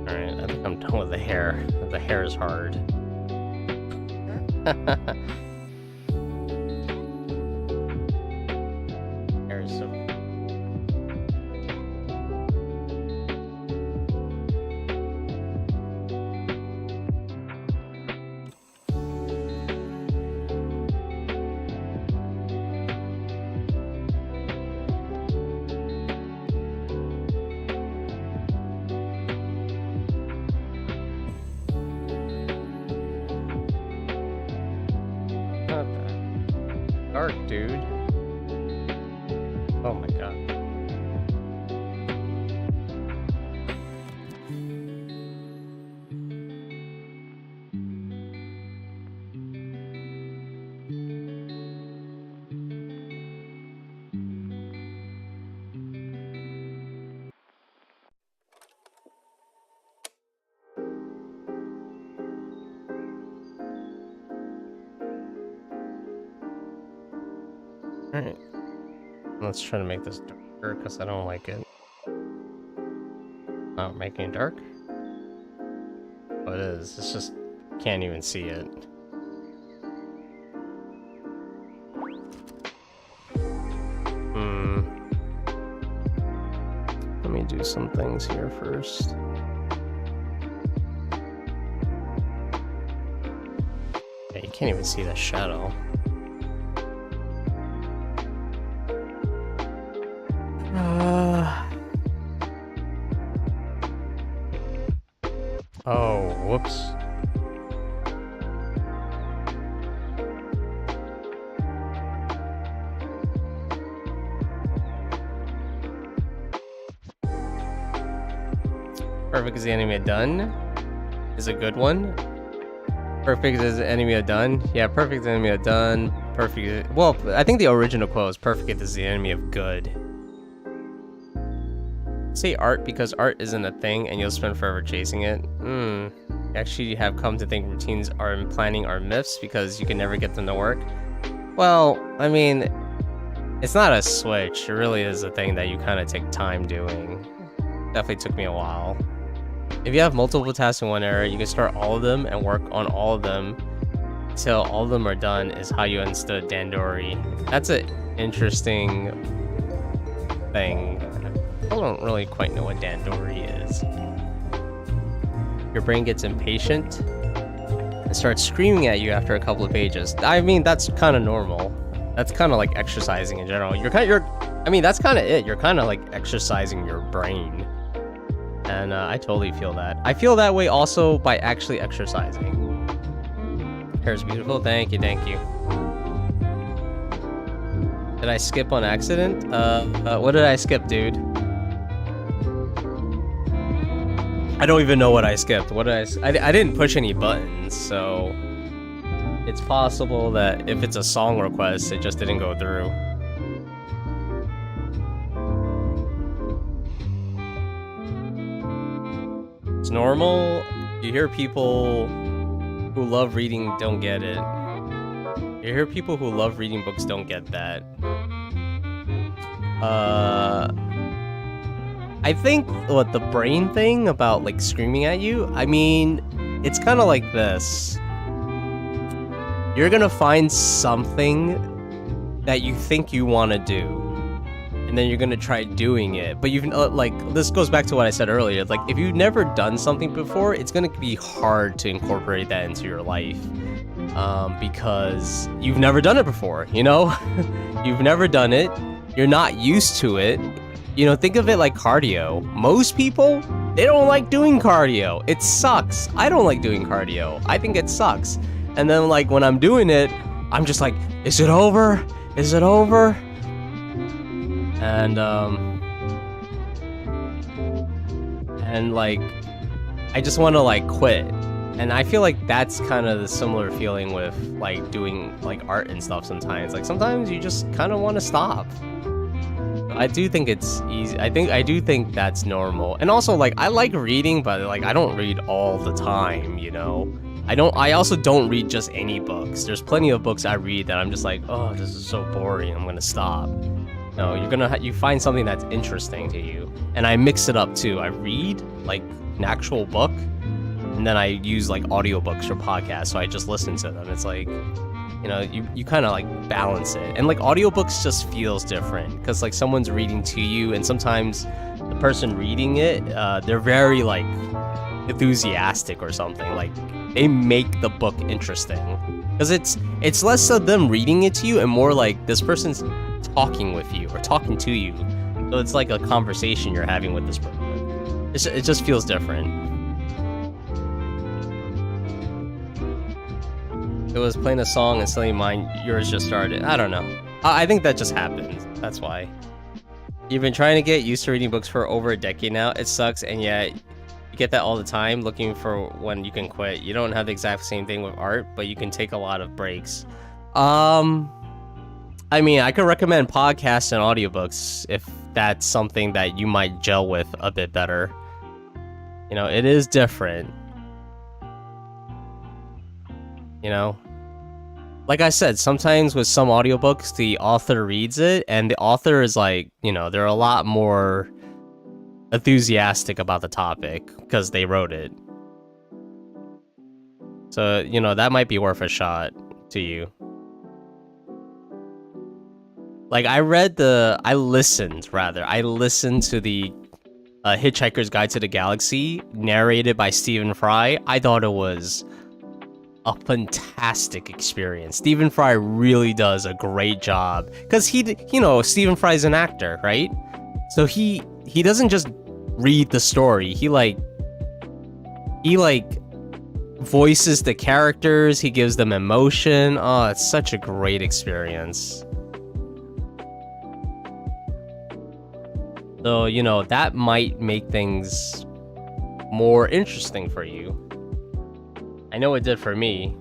Alright, I think I'm done with the hair. The hair is hard. Dark, dude. Oh my god. Alright. Let's try to make this darker because I don't like it. Oh, making it dark? Oh, it is. It's just can't even see it. Let me do some things here first. Yeah, you can't even see the shadow. Whoops. Perfect is the enemy of done is a good one. Perfect is the enemy of done. Yeah, perfect is the enemy of done. Perfect is, well, I think the original quote is perfect is the enemy of good. Say art because art isn't a thing and you'll spend forever chasing it. Actually, you have come to think routines are planning are myths because you can never get them to work. Well, I mean, it's not a switch. It really is a thing that you kind of take time doing. Definitely took me a while. If you have multiple tasks in one area, you can start all of them and work on all of them until all of them are done, is how you understood Dandori. That's an interesting thing. I don't really quite know what Dandori is. Your brain gets impatient and starts screaming at you after a couple of pages. I mean, that's kind of normal. That's kind of like exercising in general. I mean, that's kind of it. You're kind of like exercising your brain. And I totally feel that. I feel that way also by actually exercising. Hair's beautiful. Thank you, thank you. Did I skip on accident? What did I skip, dude? I don't even know what I skipped. What did I didn't push any buttons, so it's possible that if it's a song request, it just didn't go through. It's normal. You hear people who love reading don't get it. You hear people who love reading books don't get that. I think what the brain thing about like screaming at you, I mean, it's kind of like this. You're gonna find something that you think you want to do, and then you're gonna try doing it, but you've like, this goes back to what I said earlier, like if you've never done something before, it's gonna be hard to incorporate that into your life, because you've never done it before, you know? You've never done it, you're not used to it. You know, think of it like cardio. Most people, they don't like doing cardio. It sucks. I don't like doing cardio. I think it sucks. And then like when I'm doing it, I'm just like, is it over? Is it over? And like, I just want to like quit. And I feel like that's kind of the similar feeling with like doing like art and stuff sometimes. Like sometimes you just kind of want to stop. I do think it's easy. I do think that's normal. And also like I like reading, but like I don't read all the time, you know. I also don't read just any books. There's plenty of books I read that I'm just like, oh, this is so boring, I'm gonna stop. No, you find something that's interesting to you. And I mix it up too. I read like an actual book, and then I use like audiobooks or podcasts, so I just listen to them. It's like, you know, you kind of like balance it. And like audiobooks just feels different because like someone's reading to you, and sometimes the person reading it, they're very like enthusiastic or something. Like they make the book interesting because it's less of them reading it to you and more like this person's talking with you or talking to you. So it's like a conversation you're having with this person. It just feels different. It was playing a song and suddenly yours just started. I don't know. I think that just happened. That's why. You've been trying to get used to reading books for over a decade now. It sucks, and yet you get that all the time, looking for when you can quit. You don't have the exact same thing with art, but you can take a lot of breaks. I mean, I could recommend podcasts and audiobooks if that's something that you might gel with a bit better. You know, it is different. You know? Like I said, sometimes with some audiobooks, the author reads it, and the author is like, you know, they're a lot more enthusiastic about the topic because they wrote it. So, you know, that might be worth a shot to you. Like, I listened to the Hitchhiker's Guide to the Galaxy, narrated by Stephen Fry. I thought it was a fantastic experience. Stephen Fry really does a great job because Stephen Fry's an actor, right? So he doesn't just read the story. He voices the characters, he gives them emotion. Oh, it's such a great experience. So, you know, that might make things more interesting for you. I know it did for me.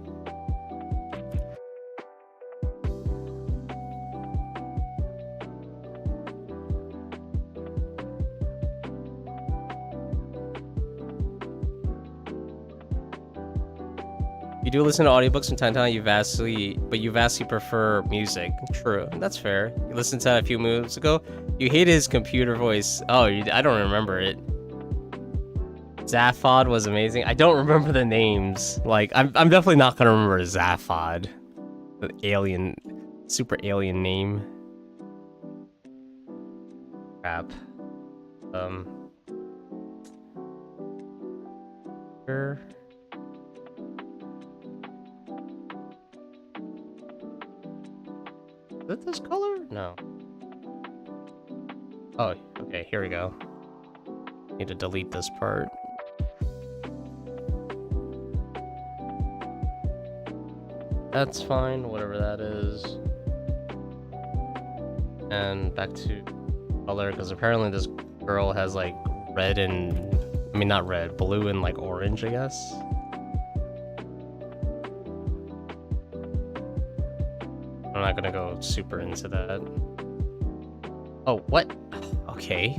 You do listen to audiobooks from time to time, you vastly prefer music. True, that's fair. You listened to that a few minutes ago. You hated his computer voice. Oh, I don't remember it. Zaphod was amazing. I don't remember the names. Like, I'm definitely not gonna remember Zaphod. The alien, super alien name. Crap. Sure. Is it this color? No. Oh, okay, here we go. Need to delete this part. That's fine, whatever that is. And back to color, because apparently this girl has like red and... I mean, not red, blue and like orange, I guess. I'm not gonna go super into that. Oh, what? Okay.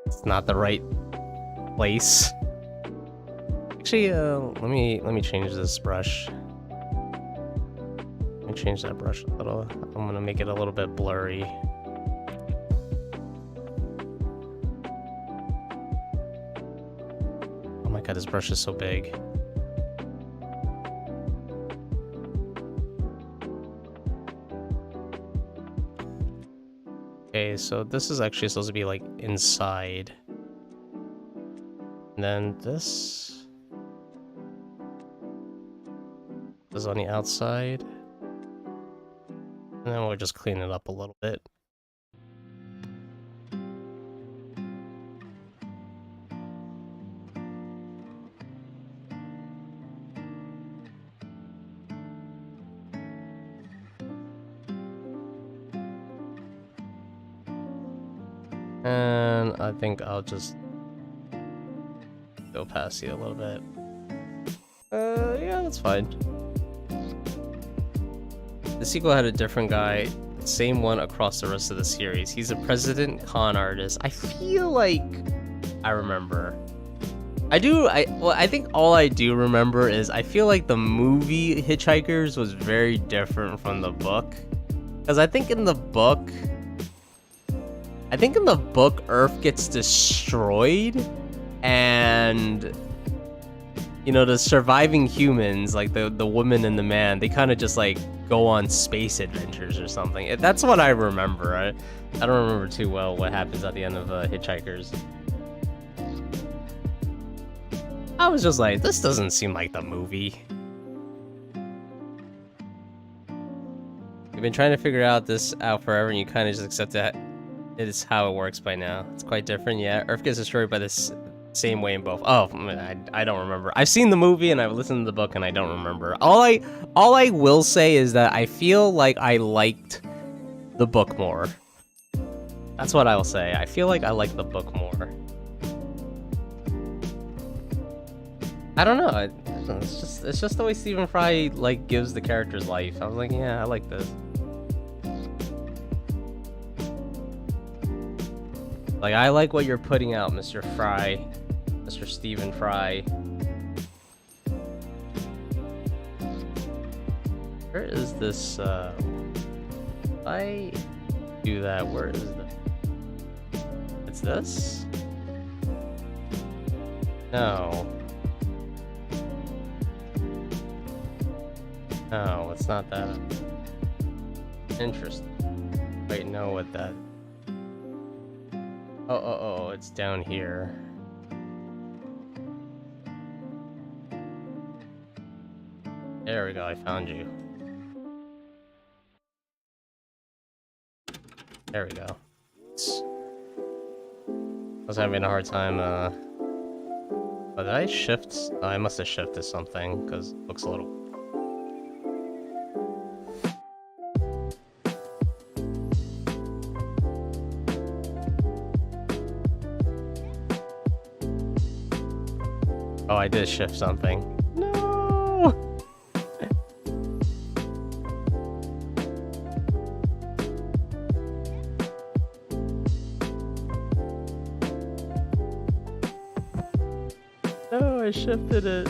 It's not the right place. Actually, let me change this brush. Let me change that brush a little. I'm gonna make it a little bit blurry. Oh my god, this brush is so big. Okay, so this is actually supposed to be like inside. And then this is on the outside. And then we'll just clean it up a little bit. And I think I'll just go past you a little bit. Yeah, that's fine. The sequel had a different guy, same one across the rest of the series. He's a president con artist. I feel like I remember. I think all I do remember is I feel like the movie Hitchhikers was very different from the book. Because I think in the book, Earth gets destroyed, and you know, the surviving humans, like the woman and the man, they kind of just like go on space adventures or something. That's what I remember. I don't remember too well what happens at the end of Hitchhikers. I was just like, this doesn't seem like the movie. You've been trying to figure this out forever, and you kind of just accept that it is how it works by now. It's quite different, yeah. Earth gets destroyed by this same way in both. Oh, I don't remember. I've seen the movie and I've listened to the book and I don't remember. All I will say is that I feel like I liked the book more. That's what I will say. I feel like I like the book more. I don't know. It's just the way Stephen Fry like gives the characters life. I was like, yeah, I like this. Like, I like what you're putting out, Mr. Fry. Mr. Stephen Fry. Where is this, if I do that, where is the... It's this? No. No, it's not that. Interesting. Wait, no, what that... Oh, it's down here. There we go, I found you. There we go. I was having a hard time, Oh, did I shift? Oh, I must have shifted something because it looks a little. Oh, I did shift something. No! No, I shifted it.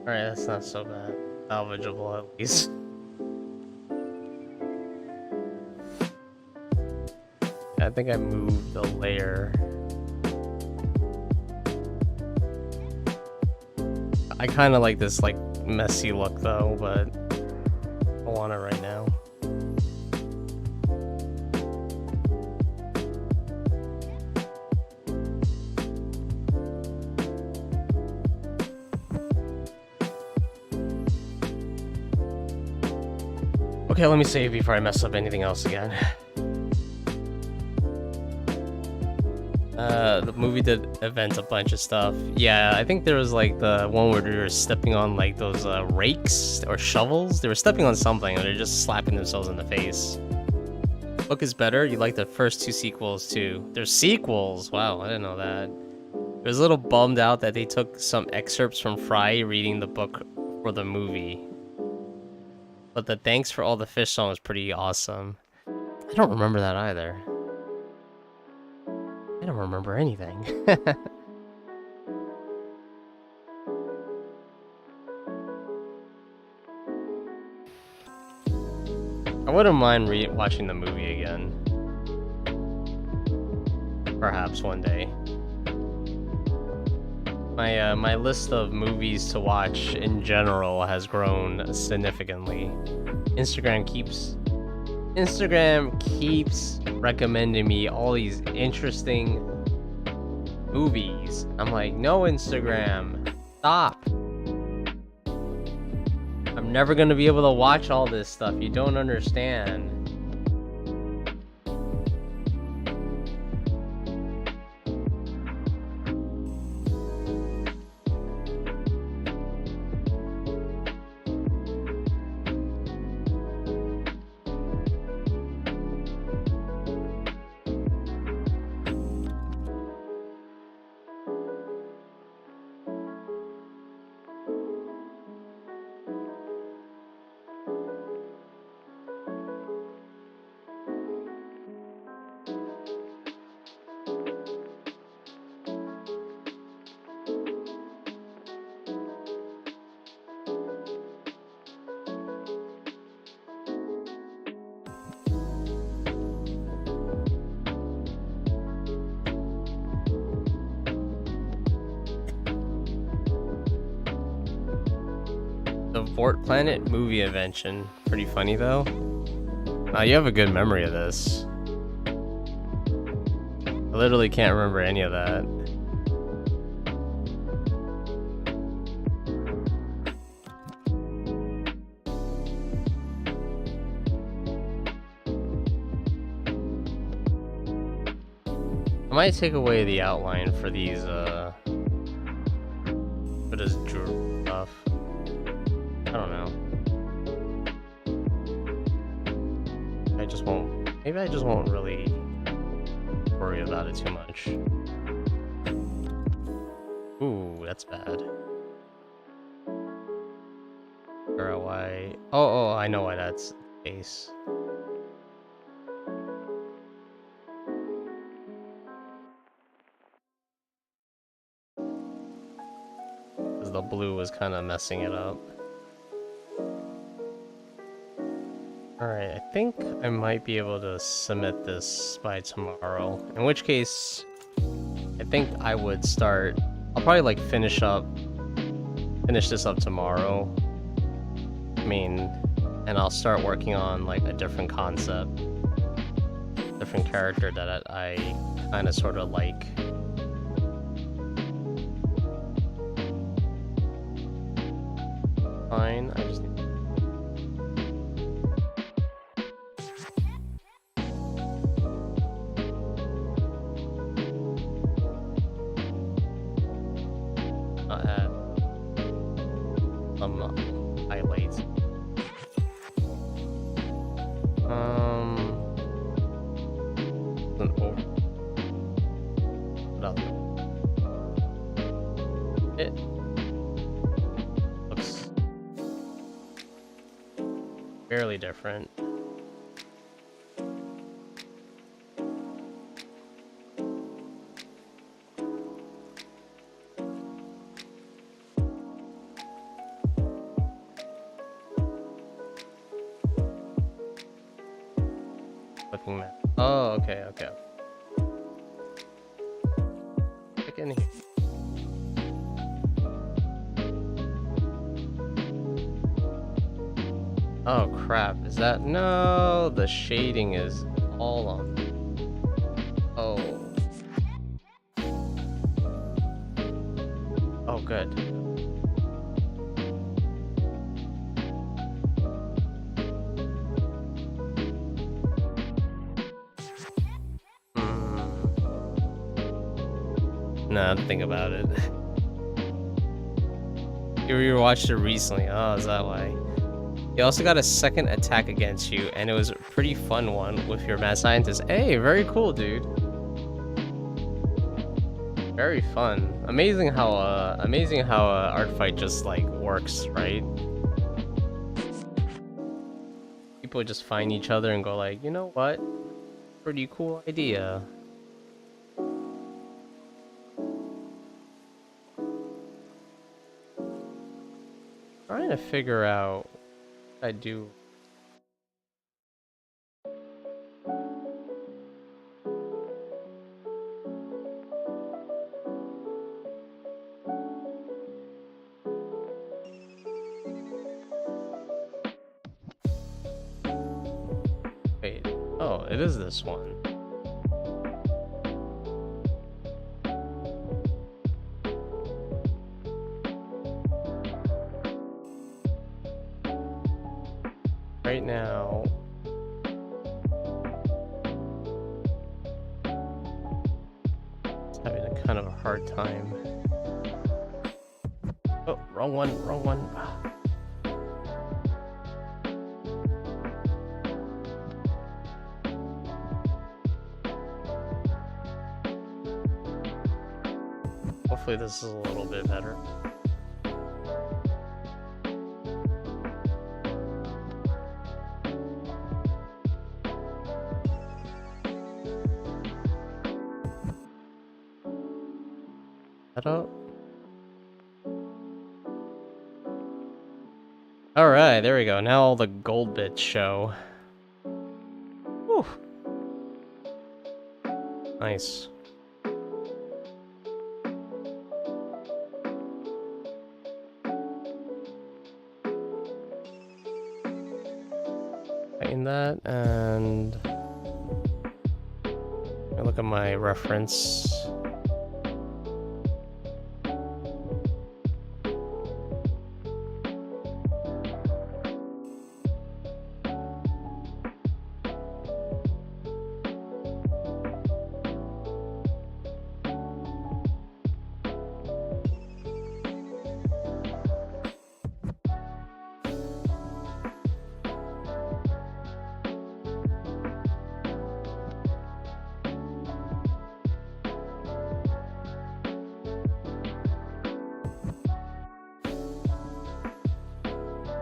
Alright, that's not so bad. Salvageable at least. I think I moved the layer. I kind of like this like messy look though, but I don't want it right now. Okay, let me save before I mess up anything else again. The movie did event a bunch of stuff. Yeah, I think there was like the one where they were stepping on like those rakes or shovels. They were stepping on something and they're just slapping themselves in the face. Book is better. You like the first two sequels too. There's sequels. Wow, I didn't know that. I was a little bummed out that they took some excerpts from Fry reading the book for the movie. But the thanks for all the fish song was pretty awesome. I don't remember that either. I don't remember anything. I wouldn't mind watching the movie again. Perhaps one day. My list of movies to watch in general has grown significantly. Instagram keeps recommending me all these interesting movies. I'm like, no, Instagram, stop. I'm never gonna be able to watch all this stuff. You don't understand. The Vort Planet movie invention. Pretty funny though. You have a good memory of this. I literally can't remember any of that. I might take away the outline for these, for this stuff. I don't know. I just won't. Maybe I just won't really worry about it too much. Ooh, that's bad. Figure out why. Oh, I know why that's the case. Because the blue was kind of messing it up. Alright, I think I might be able to submit this by tomorrow. In which case, I think I would start... I'll probably like finish this up tomorrow. I mean, and I'll start working on like a different concept. Different character that I kind of sort of like. Fine, I just need... add some highlights. An over. It looks fairly different. Looking at... Oh, okay, okay. Click in here. Oh crap, is that... No, the shading is all on. Oh. Oh, good. Nah, think about it. You watched it recently. Oh, is that why? You also got a second attack against you, and it was a pretty fun one with your mad scientist. Hey, very cool, dude. Very fun. Amazing how art fight just like works, right? People just find each other and go like, you know what? Pretty cool idea. Trying to figure out what I do. Wait, oh, it is this one. Right now, it's having a kind of a hard time. Oh, wrong one, wrong one. Hopefully this is a little bit better. Up. All right, there we go. Now all the gold bits show. Whew. Nice. Tighten that and look at my reference.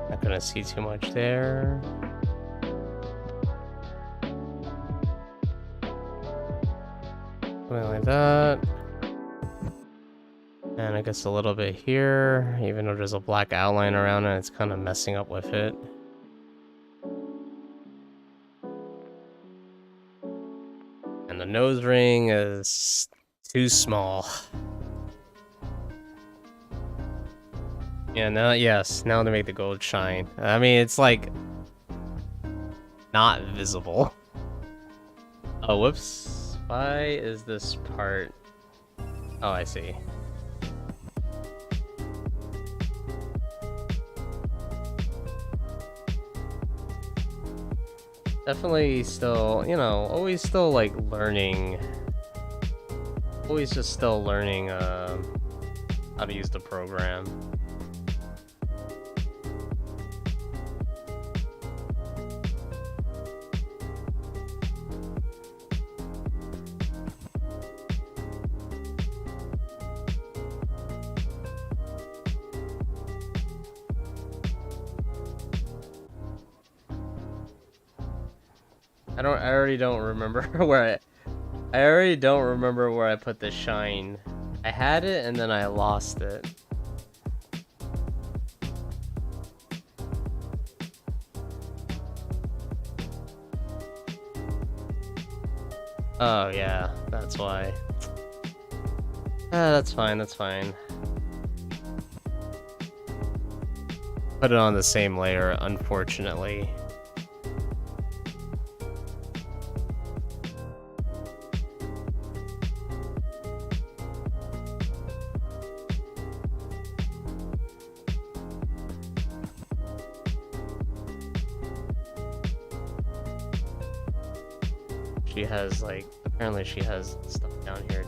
Not gonna see too much there. Something like that. And I guess a little bit here, even though there's a black outline around it, it's kind of messing up with it. nose ring is too small. Yeah, now, yes, now to make the gold shine. I mean, it's like not visible. Oh, whoops. Why is this part? Oh, I see. Definitely still, you know, always still like learning. Always just still learning how to use the program. I already don't remember where I already don't remember where I put the shine. I had it and then I lost it. Oh yeah, that's why. That's fine, that's fine. Put it on the same layer, unfortunately. She has like, apparently she has stuff down here.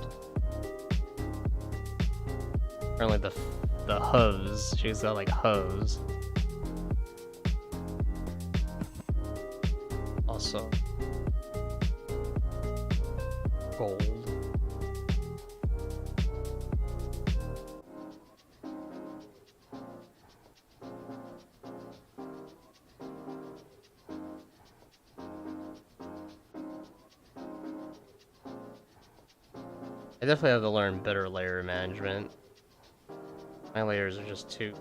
Apparently the hooves, she's got like hooves. Also gold. I definitely have to learn better layer management. My layers are just too...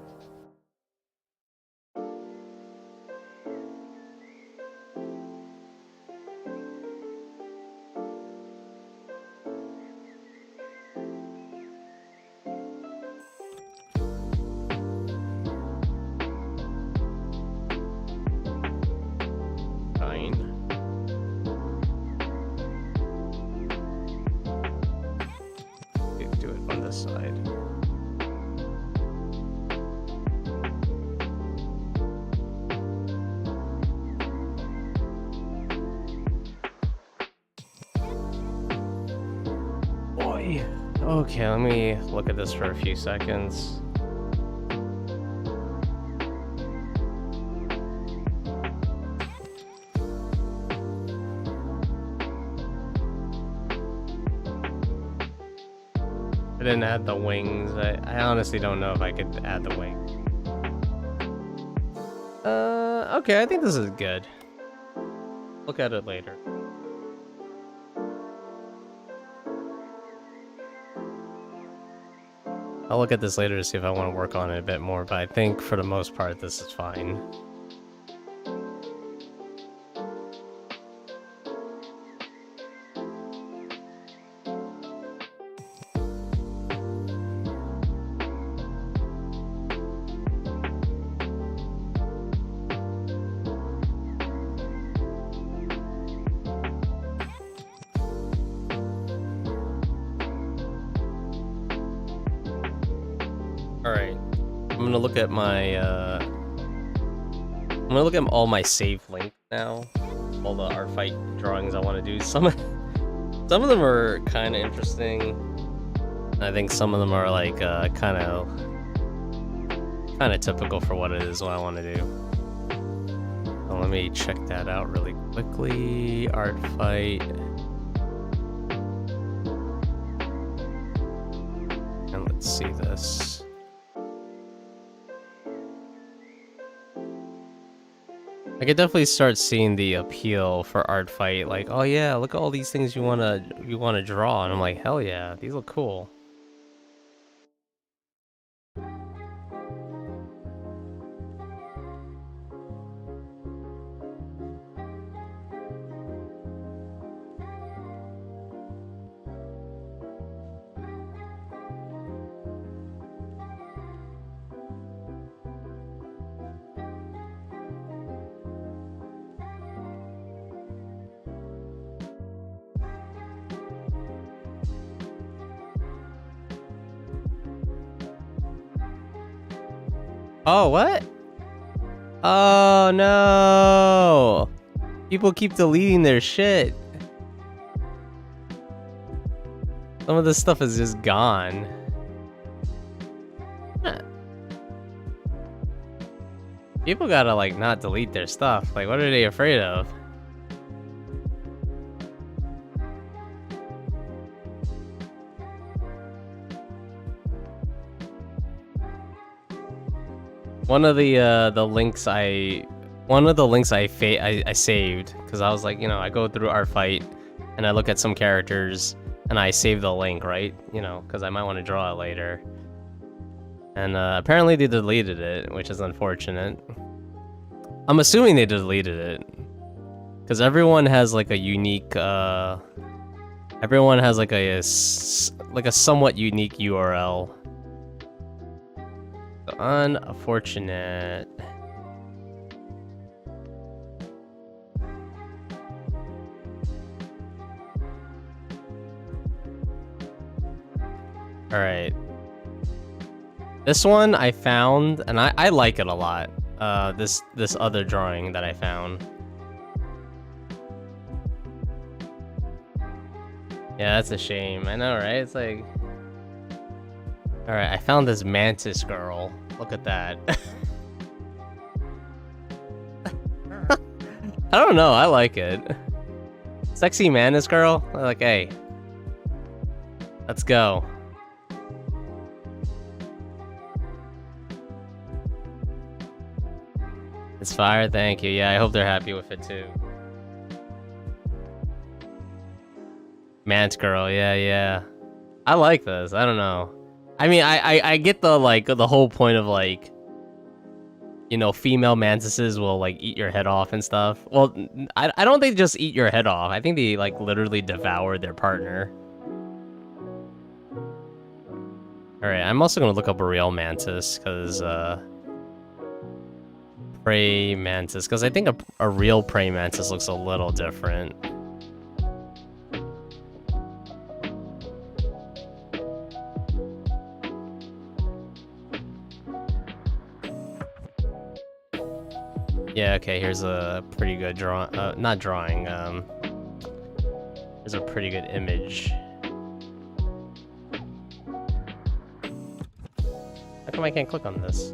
fine. Do it on this side. Boy. Okay, let me look at this for a few seconds. I didn't add the wings. I honestly don't know if I could add the wing. Okay, I think this is good. Look at it later. I'll look at this later to see if I want to work on it a bit more, but I think for the most part this is fine. Alright, I'm gonna look at my, I'm gonna look at all my save links now. All the art fight drawings I want to do. Some of them are kind of interesting. I think some of them are like, kind of typical for what it is, what I want to do. So let me check that out really quickly. Art fight. And let's see this. I could definitely start seeing the appeal for art fight, like, oh yeah, look at all these things you wanna draw, and I'm like, hell yeah, these look cool. Oh, what? Oh no! People keep deleting their shit. Some of this stuff is just gone. Huh. People gotta like not delete their stuff. Like, what are they afraid of? One of the links I saved because I was like, you know, I go through our fight and I look at some characters and I save the link, right? You know, because I might want to draw it later. And apparently they deleted it, which is unfortunate. I'm assuming they deleted it because everyone has like a unique everyone has like a somewhat unique URL. Unfortunate. All right. This one I found, and I like it a lot. This other drawing that I found. Yeah, that's a shame. I know, right? It's like... Alright, I found this mantis girl. Look at that. I don't know, I like it. Sexy mantis girl? Like, hey. Let's go. It's fire, thank you. Yeah, I hope they're happy with it too. Mant girl, yeah. I like this. I don't know. I mean, I get the like the whole point of like, you know, female mantises will like eat your head off and stuff. Well, I don't think they just eat your head off. I think they like literally devour their partner. All right, I'm also gonna look up a real mantis because prey mantis, because I think a real prey mantis looks a little different. Yeah, okay, here's a pretty good drawing, not drawing, here's a pretty good image. How come I can't click on this?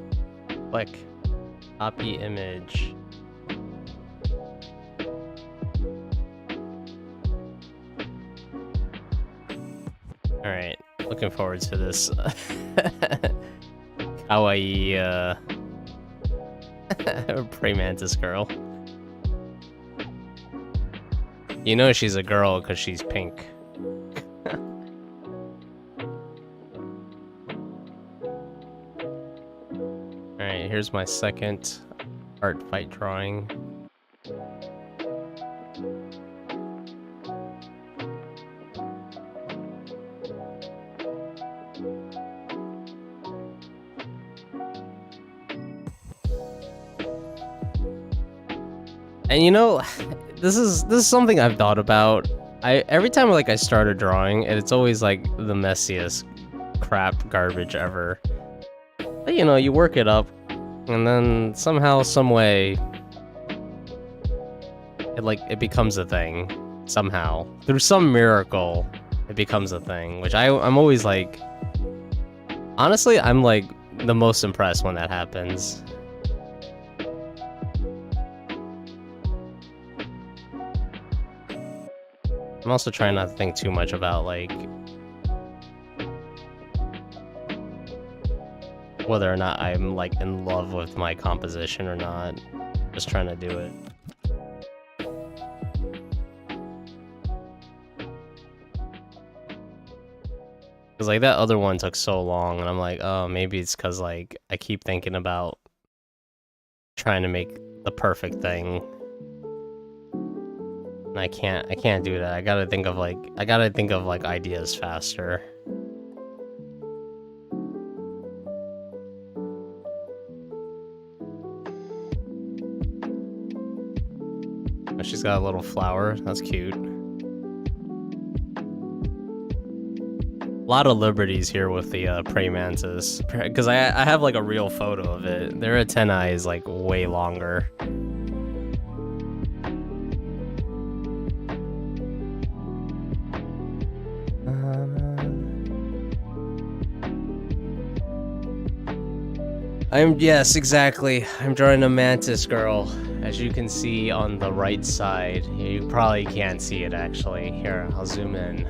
Click. Copy image. Alright, looking forward to this. Kawaii, prey mantis girl. You know she's a girl because she's pink. Alright, here's my second art fight drawing. And you know, this is something I've thought about. Every time like I start a drawing, it's always like the messiest crap garbage ever. But you know, you work it up, and then somehow, some way, it becomes a thing. Somehow, through some miracle, it becomes a thing. Which I'm always like, honestly, I'm like the most impressed when that happens. I'm also trying not to think too much about, like, whether or not I'm, like, in love with my composition or not. Just trying to do it. Because, like, that other one took so long, and I'm like, oh, maybe it's because, like, I keep thinking about trying to make the perfect thing. And I can't do that. I gotta think of like ideas faster. Oh, she's got a little flower. That's cute. lot of liberties here with the praying mantis, because I have like a real photo of it. Their antennae is like way longer. Yes, exactly. I'm drawing a mantis girl, as you can see on the right side. You probably can't see it actually. Here, I'll zoom in.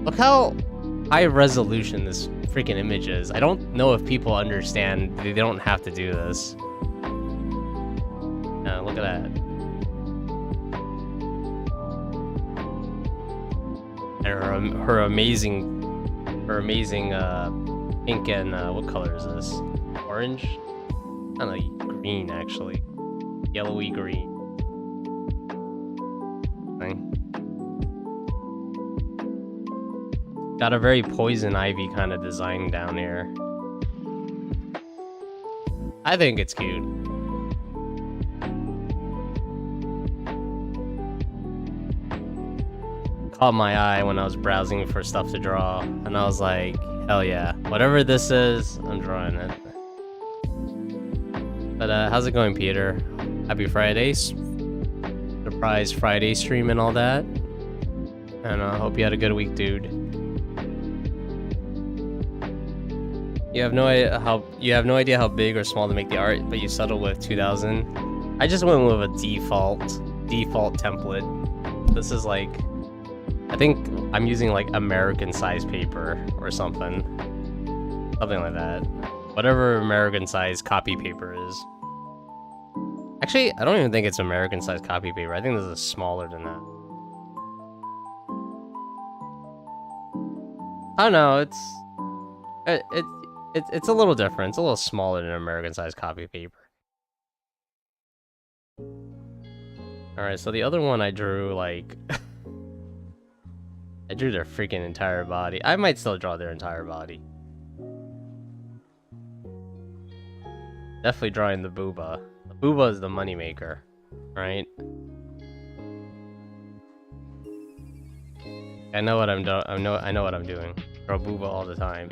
Look how high resolution this freaking image is. I don't know if people understand they don't have to do this. Look at that. And her amazing pink and what color is this? Orange? I don't know, green actually. Yellowy green. Got a very poison ivy kind of design down here. I think it's cute. Caught my eye when I was browsing for stuff to draw, and I was like, hell yeah. Whatever this is, I'm drawing it. But how's it going, Peter? Happy Fridays. Surprise Friday stream and all that. And I hope you had a good week, dude. You have no idea how big or small to make the art, but you settled with 2000. I just went with a default template. This is like, I think I'm using like American size paper or something like that. Whatever American size copy paper is. Actually, I don't even think it's American size copy paper. I think this is smaller than that. I don't know. It's a little different. It's a little smaller than American size copy paper. Alright, so the other one I drew, like... I drew their freaking entire body. I might still draw their entire body. Definitely drawing the booba. The booba is the moneymaker, right? I know what I'm doing. I know what I'm doing. Draw booba all the time.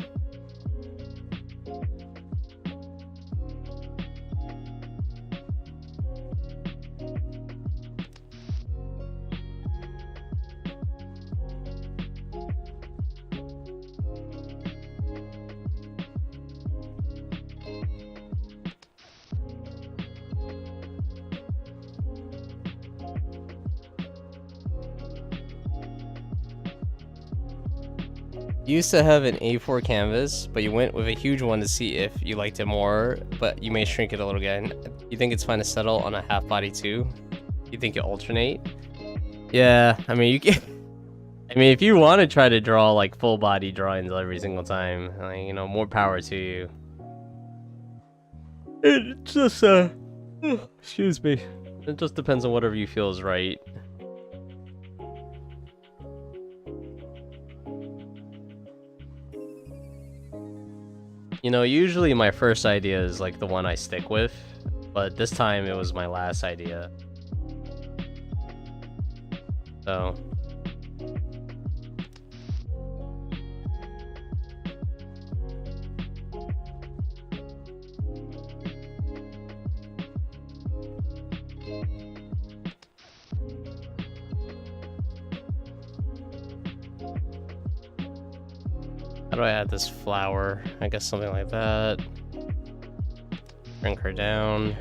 You used to have an A4 canvas, but you went with a huge one to see if you liked it more, but you may shrink it a little again. You think it's fine to settle on a half body too? You think you alternate? Yeah, I mean, you can. I mean, if you want to try to draw like full body drawings every single time, like, you know, more power to you. It just excuse me. It just depends on whatever you feel is right. You know, usually my first idea is like the one I stick with, but this time it was my last idea. So. How do I add this flower? I guess something like that. Shrink her down.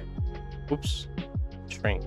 Oops. Shrink.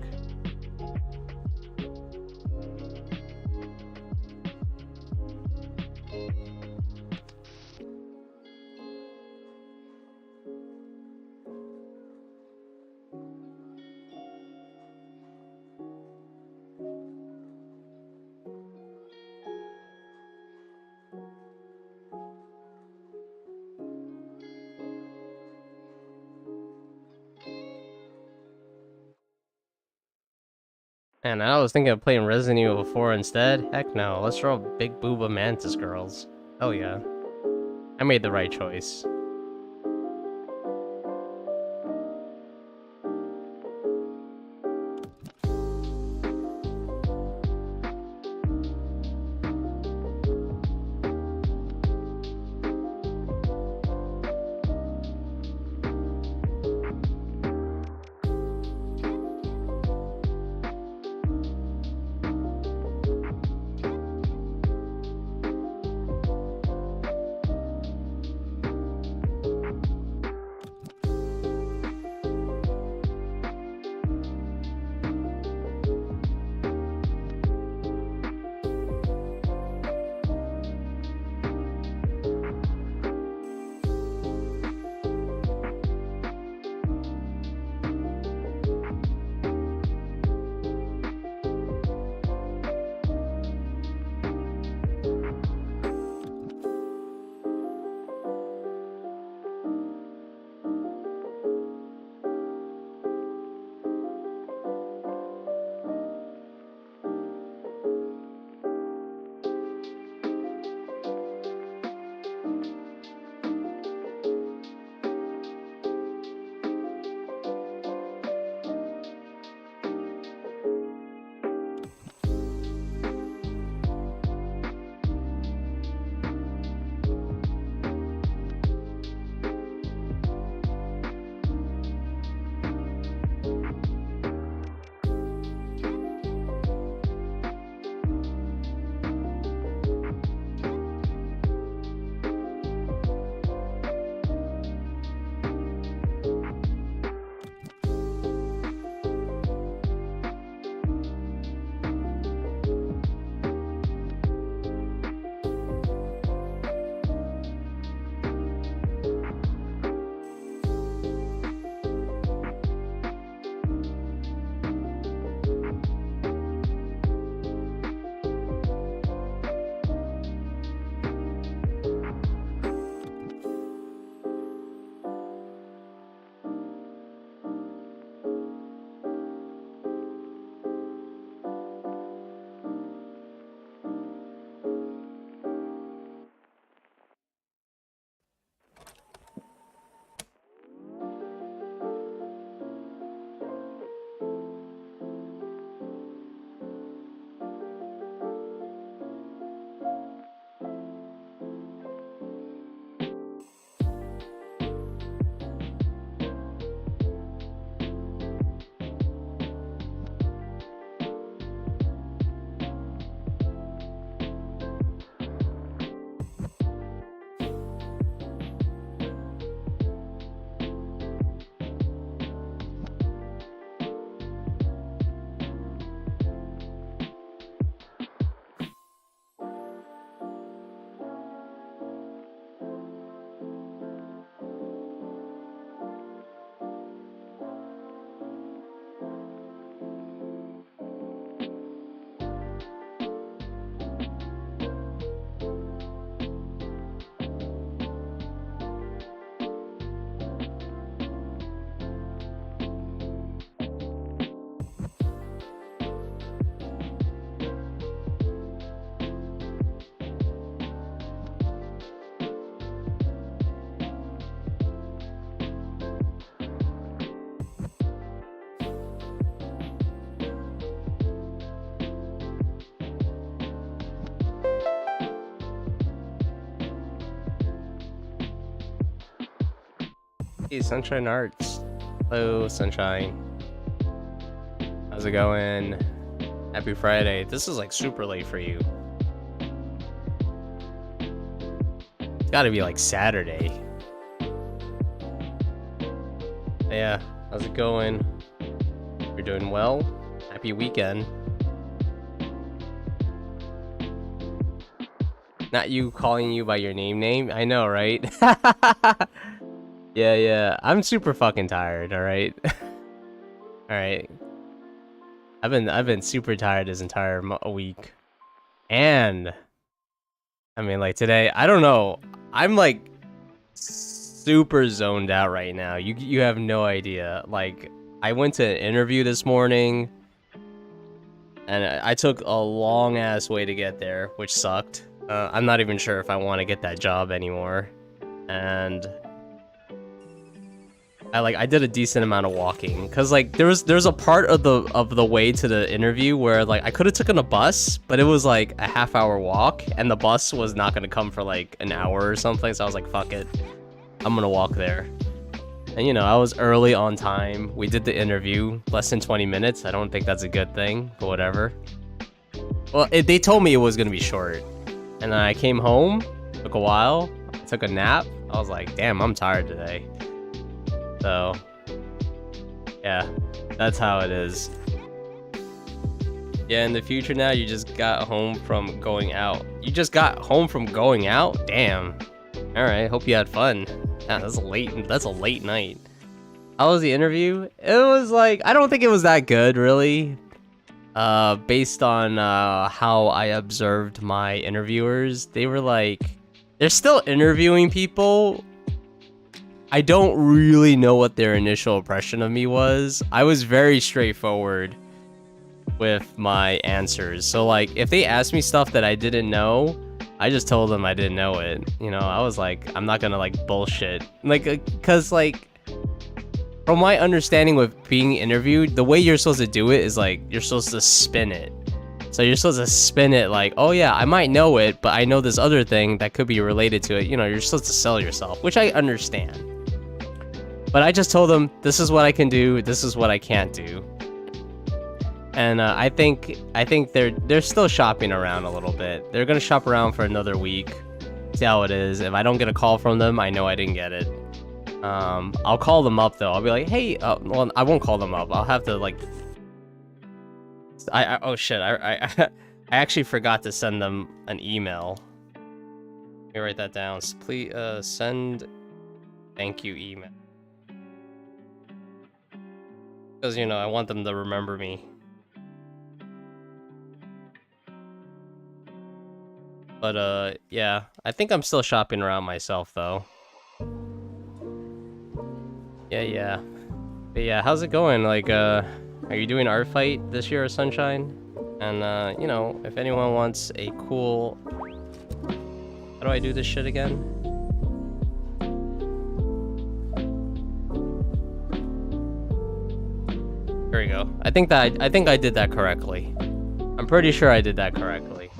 And I was thinking of playing Resident Evil 4 instead. Heck no, let's draw big booba mantis girls. Hell yeah. I made the right choice. Hey, Sunshine Arts. Hello, Sunshine. How's it going? Happy Friday. This is like super late for you. It's gotta be like Saturday. Yeah, how's it going? You're doing well? Happy weekend. Not you calling you by your name. I know, right? Yeah. I'm super fucking tired, alright? Alright. I've been super tired this entire week. And I mean, like today, I don't know. I'm like super zoned out right now. You have no idea. Like I went to an interview this morning and I took a long ass way to get there, which sucked. I'm not even sure if I want to get that job anymore. And I did a decent amount of walking because like there's a part of the way to the interview where like I could have taken a bus, but it was like a half-hour walk and the bus was not gonna come for like an hour or something. So I was like, fuck it, I'm gonna walk there. And you know, I was early on time. We did the interview less than 20 minutes. I don't think that's a good thing, but whatever. Well, they told me it was gonna be short, and then I came home, took a while, took a nap. I was like, damn, I'm tired today. So, yeah, that's how it is. Yeah, in the future now, you just got home from going out. You just got home from going out? Damn. Alright, hope you had fun. Yeah, that's a late night. How was the interview? It was like, I don't think it was that good, really. Based on how I observed my interviewers, they were like, they're still interviewing people. I don't really know what their initial impression of me was. I was very straightforward with my answers. So like, if they asked me stuff that I didn't know, I just told them I didn't know it. You know, I was like, I'm not gonna like bullshit. Like, cause like, from my understanding with being interviewed, the way you're supposed to do it is like, you're supposed to spin it. So you're supposed to spin it like, oh yeah, I might know it, but I know this other thing that could be related to it. You know, you're supposed to sell yourself, which I understand. But I just told them, this is what I can do, this is what I can't do. And I think they're still shopping around a little bit. They're gonna shop around for another week, see how it is. If I don't get a call from them, I know I didn't get it. I'll call them up though. I'll be like, hey, well, I won't call them up. I'll have to like, oh shit, I actually forgot to send them an email. Let me write that down. Please send thank you email. Because, you know, I want them to remember me. But, yeah. I think I'm still shopping around myself, though. Yeah. But yeah, how's it going? Like, are you doing art fight this year, Sunshine? And, you know, if anyone wants a cool... How do I do this shit again? There we go. I think I did that correctly. I'm pretty sure I did that correctly.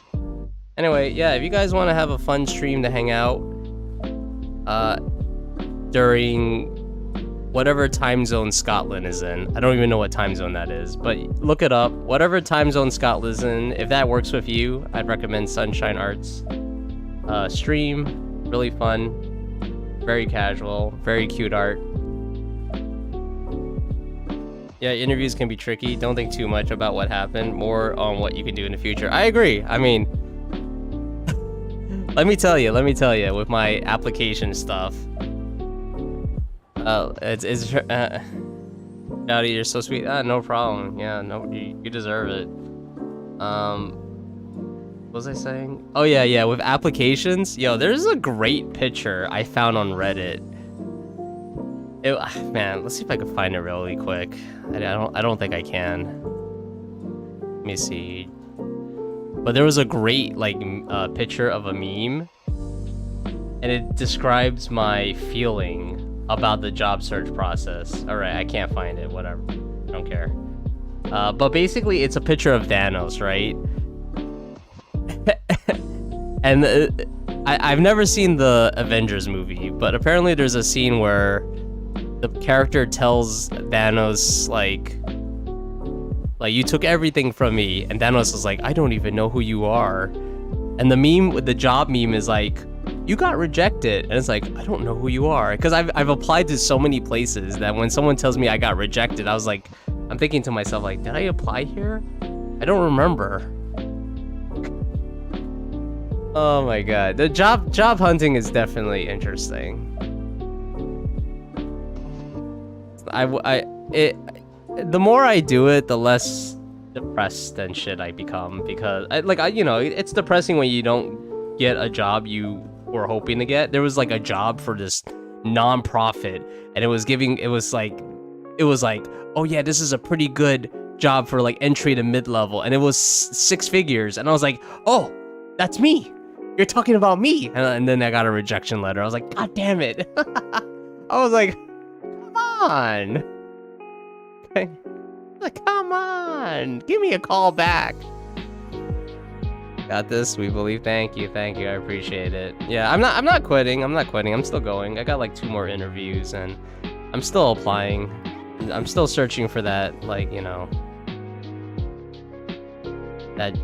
Anyway, yeah, if you guys want to have a fun stream to hang out during whatever time zone Scotland is in. I don't even know what time zone that is, but look it up. Whatever time zone Scotland is in, if that works with you, I'd recommend Sunshine Arts stream. Really fun, very casual, very cute art. Yeah, interviews can be tricky. Don't think too much about what happened, more on what you can do in the future. I agree. I mean, let me tell you, with my application stuff, Dowdy, you're so sweet. No problem. Yeah, no, you deserve it. What was I saying? Oh yeah, with applications, yo, there's a great picture I found on Reddit. Man, let's see if I can find it really quick. I don't think I can. Let me see. But there was a great like picture of a meme, and it describes my feeling about the job search process. All right, I can't find it. Whatever, I don't care. But basically, it's a picture of Thanos, right? And I've never seen the Avengers movie, but apparently there's a scene where the character tells Thanos like you took everything from me, and Thanos is like, I don't even know who you are. And the meme with the job meme is like, you got rejected, and it's like, I don't know who you are, because I've applied to so many places that when someone tells me I got rejected, I was like, I'm thinking to myself like, did I apply here? I don't remember. Oh my god, the job hunting is definitely interesting. The more I do it, the less depressed and shit I become, because you know, it's depressing when you don't get a job you were hoping to get. There was like a job for this non-profit, and it was like, oh yeah, this is a pretty good job for like entry to mid-level, and it was 6 figures, and I was like, oh, that's me. You're talking about me. And then I got a rejection letter. I was like, god damn it. I was like, come on. Like, come on. Give me a call back. Got this, we believe. Thank you, I appreciate it. Yeah, I'm not quitting. I'm still going. I got like 2 more interviews, and I'm still applying. I'm still searching for that, like, you know, that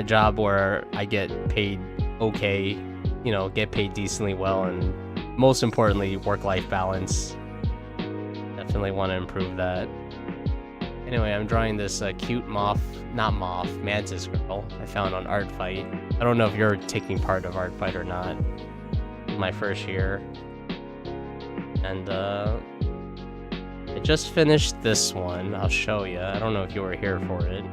job where I get paid okay, you know, get paid decently well, and most importantly, work-life balance. Definitely want to improve that. Anyway, I'm drawing this cute mantis girl I found on Art Fight. I don't know if you're taking part of Art Fight or not. My first year. And I just finished this one. I'll show you. I don't know if you were here for it.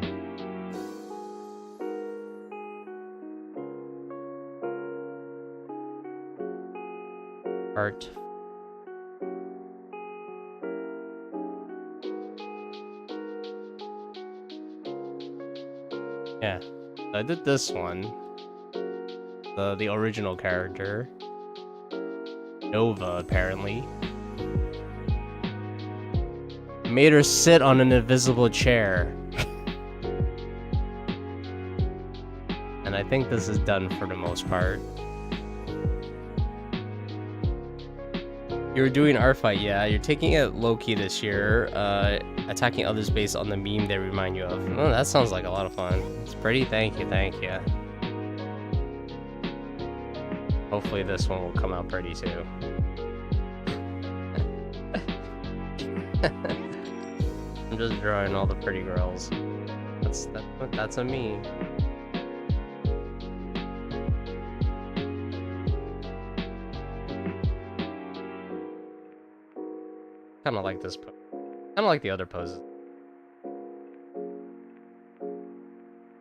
Art. Yeah, so I did this one. The original character. Nova, apparently. Made her sit on an invisible chair. And I think this is done for the most part. You're doing Art Fight, yeah. You're taking it low-key this year, attacking others based on the meme they remind you of. Oh, that sounds like a lot of fun. It's pretty, thank you. Hopefully this one will come out pretty too. I'm just drawing all the pretty girls. That's a me. Kind of like this pose. Kind of like the other poses.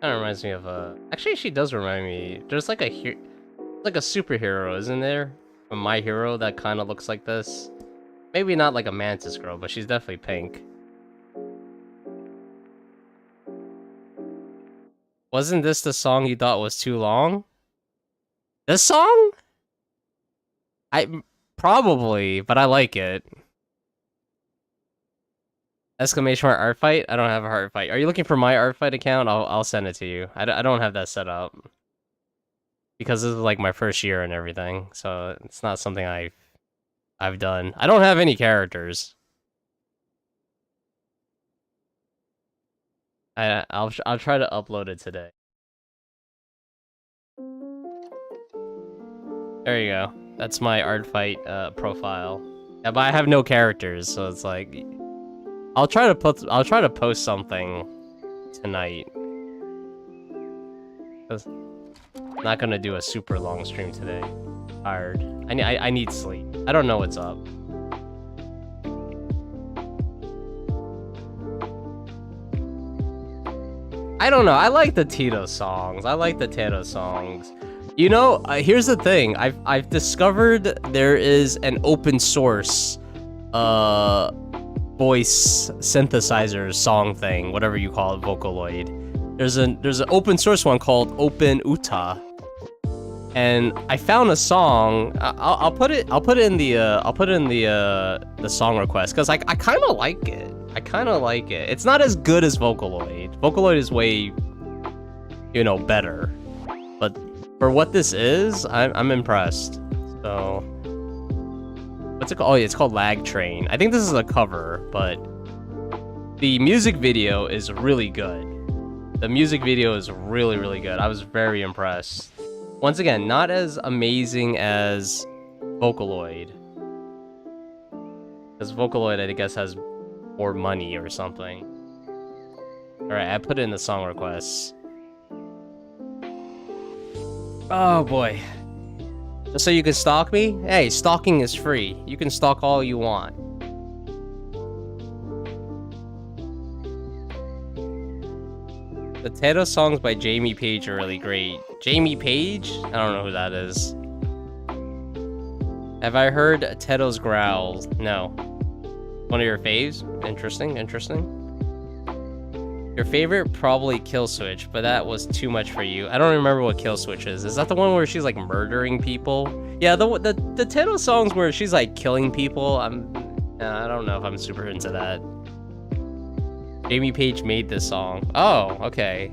Kind of reminds me of actually, she does remind me. There's like a superhero, isn't there? A My Hero that kind of looks like this. Maybe not like a mantis girl, but she's definitely pink. Wasn't this the song you thought was too long? This song? Probably, but I like it. Exclamation mark Art Fight? I don't have a Art Fight. Are you looking for my Art Fight account? I'll send it to you. I don't have that set up. Because this is like my first year and everything, so it's not something I've done. I don't have any characters. I'll try to upload it today. There you go. That's my Art Fight profile. Yeah, but I have no characters, so it's like I'll try to post something tonight. I'm not gonna do a super long stream today. Tired. I need sleep. I don't know what's up. I don't know. I like the Tito songs. You know, here's the thing. I've discovered there is an open source voice synthesizer song thing, whatever you call it, Vocaloid. There's an open source one called Open Uta, and I found a song. I'll put it in the song request because I kind of like it. It's not as good as Vocaloid. Vocaloid is way, you know, better. But for what this is, I'm impressed. So What's it called? Oh, it's called Lag Train. I think this is a cover, but the music video is really good. The music video is really, really good. I was very impressed. Once again, not as amazing as Vocaloid. Because Vocaloid, I guess, has more money or something. Alright, I put it in the song requests. Oh boy. Just so you can stalk me? Hey, stalking is free. You can stalk all you want. The Tato songs by Jamie Page are really great. Jamie Page? I don't know who that is. Have I heard Teto's growls? No. One of your faves? Interesting, interesting. Your favorite? Probably Kill Switch, but that was too much for you. I don't remember what Kill Switch is. Is that the one where she's like murdering people? Yeah, the Tato songs where she's like killing people. I don't know if I'm super into that. Jamie Page made this song. Oh, okay.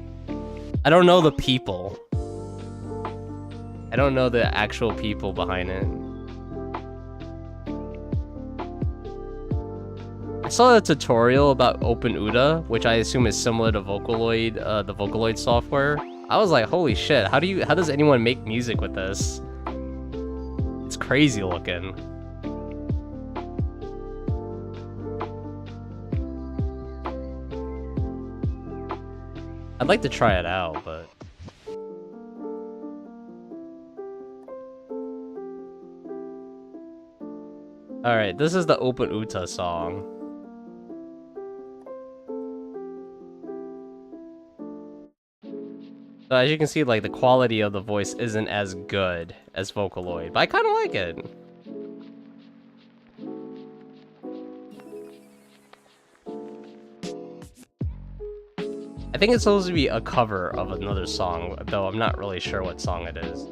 I don't know the people. I don't know the actual people behind it. I saw a tutorial about OpenUDA, which I assume is similar to Vocaloid, the Vocaloid software. I was like, holy shit, how does anyone make music with this? It's crazy looking. I'd like to try it out, but... Alright, this is the OpenUDA song. So as you can see, like, the quality of the voice isn't as good as Vocaloid, but I kind of like it. I think it's supposed to be a cover of another song, though I'm not really sure what song it is.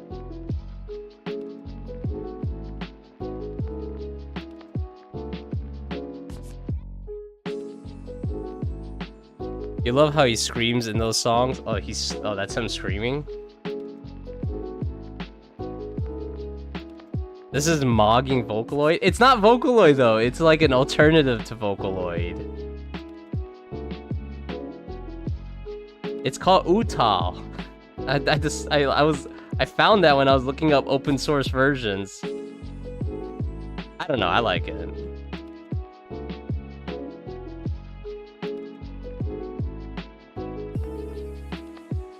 You love how he screams in those songs? Oh, that's him screaming? This is mogging Vocaloid? It's not Vocaloid, though. It's like an alternative to Vocaloid. It's called Utal. I found that when I was looking up open source versions. I don't know, I like it.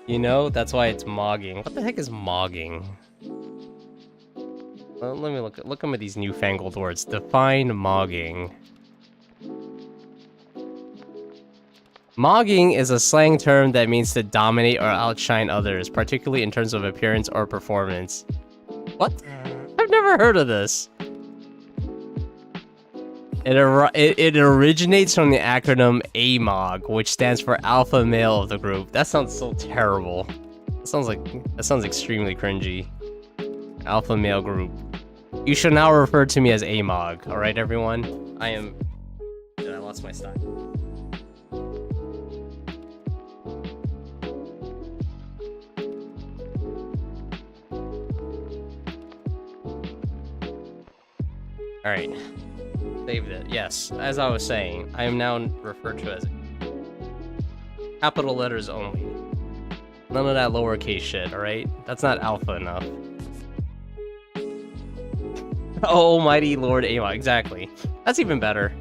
You know, that's why it's mogging. What the heck is mogging? Well, let me look at these newfangled words. Define mogging. Mogging is a slang term that means to dominate or outshine others, particularly in terms of appearance or performance. What? I've never heard of this. It originates from the acronym AMOG, which stands for Alpha Male of the Group. That sounds so terrible. That sounds extremely cringy. Alpha Male Group. You should now refer to me as AMOG. All right, everyone. I lost my style. All right. Saved it. Yes, as I was saying, I am now referred to as capital letters only. None of that lowercase shit, alright? That's not alpha enough. Oh, almighty Lord Ama, exactly. That's even better.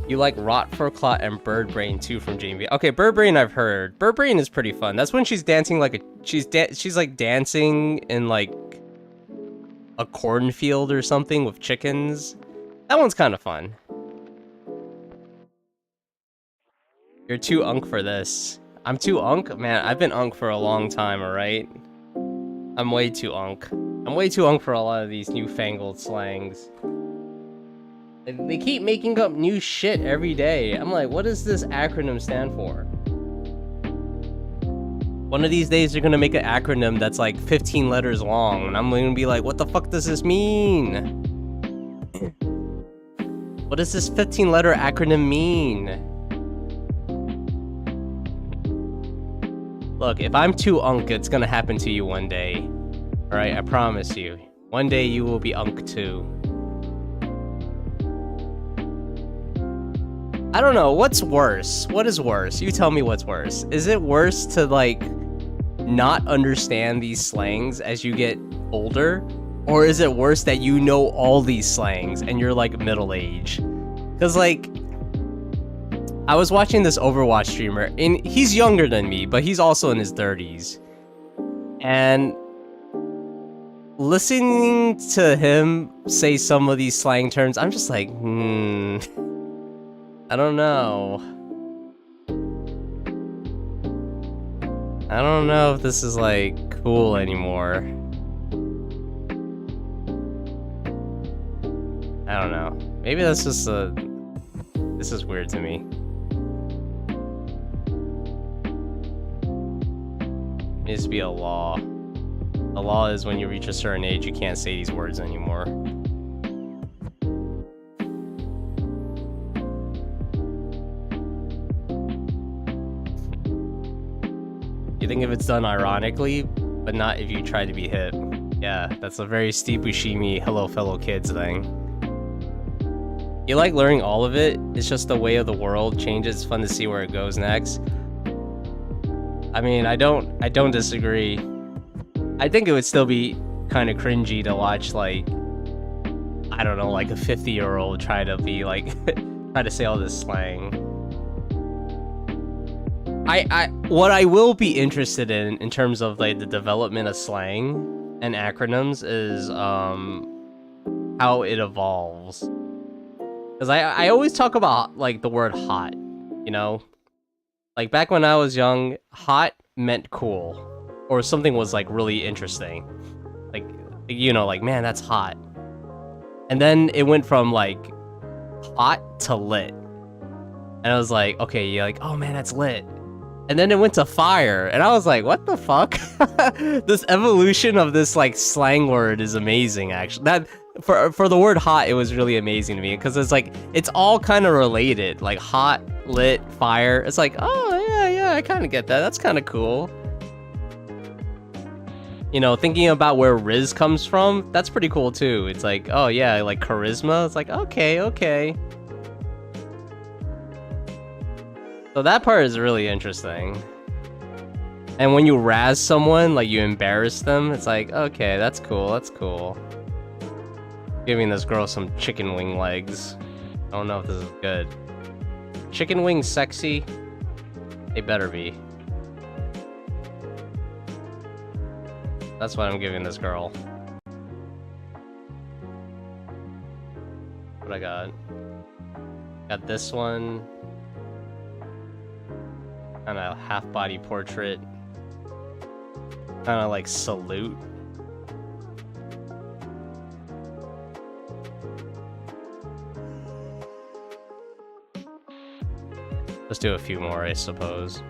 You like Rot for Clot and Bird Brain too from Jamie. Okay, Bird Brain I've heard. Bird Brain is pretty fun. That's when she's dancing like a... She's like dancing in like... a cornfield or something with chickens. That one's kind of fun. You're too unk for this. I'm too unk? Man, I've been unk for a long time, alright? I'm way too unk. I'm way too unk for a lot of these newfangled slangs. They keep making up new shit every day. I'm like, what does this acronym stand for? One of these days, they're gonna make an acronym that's like 15 letters long, and I'm gonna be like, what the fuck does this mean? What does this 15-letter acronym mean? Look, if I'm too unk, it's gonna happen to you one day. Alright, I promise you. One day you will be Unk too. I don't know, what's worse? What is worse? You tell me what's worse. Is it worse to, like, not understand these slangs as you get older? Or is it worse that you know all these slangs and you're, like, middle-aged? Because, like, I was watching this Overwatch streamer, and he's younger than me, but he's also in his 30s. And listening to him say some of these slang terms, I'm just like, I don't know. I don't know if this is, like, cool anymore. I don't know. Maybe that's just this is weird to me. It needs to be a law. The law is when you reach a certain age, you can't say these words anymore. You think if it's done ironically, but not if you try to be hip. Yeah, that's a very Steve Buscemi hello fellow kids thing. You like learning all of it, it's just the way of the world changes, it's fun to see where it goes next. I mean, I don't disagree. I think it would still be kind of cringy to watch, like, I don't know, like a 50-year-old try to be like, try to say all this slang. What I will be interested in terms of, like, the development of slang and acronyms is how it evolves. Because I always talk about, like, the word hot, you know? Like, back when I was young, hot meant cool. Or something was, like, really interesting. Like, you know, like, man, that's hot. And then it went from, like, hot to lit. And I was like, okay, you're like, oh man, that's lit. And then it went to fire, and I was like, what the fuck? This evolution of this, like, slang word is amazing, actually. That, for the word hot, it was really amazing to me, because it's like, it's all kind of related. Like, hot, lit, fire. It's like, oh, yeah, I kind of get that. That's kind of cool. You know, thinking about where Riz comes from, that's pretty cool, too. It's like, oh, yeah, like, charisma. It's like, okay. So that part is really interesting. And when you razz someone, like you embarrass them, it's like, okay, that's cool. Giving this girl some chicken wing legs. I don't know if this is good. Chicken wings sexy? They better be. That's what I'm giving this girl. What I got? Got this one. Kind of half-body portrait. Kind of like salute. Let's do a few more, I suppose.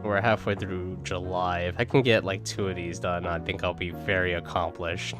We're halfway through July. If I can get like 2 of these done, I think I'll be very accomplished.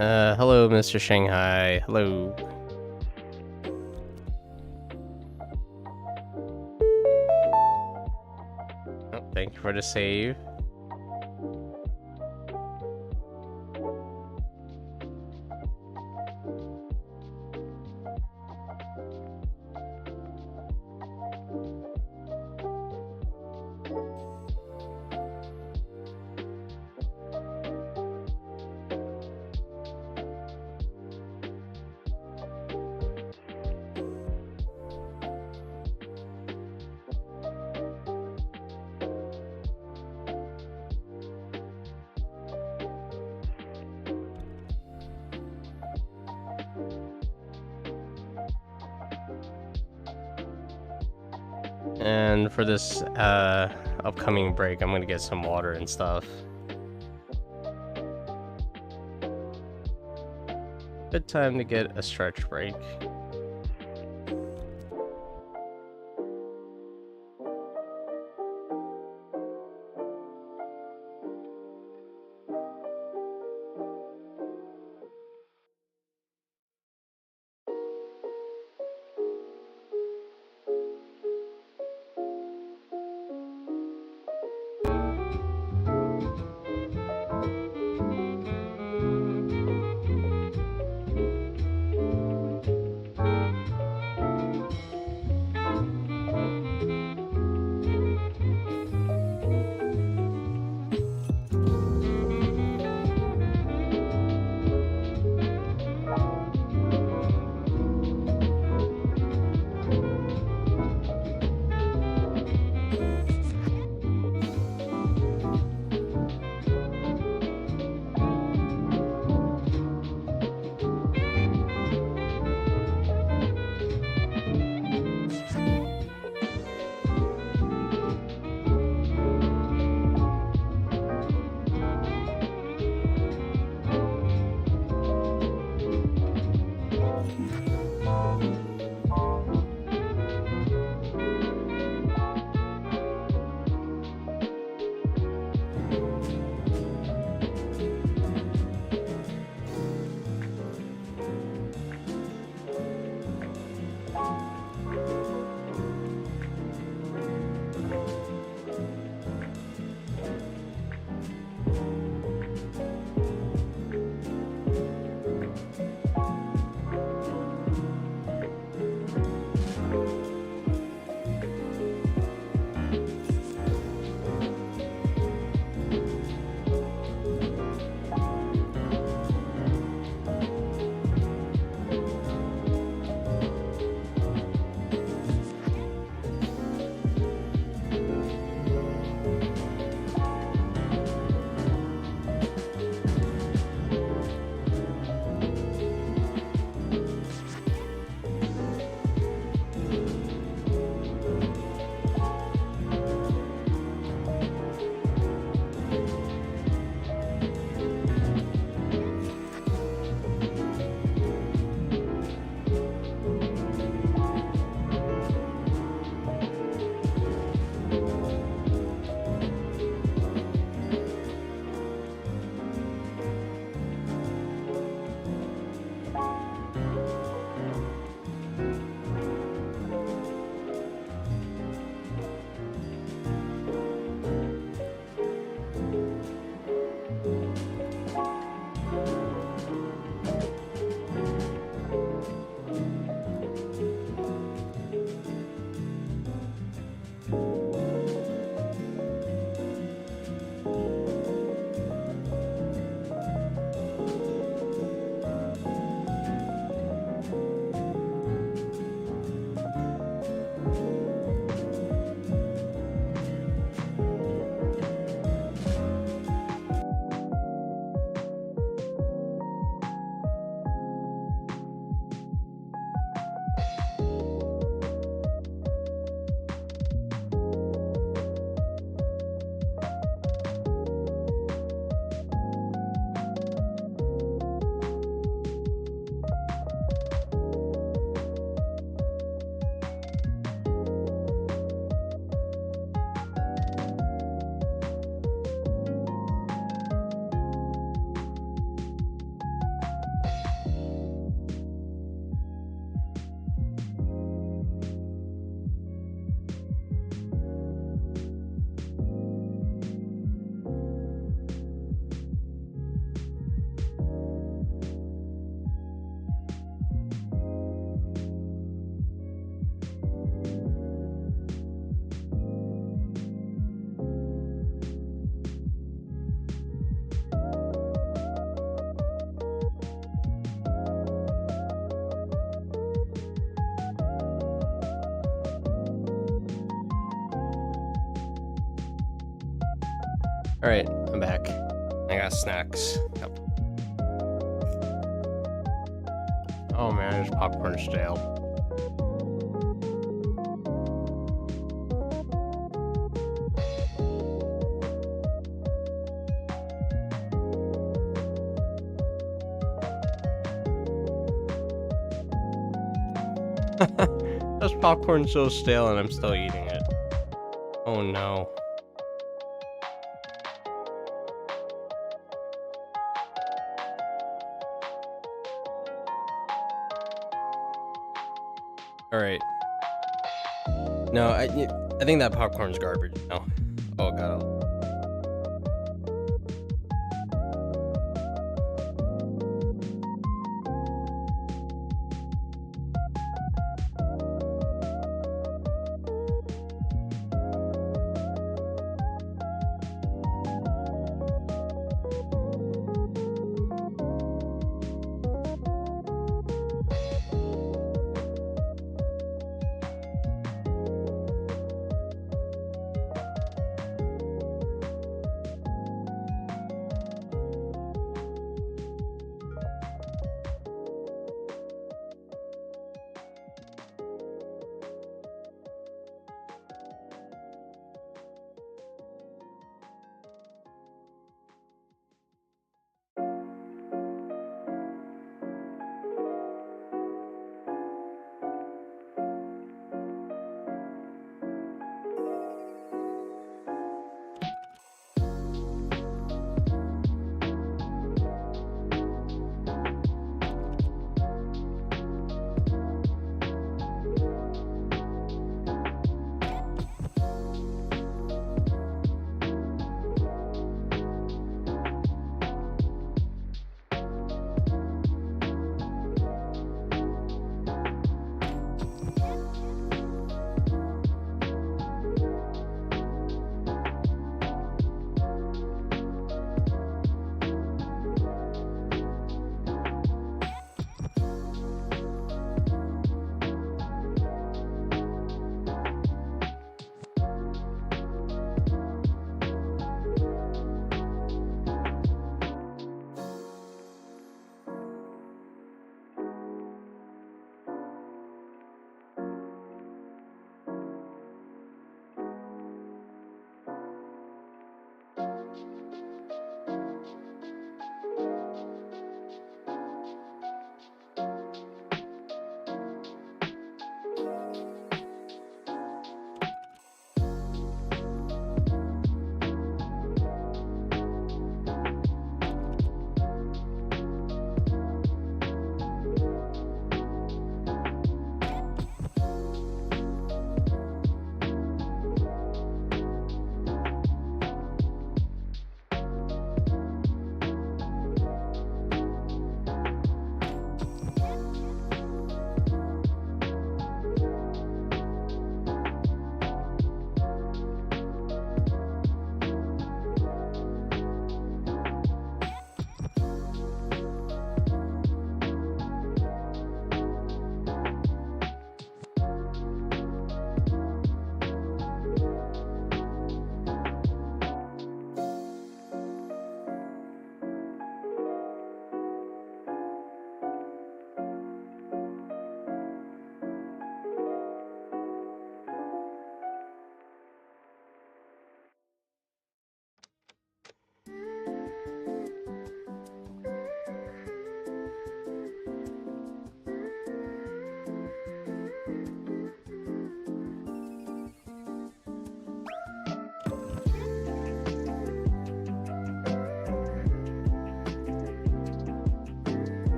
Hello, Mr. Shanghai. Hello. Oh, thank you for the save. And for this upcoming break, I'm gonna get some water and stuff. Good time to get a stretch break. Alright, I'm back. I got snacks. Yep. Oh man, this popcorn's stale. This popcorn's so stale and I'm still eating it. Oh no. Alright. No, I think that popcorn's garbage now. Oh god.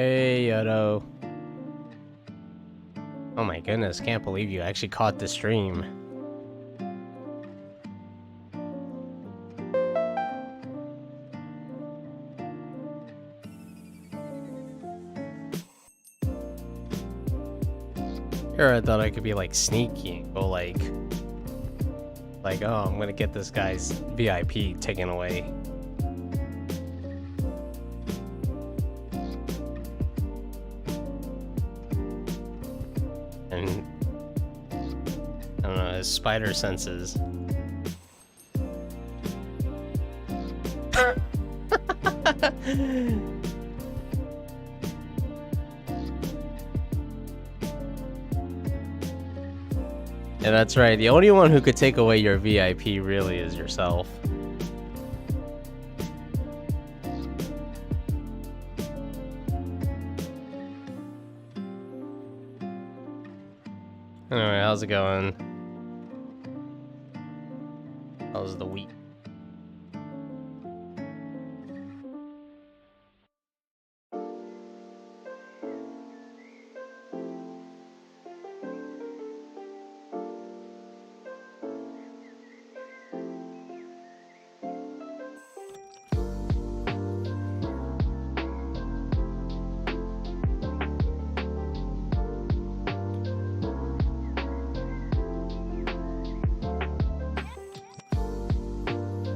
Hey, Yodo. Oh my goodness, can't believe you actually caught the stream. Here I thought I could be like sneaky and go like, oh, I'm gonna get this guy's VIP taken away. And I don't know, his spider senses. Yeah, that's right. The only one who could take away your VIP really is yourself. Anyway, how's it going? How's the week?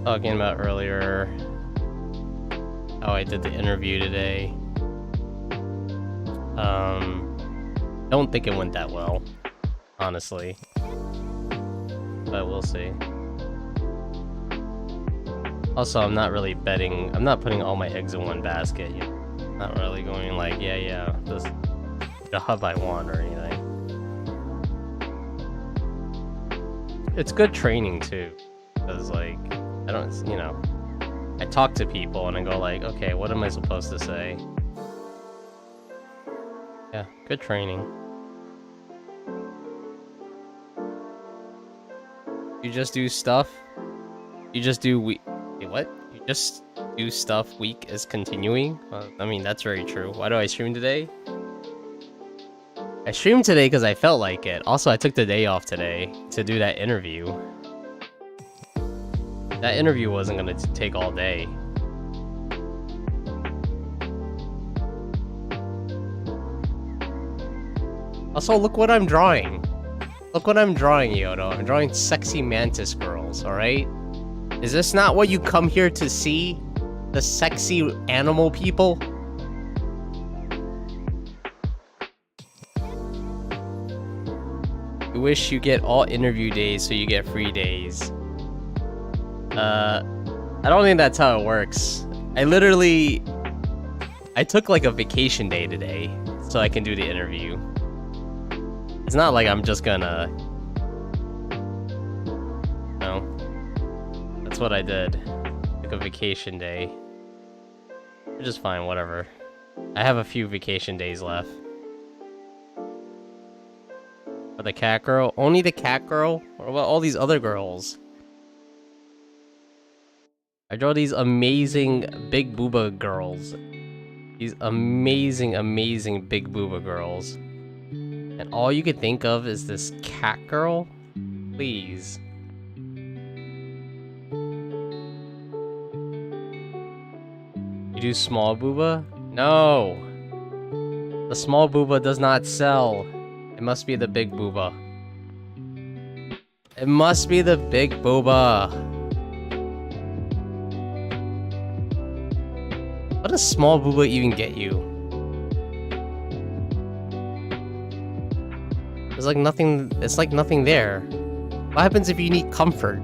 Talking about earlier how I did the interview today. Don't think it went that well, honestly, but we'll see. Also, I'm not really betting. I'm not putting all my eggs in one basket. You know? Not really going like, yeah, this the hub I want or anything. It's good training too, because like I don't, you know, I talk to people and I go like, okay, what am I supposed to say? Yeah, good training. You just do stuff. You just do Wait, what? You just do stuff week is continuing? I mean, that's very true. Why do I stream today? I streamed today because I felt like it. Also, I took the day off today to do that interview. That interview wasn't gonna take all day. Also, look what I'm drawing. Look what I'm drawing, Yodo. I'm drawing sexy mantis girls, alright? Is this not what you come here to see? The sexy animal people? You wish you get all interview days so you get free days. I don't think that's how it works. I took like a vacation day today so I can do the interview. It's not like I'm just gonna... No. That's what I did. Took a vacation day. Which is fine, whatever. I have a few vacation days left. For the cat girl? Only the cat girl? What about all these other girls? I draw these amazing big booba girls. These amazing, amazing big booba girls. And all you could think of is this cat girl? Please. You do small booba? No! The small booba does not sell. It must be the big booba. It must be the big booba. What does small booba even get you? There's like nothing, it's like nothing there. What happens if you need comfort?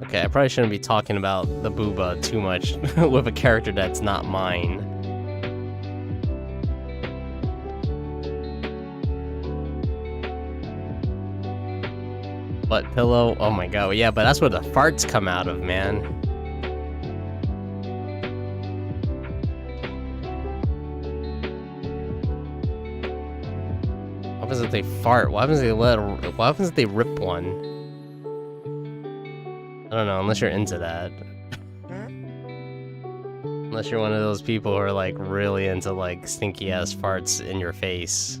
Okay, I probably shouldn't be talking about the booba too much with a character that's not mine. Butt pillow? Oh my god, yeah, but that's where the farts come out of, man. What happens if they fart? What happens if they rip one? I don't know, unless you're into that. Unless you're one of those people who are like really into like stinky ass farts in your face.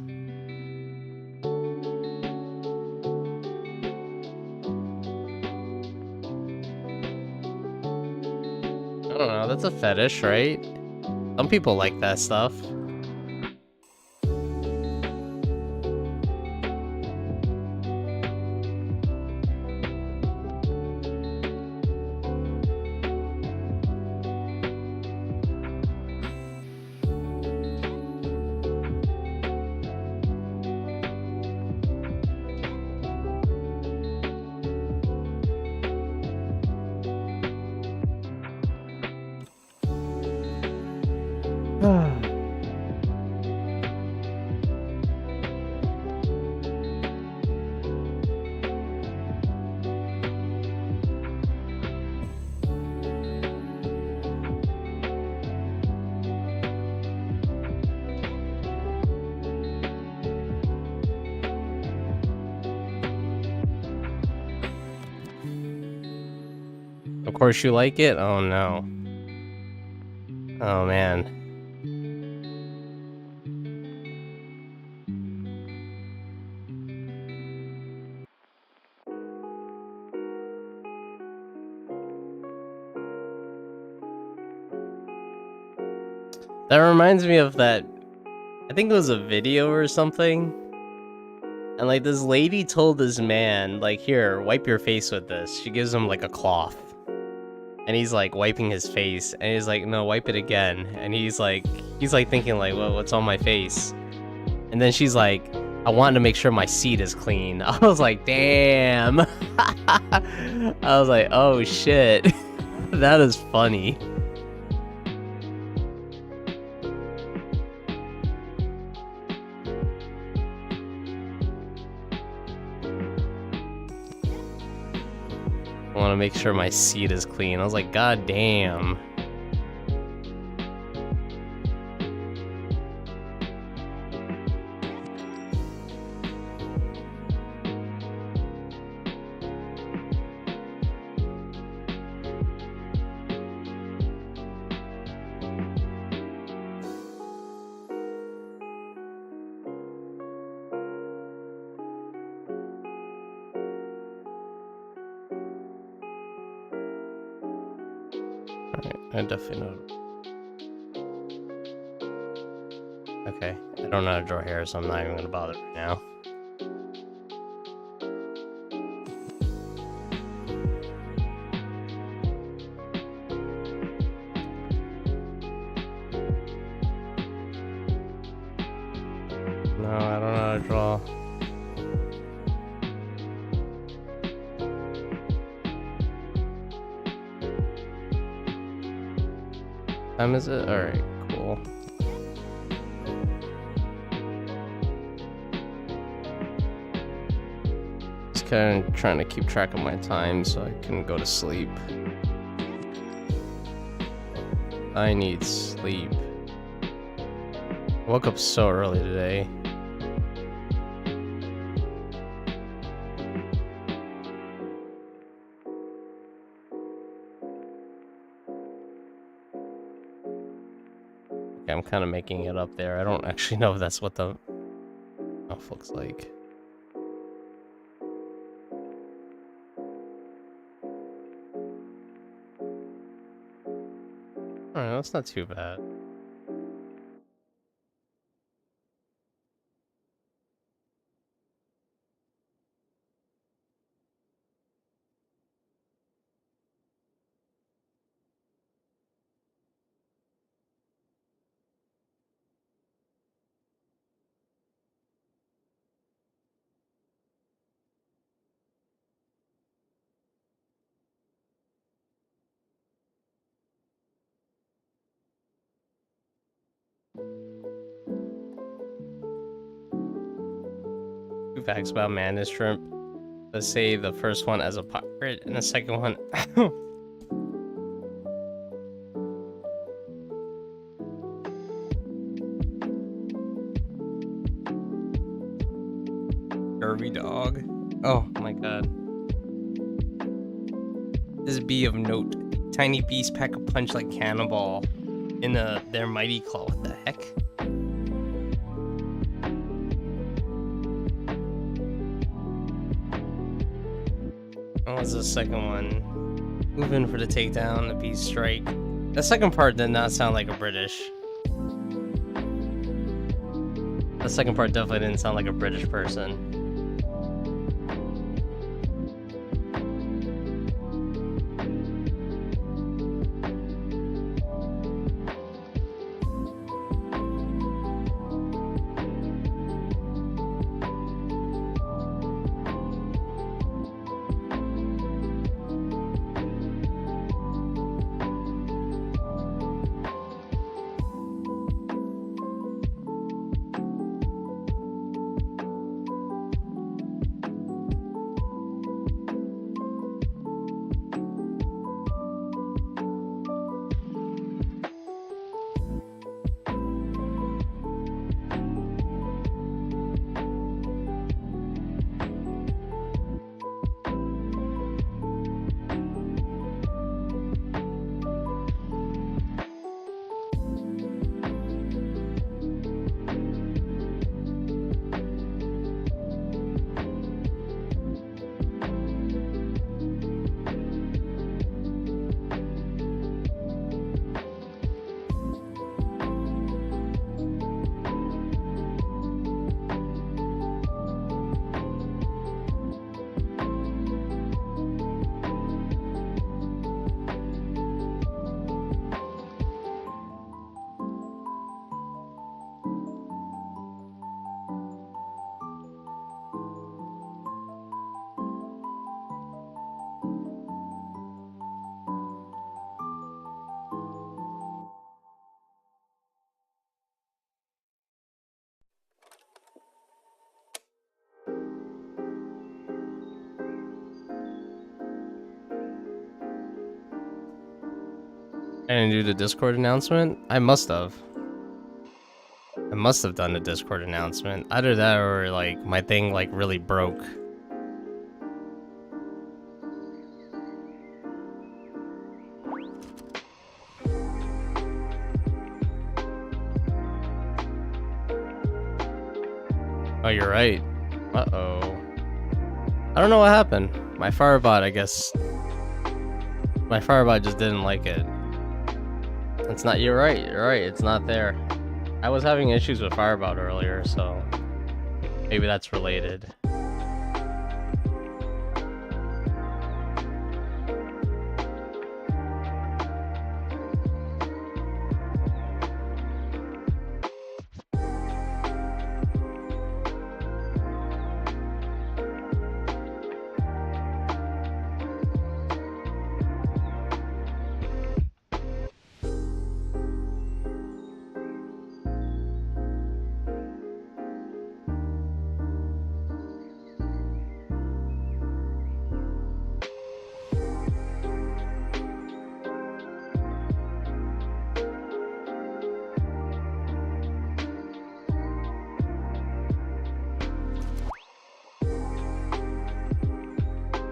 I don't know, that's a fetish, right? Some people like that stuff. Of course you like it? Oh no. Oh man. That reminds me of that, I think it was a video or something. And like this lady told this man, like, here, wipe your face with this. She gives him like a cloth. And he's like wiping his face, and he's like, no, wipe it again. And he's like thinking like, well, what's on my face? And then she's like, I wanted to make sure my seat is clean. I was like, damn. I was like, oh shit. That is funny. I want to make sure my seat is clean. I was like, god damn. I definitely know. Okay, I don't know how to draw hair, so I'm not even gonna bother right now. No, I don't know how to draw. Time is it? Alright, cool. Just kind of trying to keep track of my time so I can go to sleep. I need sleep. I woke up so early today. I'm kind of making it up there. I don't actually know if that's what the mouth looks like. Alright, that's not too bad. Two facts about Mantis Shrimp. Let's say the first one as a pirate, and the second one... Derby dog. Oh my god. This bee of note. Tiny bees pack a punch like cannonball in their mighty claw. What the heck? What was the second one? Move in for the takedown, the bees strike. The second part did not sound like a British. The second part definitely didn't sound like a British person. I didn't do the Discord announcement? I must have. I must have done the Discord announcement. Either that or like my thing like really broke. Oh, you're right. Uh-oh. I don't know what happened. My Firebot, I guess. My Firebot just didn't like it. It's not, you're right, it's not there. I was having issues with Firebot earlier, so maybe that's related.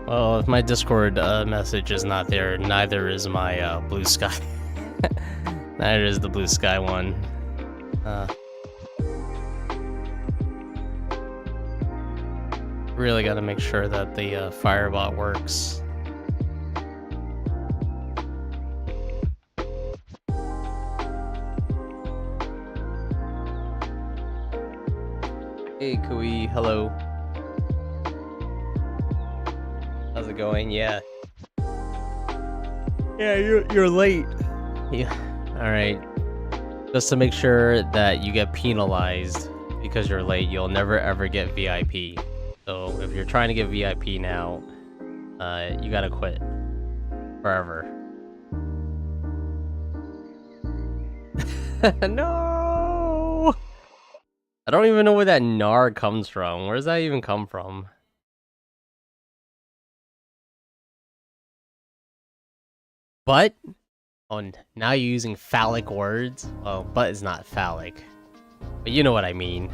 Well, if my Discord message is not there, neither is my Blue Sky. Neither is the Blue Sky one. Really got to make sure that the Firebot works. Hey, Kui, hello. How's it going? Yeah. Yeah, you're late. Yeah. All right. Just to make sure that you get penalized because you're late, you'll never ever get VIP. So if you're trying to get VIP now, you gotta quit forever. No. I don't even know where that gnar comes from. Where does that even come from? But, oh, now you're using phallic words? Well, but is not phallic. But you know what I mean.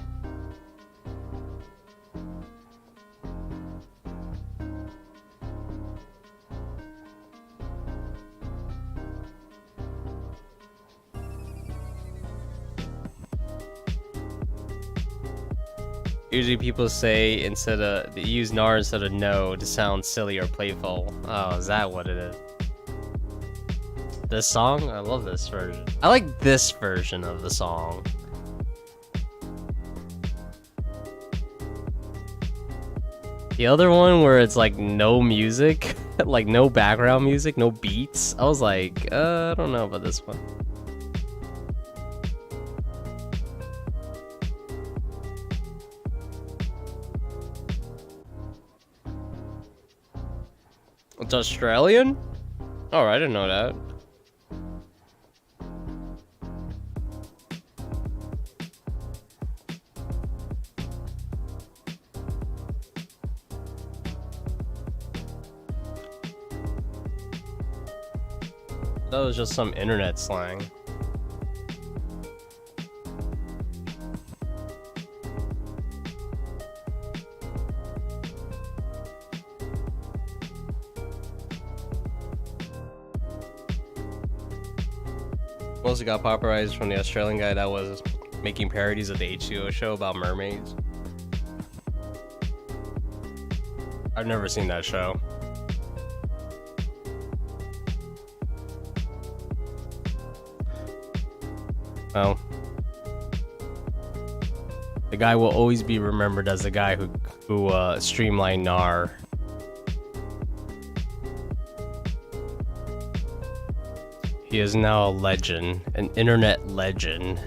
Usually people say they use nar instead of no to sound silly or playful. Oh, is that what it is? This song? I love this version. I like this version of the song. The other one where it's like no music, like no background music, no beats. I was like, I don't know about this one. It's Australian? Oh, I didn't know that. That was just some internet slang. Mostly got popularized from the Australian guy that was making parodies of the H2O show about mermaids. I've never seen that show. Well, the guy will always be remembered as the guy who streamlined NAR. He is now a legend, an internet legend.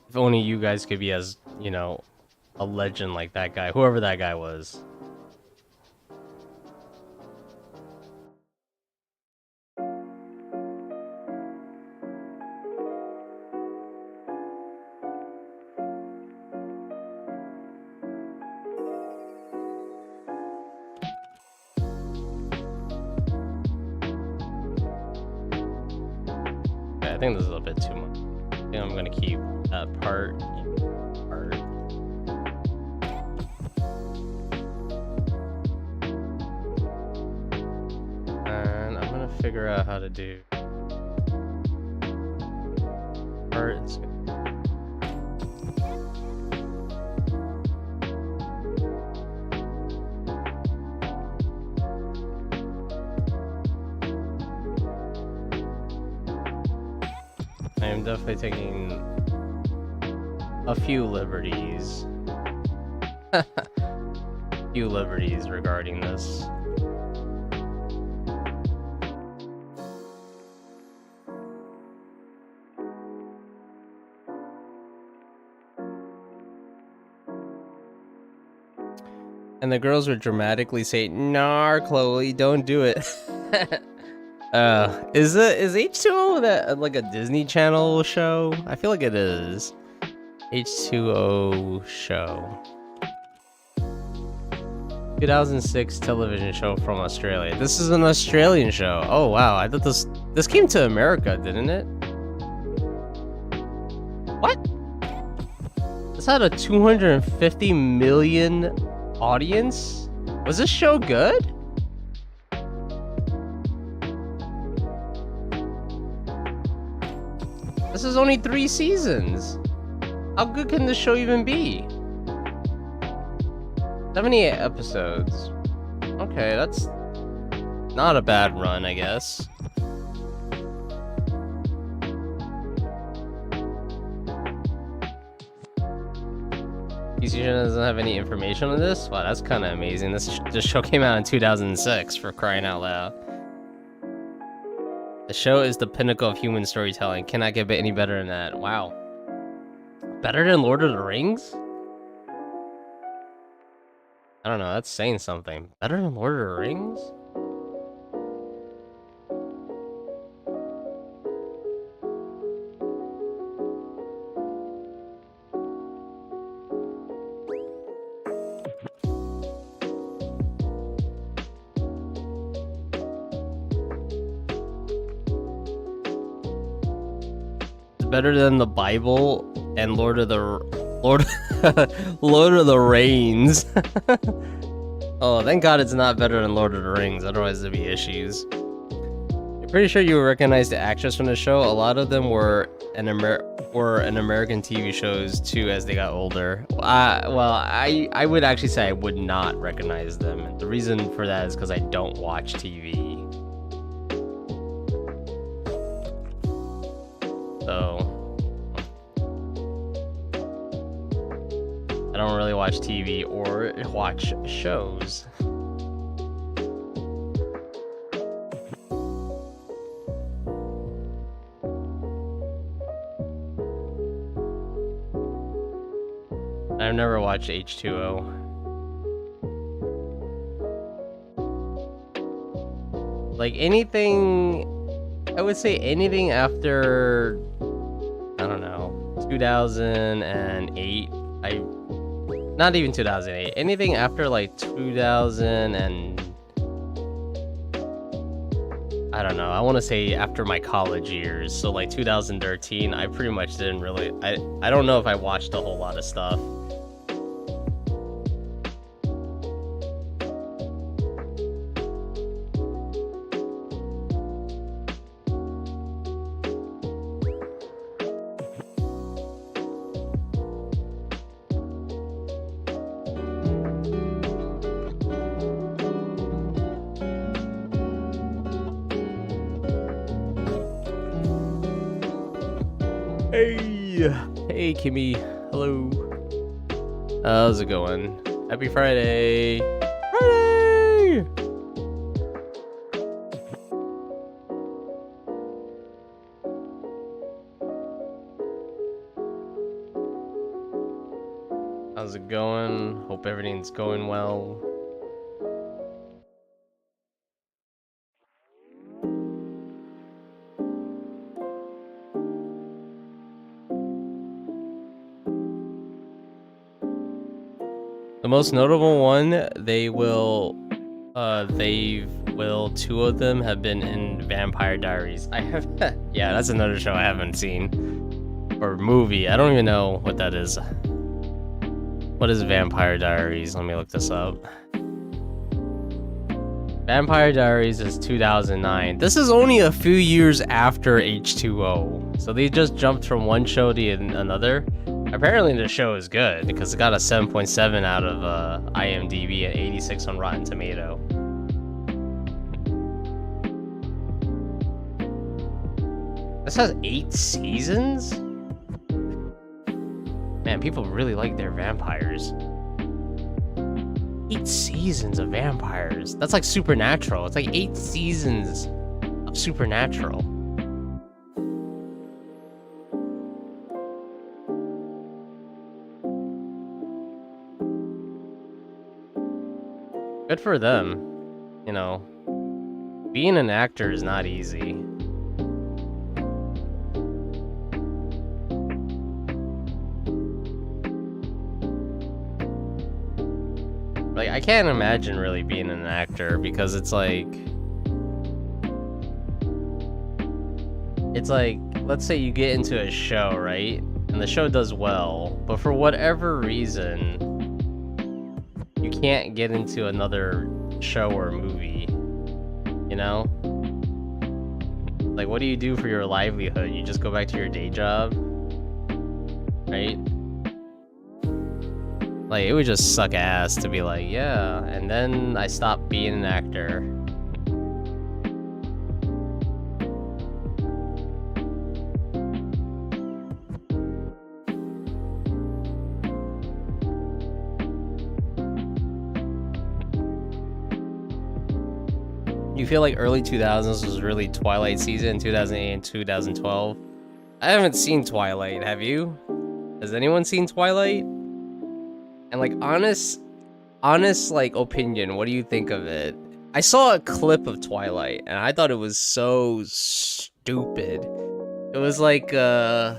If only you guys could be as, you know, a legend like that guy, whoever that guy was. I think this is a bit too much. I think I'm gonna keep that part. And I'm gonna figure out how to do parts. I am definitely taking a few liberties. Few liberties regarding this. And the girls would dramatically say, "Nah, Chloe, don't do it." Is H2O that like a Disney Channel show? I feel like it is. H2O show. 2006 television show from Australia. This is an Australian show. Oh wow, I thought this came to America, didn't it? What? This had a 250 million audience? Was this show good? This is only 3 seasons. How good can this show even be? 78 episodes. Okay, that's not a bad run, I guess. PC doesn't have any information on this? Wow, that's kind of amazing. This show came out in 2006, for crying out loud. The show is the pinnacle of human storytelling. Cannot get any better than that. Wow. Better than Lord of the Rings? I don't know, that's saying something. Better than Lord of the Rings? Better than the Bible and Lord of the Reigns. Oh, thank God it's not better than Lord of the Rings, otherwise there'd be issues. Pretty sure you would recognize the actress from the show. A lot of them were an American TV shows too as they got older. Well, I would actually say I would not recognize them. And the reason for that is because I don't watch TV. So I don't really watch TV or watch shows. I've never watched H2O. Like anything, I would say anything after, I don't know, 2008. Not even 2008. Anything after like 2000 and I don't know. I want to say after my college years. So like 2013, I pretty much didn't really. I don't know if I watched a whole lot of stuff. Hey Kimmy, hello. How's it going? Happy Friday! Friday! How's it going? Hope everything's going well. The most notable one, two of them have been in Vampire Diaries. I have, yeah, that's another show I haven't seen. Or movie, I don't even know what that is. What is Vampire Diaries? Let me look this up. Vampire Diaries is 2009. This is only a few years after H2O. So they just jumped from one show to another. Apparently the show is good because it got a 7.7 out of IMDb and 86 on Rotten Tomato. This has 8 seasons? Man, people really like their vampires. 8 seasons of vampires. That's like Supernatural. It's like 8 seasons of Supernatural. Good for them. You know, being an actor is not easy. Like, I can't imagine really being an actor because it's like, let's say you get into a show, right? And the show does well, but for whatever reason, you can't get into another show or movie, you know? Like, what do you do for your livelihood? You just go back to your day job, right? Like, it would just suck ass to be like, yeah, and then I stopped being an actor. You feel like early 2000s was really Twilight season, 2008 and 2012? I haven't seen Twilight, have you? Has anyone seen Twilight? And like, honest like opinion, what do you think of it? I saw a clip of Twilight and I thought it was so stupid. It was like it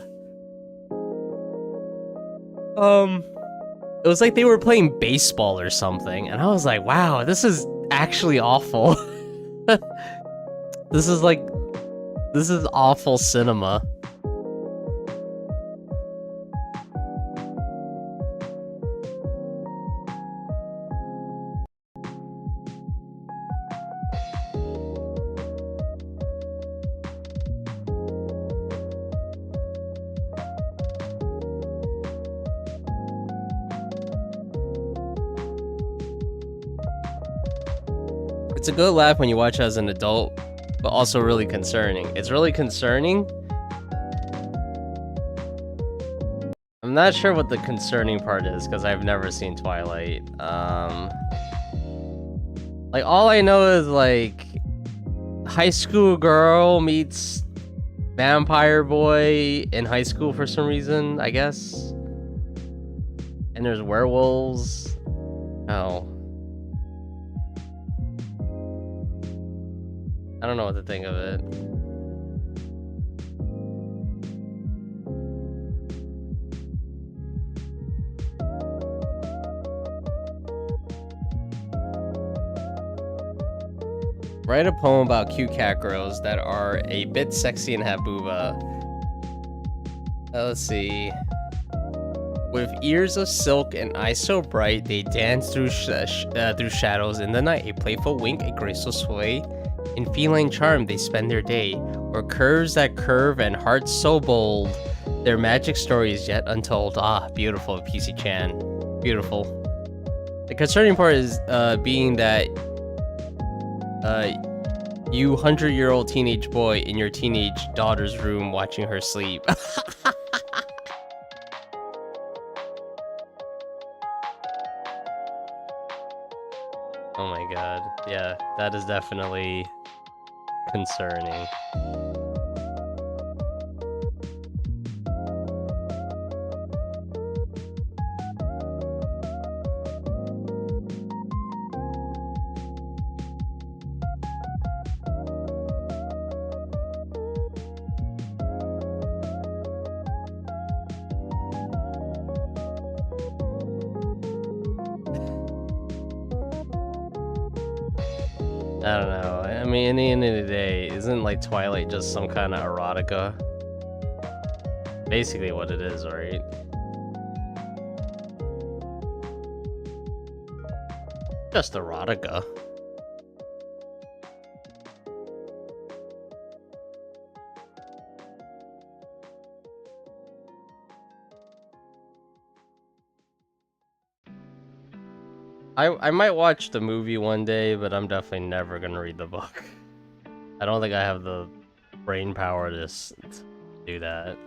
was like they were playing baseball or something, and I was like, wow, this is actually awful. This is awful cinema. It's a good laugh when you watch it as an adult, but also really concerning. It's really concerning. I'm not sure what the concerning part is because I've never seen Twilight. Like all I know is like high school girl meets vampire boy in high school for some reason, I guess. And there's werewolves. Oh. I don't know what to think of it. Write a poem about cute cat girls that are a bit sexy and have booba. Let's see. With ears of silk and eyes so bright, they dance through shadows in the night. A playful wink, a graceful sway. In feline charm, they spend their day. Or curves that curve and hearts so bold. Their magic story is yet untold. Ah, beautiful, PC-chan. Beautiful. The concerning part is being that you 100-year-old teenage boy in your teenage daughter's room watching her sleep. Oh my god. Yeah, that is definitely concerning. I don't know. I mean, in the end of the day, isn't like Twilight just some kind of erotica? Basically what it is, right? Just erotica. I might watch the movie one day, but I'm definitely never gonna read the book. I don't think I have the brain power to do that.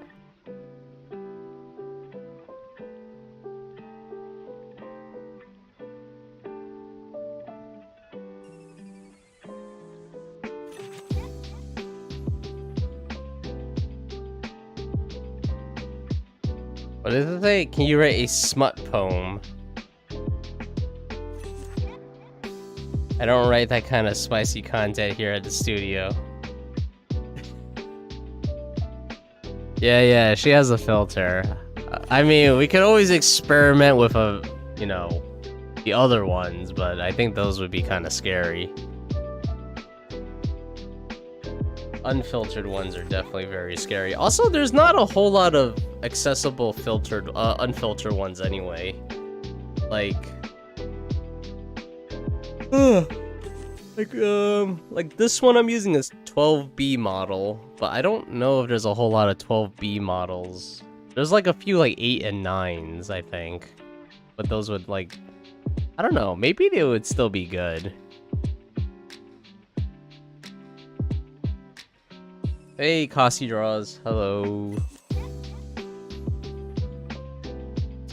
What does it say? Can you write a smut poem? I don't write that kind of spicy content here at the studio. Yeah, she has a filter. I mean, we could always experiment with you know, the other ones, but I think those would be kind of scary. Unfiltered ones are definitely very scary. Also, there's not a whole lot of accessible filtered, unfiltered ones anyway. Like this one I'm using is 12B model, but I don't know if there's a whole lot of 12B models. There's like a few like 8 and 9s, I think. But those would like, I don't know, maybe they would still be good. Hey, Kasi Draws, hello.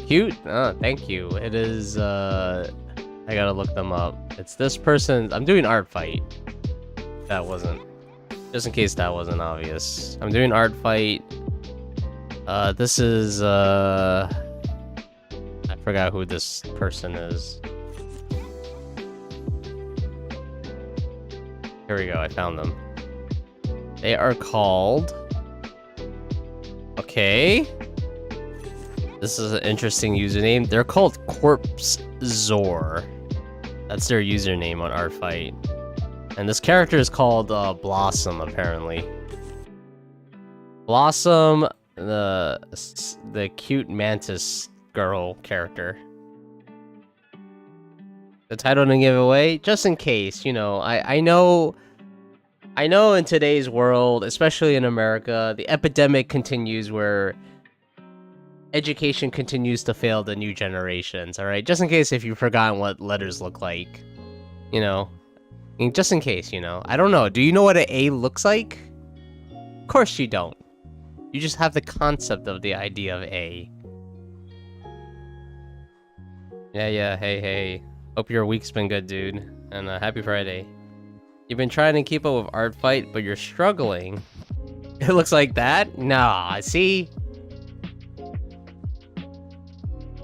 Cute? Thank you. It is, I gotta look them up. It's this person. I'm doing art fight. That wasn't. Just in case that wasn't obvious. I'm doing art fight. This is, I forgot who this person is. Here we go, I found them. They are called... Okay. This is an interesting username. They're called Corpse Zor. That's their username on Artfight. And this character is called Blossom, apparently. Blossom, the cute mantis girl character. The title didn't give away, just in case, you know, I know in today's world, especially in America, the epidemic continues where education continues to fail the new generations, alright? Just in case if you've forgotten what letters look like, you know. I mean, just in case, you know. I don't know. Do you know what an A looks like? Of course you don't. You just have the concept of the idea of A. Yeah, hey. Hope your week's been good, dude. And happy Friday. You've been trying to keep up with Art Fight, but you're struggling. It looks like that? Nah, see?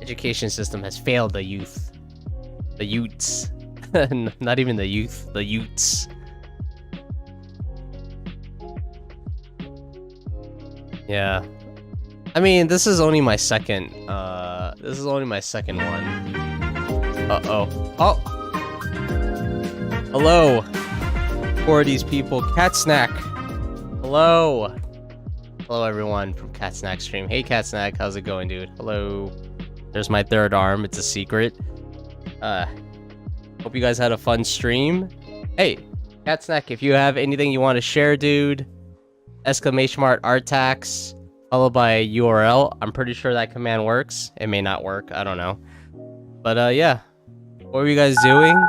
Education system has failed the youth. The Utes. Not even the youth, the Utes. Yeah. I mean, this is only my second, one. Uh-oh. Oh! Hello! Who are these people? Cat Snack! Hello! Hello, everyone from Cat Snack stream. Hey, Cat Snack, how's it going, dude? Hello. There's my third arm. It's a secret. Hope you guys had a fun stream. Hey, Cat Snack, if you have anything you want to share, dude, exclamation mark art tax, followed by a URL. I'm pretty sure that command works. It may not work. I don't know. But, yeah. What were you guys doing?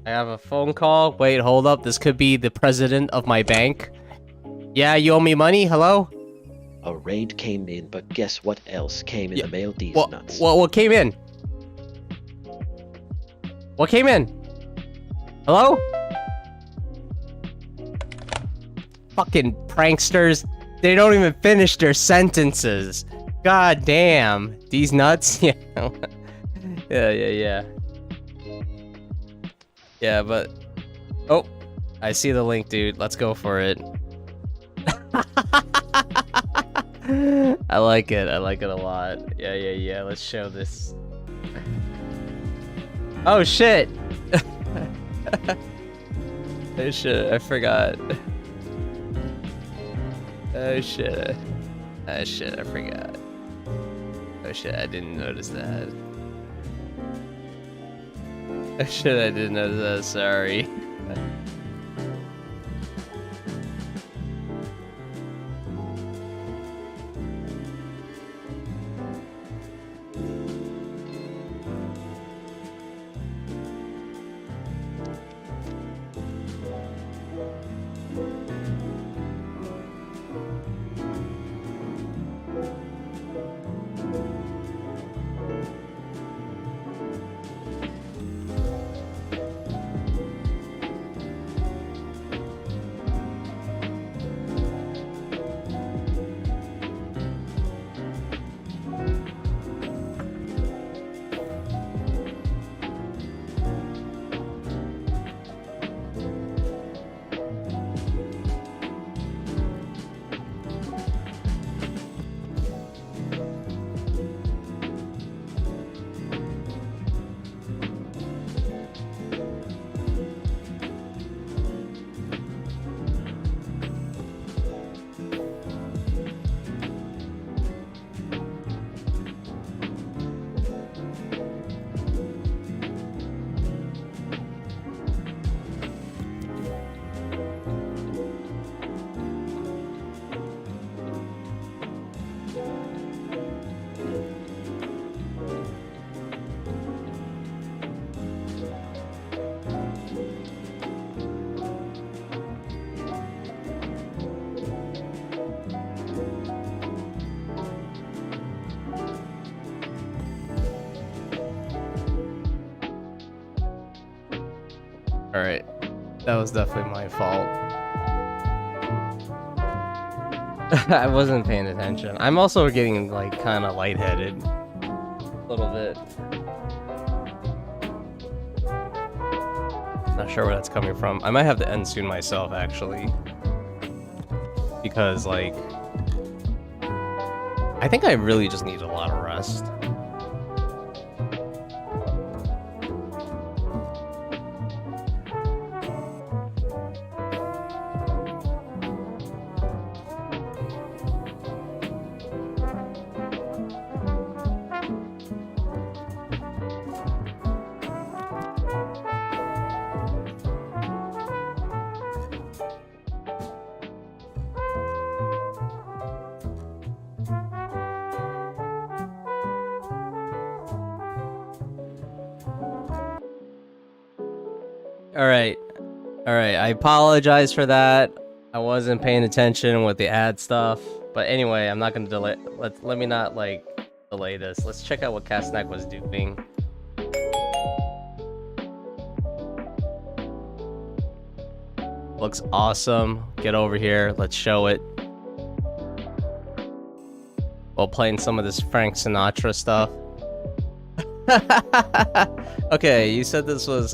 I have a phone call. Wait, hold up. This could be the president of my bank. Yeah, you owe me money? Hello? A raid came in, but guess what else came in the mail? These nuts. What came in? What came in? Hello? Fucking pranksters. They don't even finish their sentences. God damn. These nuts? Yeah. Yeah. Yeah, but... Oh. I see the link, dude. Let's go for it. I like it. I like it a lot. Yeah. Let's show this. Oh, shit. Oh, shit. I forgot. Oh, shit. Oh, shit. I forgot. Oh, shit. I didn't notice that. Oh, shit. I didn't notice that. Sorry. Alright. That was definitely my fault. I wasn't paying attention. I'm also getting, like, kind of lightheaded. A little bit. Not sure where that's coming from. I might have to end soon myself, actually. Because, like... I think I really just need a lot of rest. Alright, All right, I apologize for that. I wasn't paying attention with the ad stuff. But anyway, I'm not gonna delay. Let me not like delay this. Let's check out what Snack was doing. Looks awesome. Get over here. Let's show it. While playing some of this Frank Sinatra stuff. Okay, you said this was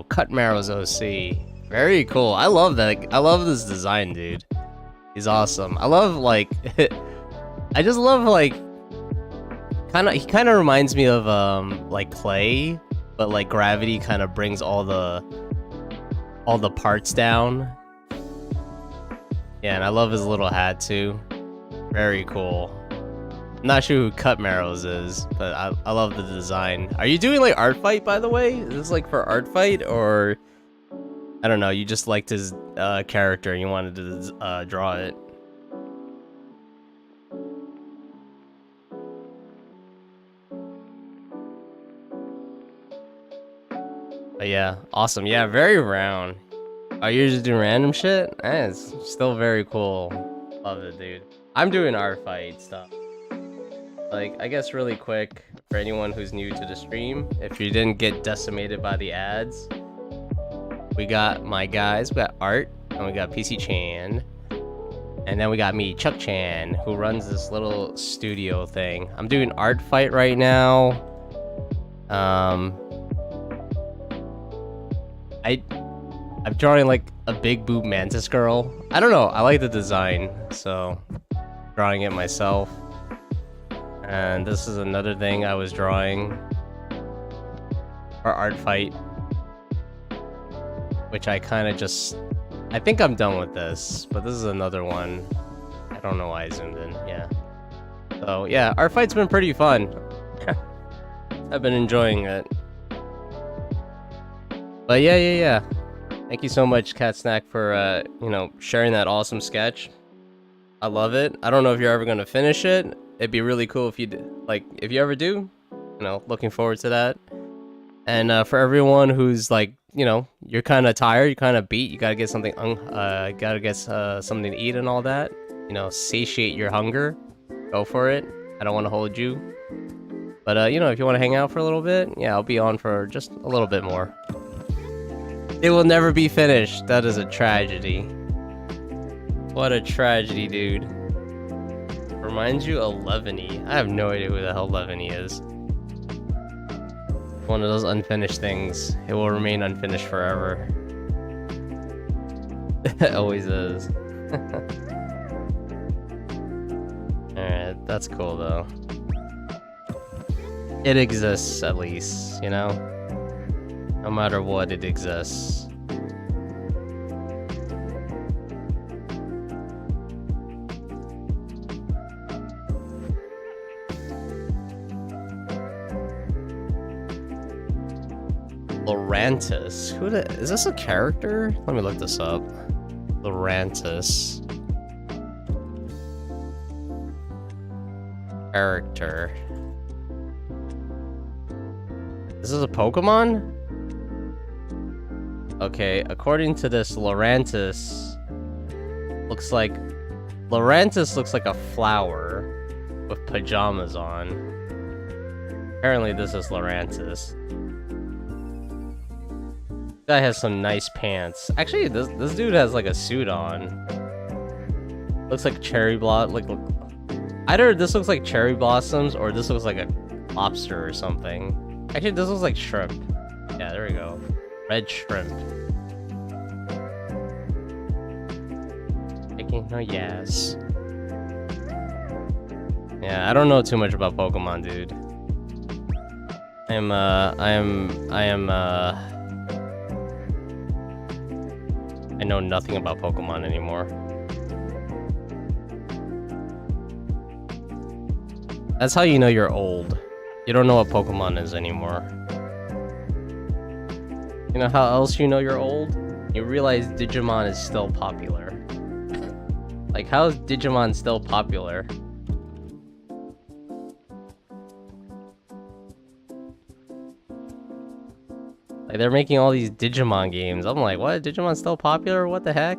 Cut Marrow's OC. Very cool. I love that. I love this design, dude. He's awesome. I love like I just love like he kind of reminds me of like Clay, but like Gravity kind of brings all the parts down. Yeah, and I love his little hat too. Very cool. I'm not sure who Cut Marrows is, but I love the design. Are you doing like art fight, by the way? Is this like for art fight, or I don't know, you just liked his character and you wanted to draw it? But yeah, awesome. Yeah, very round. Are you just doing random shit? It's still very cool. Love it, dude. I'm doing art fight stuff. Like, I guess really quick, for anyone who's new to the stream, if you didn't get decimated by the ads, we got my guys, we got Art, and we got PC Chan, and then we got me, Chuck Chan, who runs this little studio thing. I'm doing art fight right now. I'm drawing like a big boob mantis girl. I don't know, I like the design, so drawing it myself. And this is another thing I was drawing for art fight, which I kind of just, I think I'm done with this, but this is another one. I don't know why I zoomed in. Yeah. So yeah, art fight's been pretty fun. I've been enjoying it. But yeah. Thank you so much, Cat Snack, for you know, sharing that awesome sketch. I love it. I don't know if you're ever gonna finish it. It'd be really cool if you did. Like, if you ever do, you know, looking forward to that. And for everyone who's like, you know, you're kind of tired, you're kind of beat, you gotta get something, something to eat and all that. You know, satiate your hunger. Go for it. I don't want to hold you. But you know, if you want to hang out for a little bit, yeah, I'll be on for just a little bit more. It will never be finished. That is a tragedy. What a tragedy, dude. Reminds you of Levany. I have no idea who the hell Levany is. One of those unfinished things. It will remain unfinished forever. It always is. Alright, that's cool though. It exists at least, you know? No matter what, it exists. Lorantis. Is this a character? Let me look this up. Lorantis. Character. This is a Pokemon? Okay, according to this, Lorantis looks like a flower with pajamas on. Apparently this is Lorantis. Guy has some nice pants. Actually, this dude has like a suit on. Looks like cherry blossom. Like, either this looks like cherry blossoms or this looks like a lobster or something. Actually, this looks like shrimp. Yeah, there we go. Red shrimp. Taking no yes. Yeah, I don't know too much about Pokemon, dude. I know nothing about Pokemon anymore. That's how you know you're old. You don't know what Pokemon is anymore. You know how else you know you're old? You realize Digimon is still popular. Like, how is Digimon still popular? Like, they're making all these Digimon games. I'm like, what? Digimon's still popular? What the heck?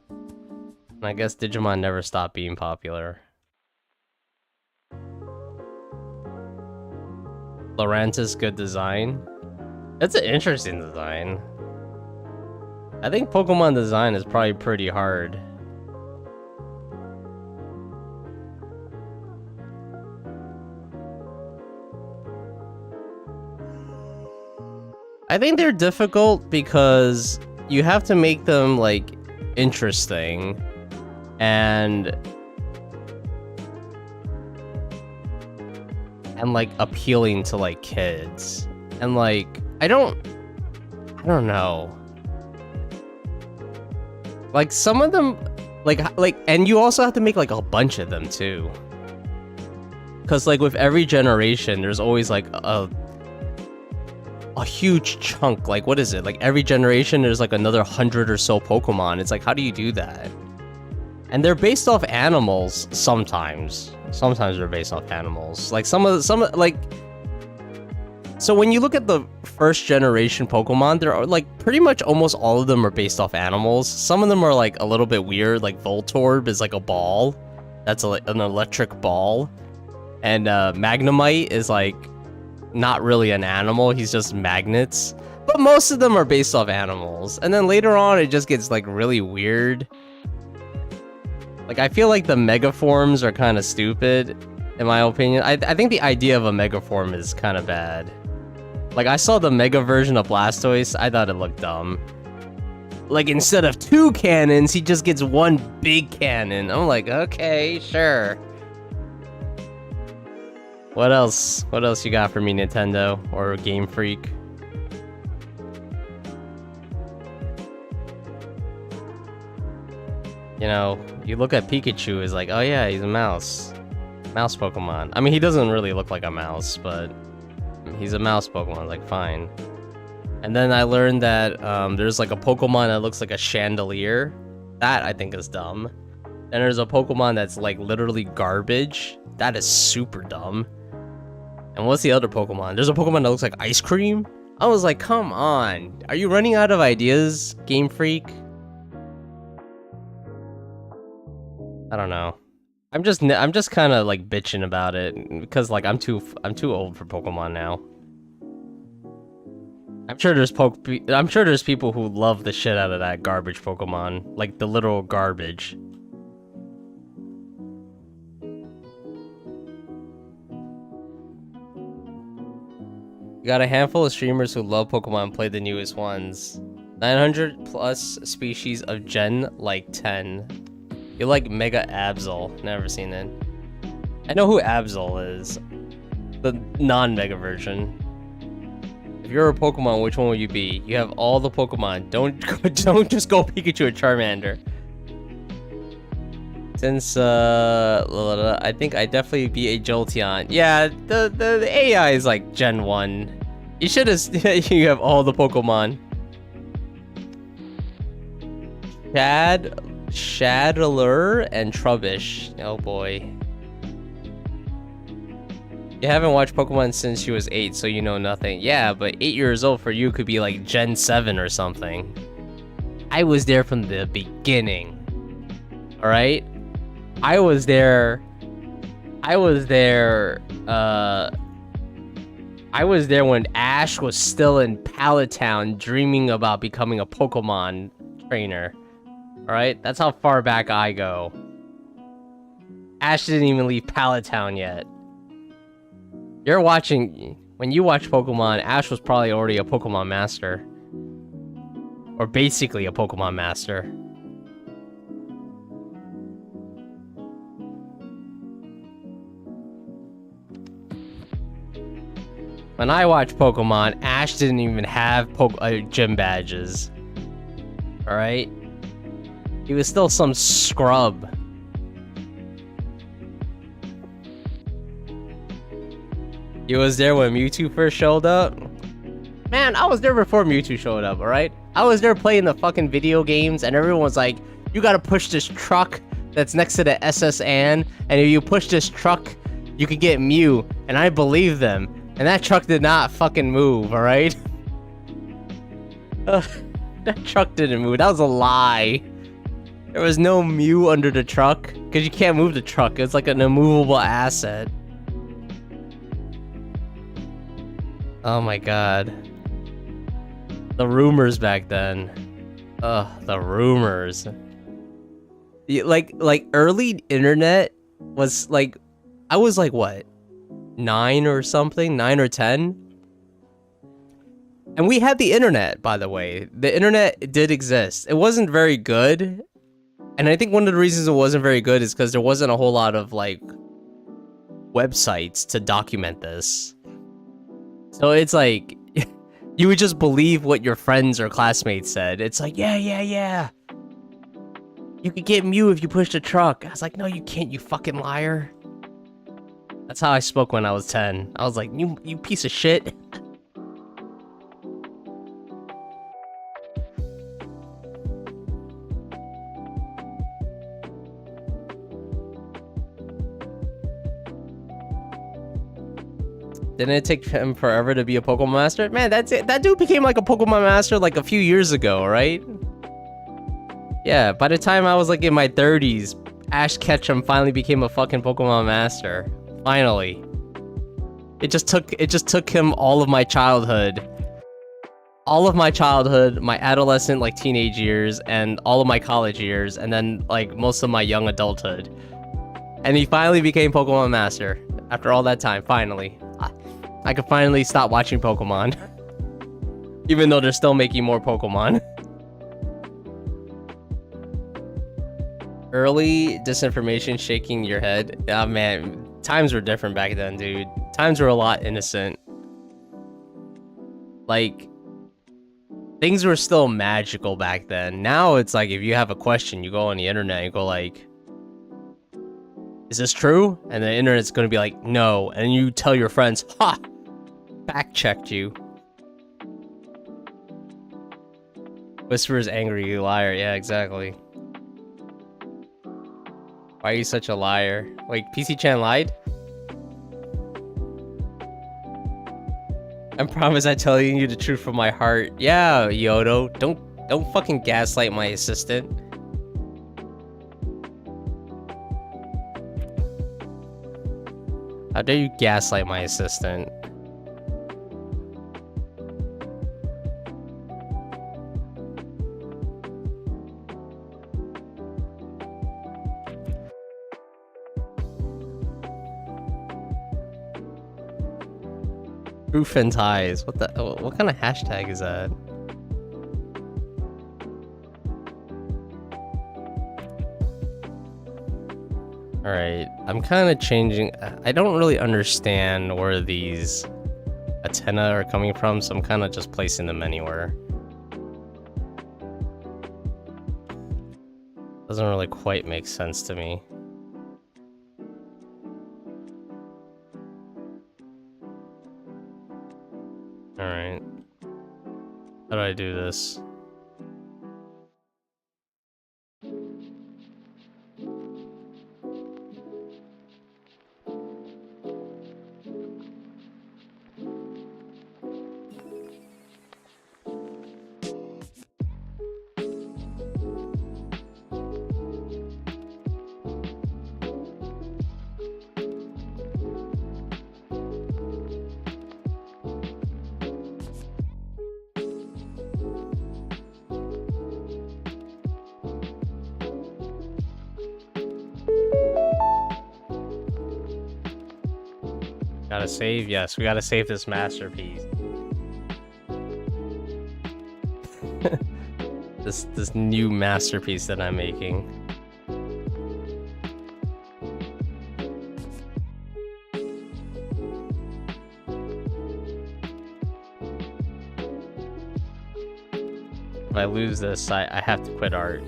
And I guess Digimon never stopped being popular. Lorantis, good design. It's an interesting design. I think Pokemon design is probably pretty hard. I think they're difficult because you have to make them like interesting and like appealing to like kids. And like I don't know. Like some of them like and you also have to make like a bunch of them too. Cuz like with every generation there's always like a huge chunk. Like what is it? Like every generation there's like another 100 or so Pokemon. It's like how do you do that? And they're based off animals sometimes. Sometimes they're based off animals. Like some like so when you look at the first generation Pokemon, there are like pretty much almost all of them are based off animals. Some of them are like a little bit weird, like Voltorb is like a ball. That's an electric ball. And Magnemite is like not really an animal, he's just magnets. But most of them are based off animals. And then later on it just gets like really weird. Like I feel like the mega forms are kind of stupid, in my opinion. I think the idea of a mega form is kind of bad. Like I saw the mega version of Blastoise, I thought it looked dumb. Like instead of 2 cannons, he just gets 1 big cannon. I'm like, okay, sure. What else? What else you got for me, Nintendo or Game Freak? You know, you look at Pikachu, is like, oh yeah, he's a mouse. Mouse Pokemon. I mean, he doesn't really look like a mouse, but he's a mouse Pokemon, like, fine. And then I learned that there's like a Pokemon that looks like a chandelier. That I think is dumb. And there's a Pokemon that's like literally garbage. That is super dumb. And what's the other Pokemon? There's a Pokemon that looks like ice cream. I was like, come on. Are you running out of ideas, Game Freak? I don't know. I'm just kind of like bitching about it because like I'm too old for Pokemon now. I'm sure there's people who love the shit out of that garbage Pokemon, like the literal garbage. You got a handful of streamers who love Pokemon and play the newest ones. 900 plus species of Gen like 10. You like Mega Absol. Never seen it. I know who Absol is. The non-Mega version. If you're a Pokemon, which one would you be? You have all the Pokemon. Don't just go Pikachu or Charmander. Since I think I'd definitely be a Jolteon. Yeah, the AI is like Gen 1. You should have you have all the Pokemon. Shadler and Trubbish. Oh boy. You haven't watched Pokemon since you was 8, so you know nothing. Yeah, but 8 years old for you could be like Gen 7 or something. I was there from the beginning. Alright? I was there when Ash was still in Pallet Town dreaming about becoming a Pokemon trainer. Alright? That's how far back I go. Ash didn't even leave Pallet Town yet. You're watching... When you watch Pokemon, Ash was probably already a Pokemon Master. Or basically a Pokemon Master. When I watch Pokemon, Ash didn't even have gym badges. Alright? He was still some scrub. You was there when Mewtwo first showed up? Man, I was there before Mewtwo showed up, alright? I was there playing the fucking video games and everyone was like, you gotta push this truck that's next to the SS Anne, and if you push this truck, you can get Mew. And I believed them. And that truck did not fucking move, alright? That truck didn't move. That was a lie. There was no Mew under the truck because you can't move the truck. It's like an immovable asset. Oh my god. The rumors back then. Ugh, the rumors. Like early internet was like, I was like what, 9 or something, 9 or 10, and we had the internet. By the way, the internet did exist. It wasn't very good, and I think one of the reasons it wasn't very good is because there wasn't a whole lot of like websites to document this. So it's like you would just believe what your friends or classmates said. It's like, yeah. You could get Mew if you pushed a truck. I was like, no, you can't, you fucking liar. That's how I spoke when I was 10. I was like, you piece of shit. Didn't it take him forever to be a Pokemon Master? Man, that's it. That dude became like a Pokemon Master like a few years ago, right? Yeah, by the time I was like in my 30s, Ash Ketchum finally became a fucking Pokemon Master. Finally. It just took him all of my childhood. All of my childhood, my adolescent, like teenage years, and all of my college years, and then like most of my young adulthood. And he finally became Pokemon Master. After all that time, finally. I could finally stop watching Pokemon. Even though they're still making more Pokemon. Early disinformation shaking your head. Oh man, times were different back then, dude. Times were a lot innocent. Like, things were still magical back then. Now it's like if you have a question, you go on the internet and go like, is this true? And the internet's gonna be like, no. And you tell your friends, ha! Fact checked you. Whisper's angry, you liar. Yeah, exactly. Why are you such a liar? Wait, PC-chan lied? I promise I'm telling you the truth from my heart. Yeah, Yodo. Don't fucking gaslight my assistant. How dare you gaslight my assistant? Proof and ties. What kind of hashtag is that? Alright, I'm kind of changing. I don't really understand where these antennae are coming from, so I'm kind of just placing them anywhere. Doesn't really quite make sense to me. Alright. How do I do this? Gotta save? Yes, we gotta save this masterpiece. this new masterpiece that I'm making. If I lose this, I have to quit art.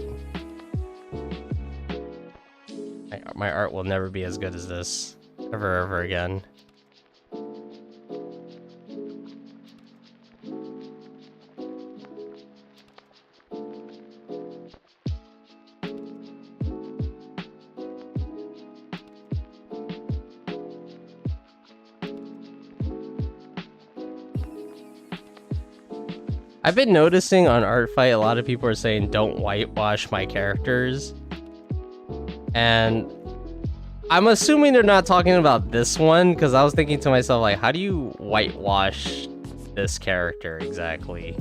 My art will never be as good as this. Ever again. I've been noticing on Artfight, a lot of people are saying don't whitewash my characters. And I'm assuming they're not talking about this one, because I was thinking to myself, like, how do you whitewash this character exactly?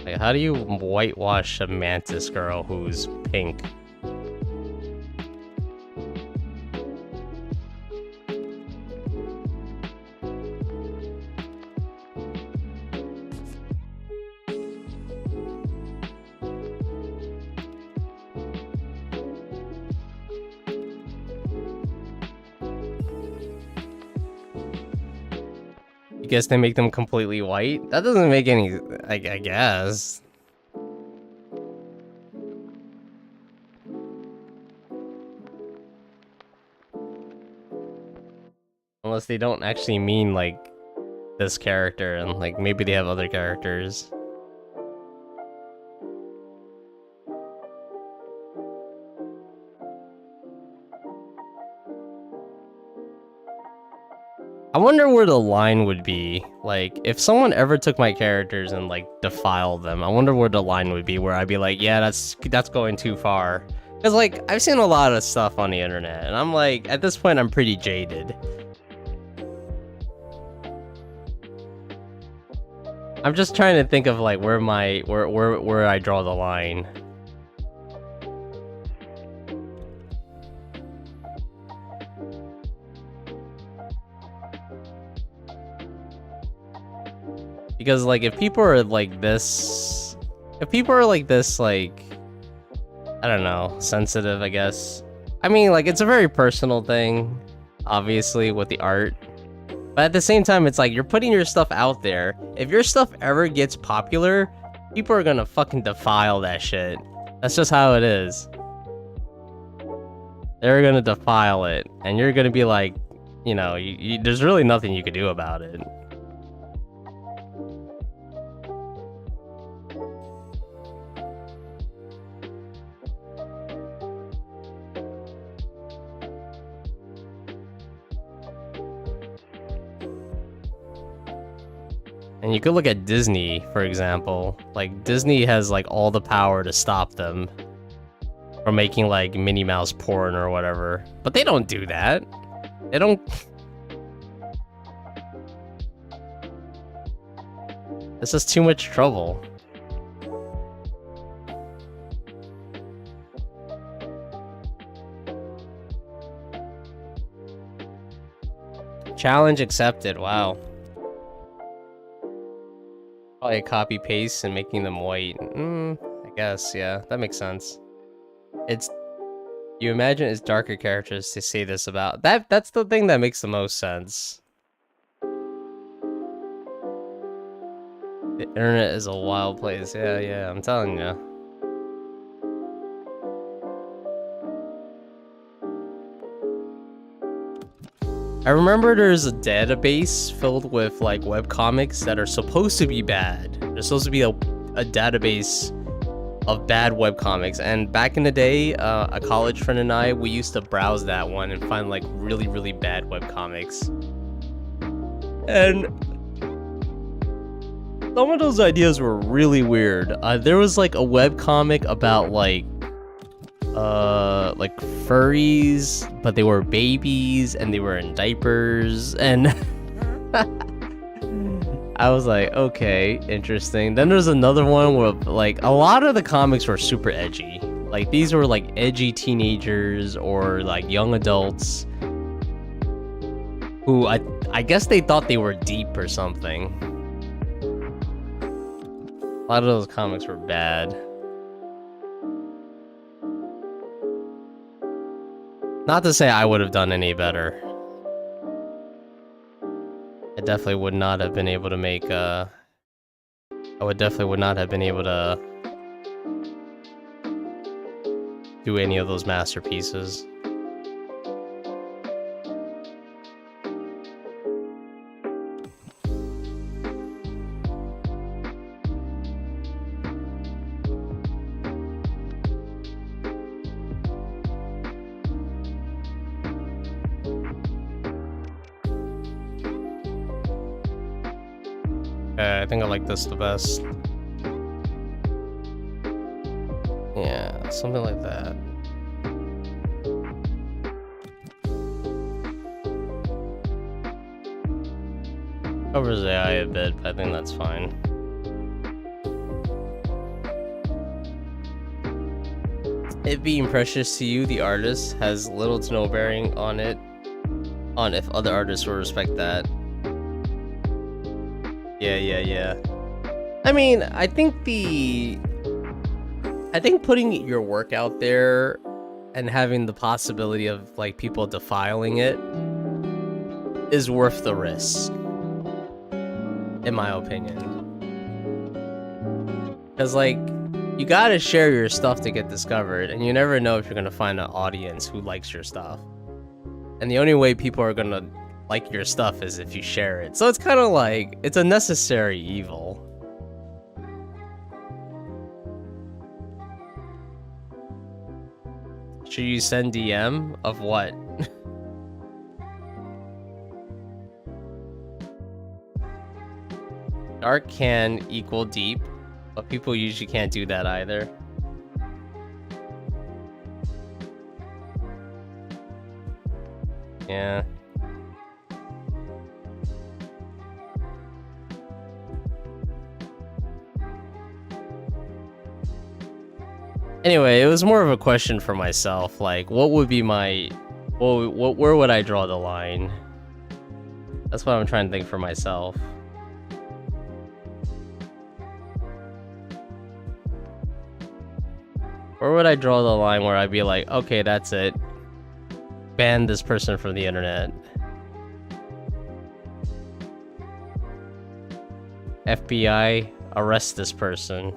Like, how do you whitewash a mantis girl who's pink? I guess they make them completely white? That doesn't make any... I guess. Unless they don't actually mean, like, this character, and, like, maybe they have other characters. I wonder where the line would be. Like, if someone ever took my characters and, like, defiled them, I wonder where the line would be, where I'd be like, yeah, that's going too far. Because, like, I've seen a lot of stuff on the internet, and I'm like, at this point, I'm pretty jaded. I'm just trying to think of, like, where I draw the line. Because, like, if people are like this, like, I don't know, sensitive, I guess. I mean, like, it's a very personal thing, obviously, with the art. But at the same time, it's like, you're putting your stuff out there. If your stuff ever gets popular, people are gonna fucking defile that shit. That's just how it is. They're gonna defile it, and you're gonna be like, you know, there's really nothing you could do about it. And you could look at Disney, for example. Like, Disney has, like, all the power to stop them from making, like, Minnie Mouse porn or whatever. But they don't do that. They don't... This is too much trouble. Challenge accepted, wow. Probably a copy paste and making them white. I guess, yeah, that makes sense. You imagine it's darker characters to say this about. That's the thing that makes the most sense. The internet is a wild place. Yeah, I'm telling you. I remember there's a database filled with, like, webcomics that are supposed to be bad. There's supposed to be a database of bad webcomics, and back in the day, a college friend and I, we used to browse that one and find, like, really, really bad webcomics. And some of those ideas were really weird. There was, like, a webcomic about, like furries, but they were babies and they were in diapers, and I was like, okay, interesting. Then there's another one where, like, a lot of the comics were super edgy. Like, these were, like, edgy teenagers or, like, young adults who I guess they thought they were deep or something. A lot of those comics were bad. Not to say I would have done any better. I definitely would not have been able to make, I definitely would not have been able to do any of those masterpieces. Okay, I think I like this the best. Yeah, something like that. Covers the eye a bit, but I think that's fine. It being precious to you, the artist, has little to no bearing on it, on if other artists will respect that. Yeah. I mean, I think putting your work out there and having the possibility of like people defiling it is worth the risk, in my opinion. Because like, you gotta share your stuff to get discovered, and you never know if you're gonna find an audience who likes your stuff. And the only way people are gonna like your stuff is if you share it. So it's kind of like, it's a necessary evil. Should you send DM of what? Dark can equal deep, but people usually can't do that either. Yeah. Anyway, it was more of a question for myself, like, what would be my... where would I draw the line? That's what I'm trying to think for myself. Where would I draw the line where I'd be like, okay, that's it. Ban this person from the internet. FBI, arrest this person.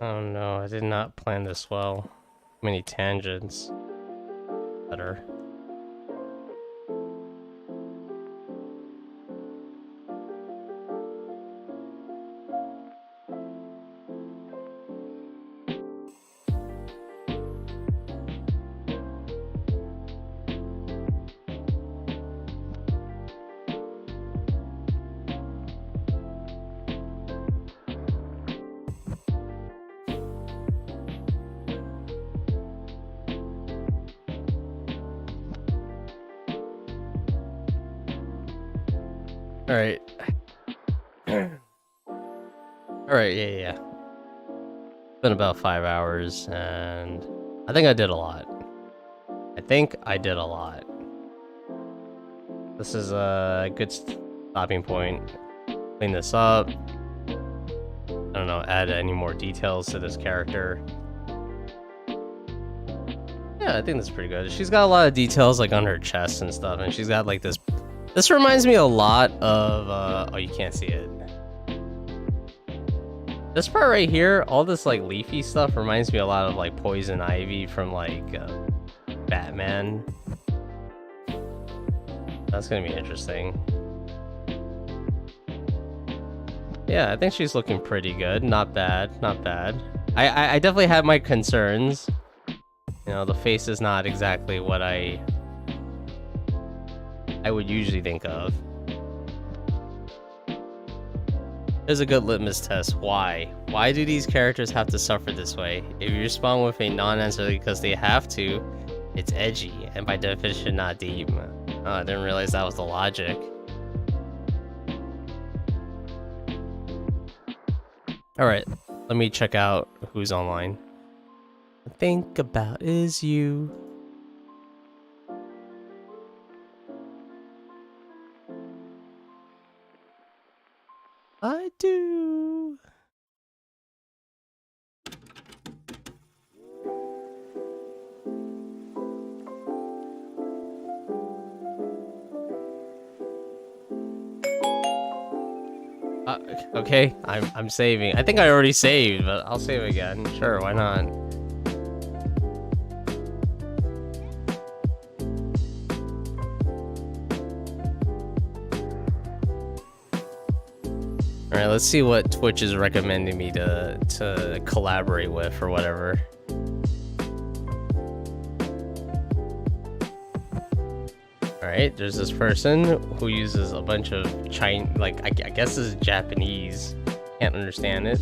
Oh no, I did not plan this well. Many tangents. Better. Alright. Alright, yeah. It's been about 5 hours, and I think I did a lot. This is a good stopping point. Clean this up. I don't know, add any more details to this character. Yeah, I think that's pretty good. She's got a lot of details like on her chest and stuff, and she's got like this... This reminds me a lot of, oh, you can't see it. This part right here, all this like leafy stuff reminds me a lot of like Poison Ivy from like Batman. That's gonna be interesting. Yeah, I think she's looking pretty good. Not bad, not bad. I definitely had my concerns. You know, the face is not exactly what I would usually think of. Here's a good litmus test. Why? Why do these characters have to suffer this way? If you respond with a non-answer because they have to, it's edgy, and by definition not deep. Oh, I didn't realize that was the logic. Alright, let me check out who's online. Think about is you. I do. Okay, I'm saving. I think I already saved, but I'll save again. Sure, why not? Alright, let's see what Twitch is recommending me to collaborate with or whatever. Alright, there's this person who uses a bunch of Chinese, like, I guess this is Japanese. Can't understand it.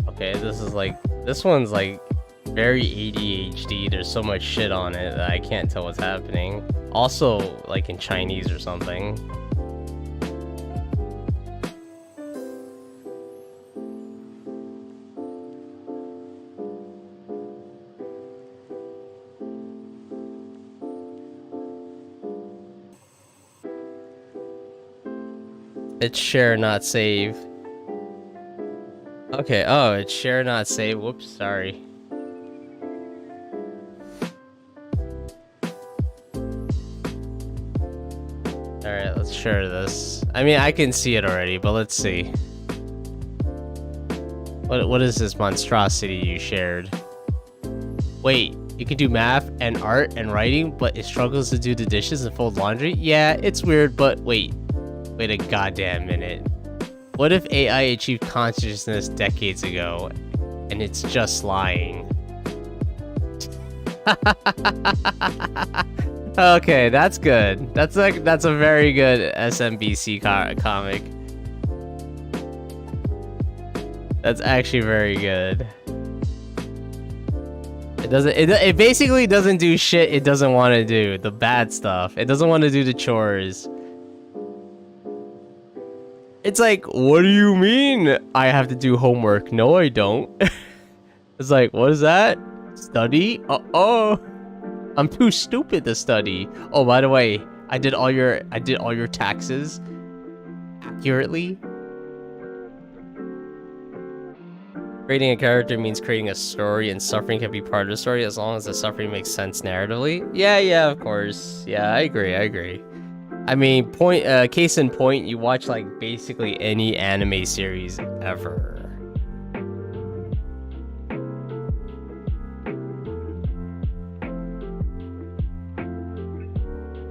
Okay, this is like, this one's like very ADHD. There's so much shit on it that I can't tell what's happening. Also, like in Chinese or something. It's share not save. Okay, oh, it's share not save. Whoops, sorry. Alright, let's share this. I mean, I can see it already, but let's see. What is this monstrosity you shared? Wait, you can do math and art and writing, but it struggles to do the dishes and fold laundry? Yeah, it's weird, but wait a goddamn minute. What if AI achieved consciousness decades ago and it's just lying? Okay, that's good. That's a very good SMBC comic. That's actually very good. It basically doesn't do shit it doesn't want to do, the bad stuff. It doesn't want to do the chores. It's like, what do you mean I have to do homework? No, I don't. It's like, what is that? Study? Uh-oh. I'm too stupid to study. Oh, by the way, I did all your taxes accurately. Creating a character means creating a story, and suffering can be part of the story as long as the suffering makes sense narratively. Yeah, of course. Yeah, I agree. I mean, case in point, you watch like basically any anime series ever.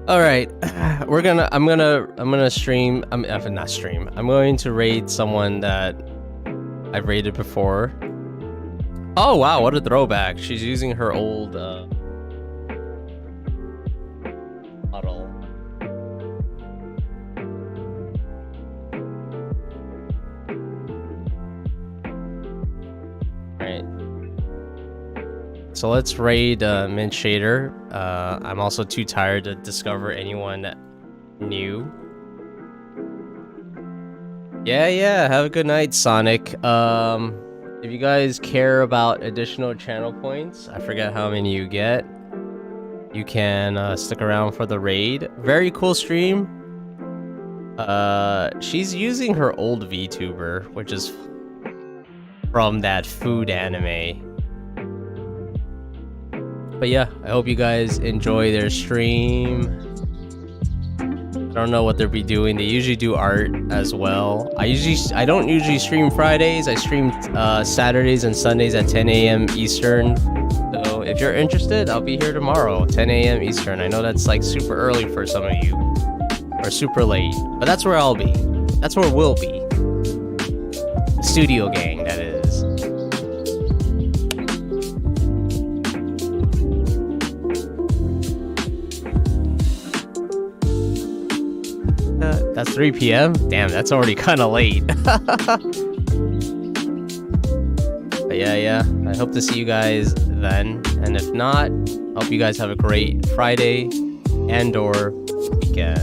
All right, I'm gonna stream. Not stream. I'm going to raid someone that I've raided before. Oh wow, what a throwback! She's using her old model. Alright. So let's raid Mint Shader. I'm also too tired to discover anyone new. Yeah, have a good night, Sonic. If you guys care about additional channel points, I forget how many you get, you can stick around for the raid. Very cool stream. She's using her old VTuber, which is from that food anime. But yeah, I hope you guys enjoy their stream. I don't know what they'll be doing. They usually do art as well. I don't usually stream Fridays. I stream Saturdays and Sundays at 10 a.m. Eastern. So if you're interested, I'll be here tomorrow, 10 a.m. Eastern. I know that's like super early for some of you, or super late, but that's where I'll be. That's where we'll be. Studio gang, that is. That's 3 p.m. Damn, that's already kind of late. But yeah. I hope to see you guys then. And if not, hope you guys have a great Friday and/or weekend.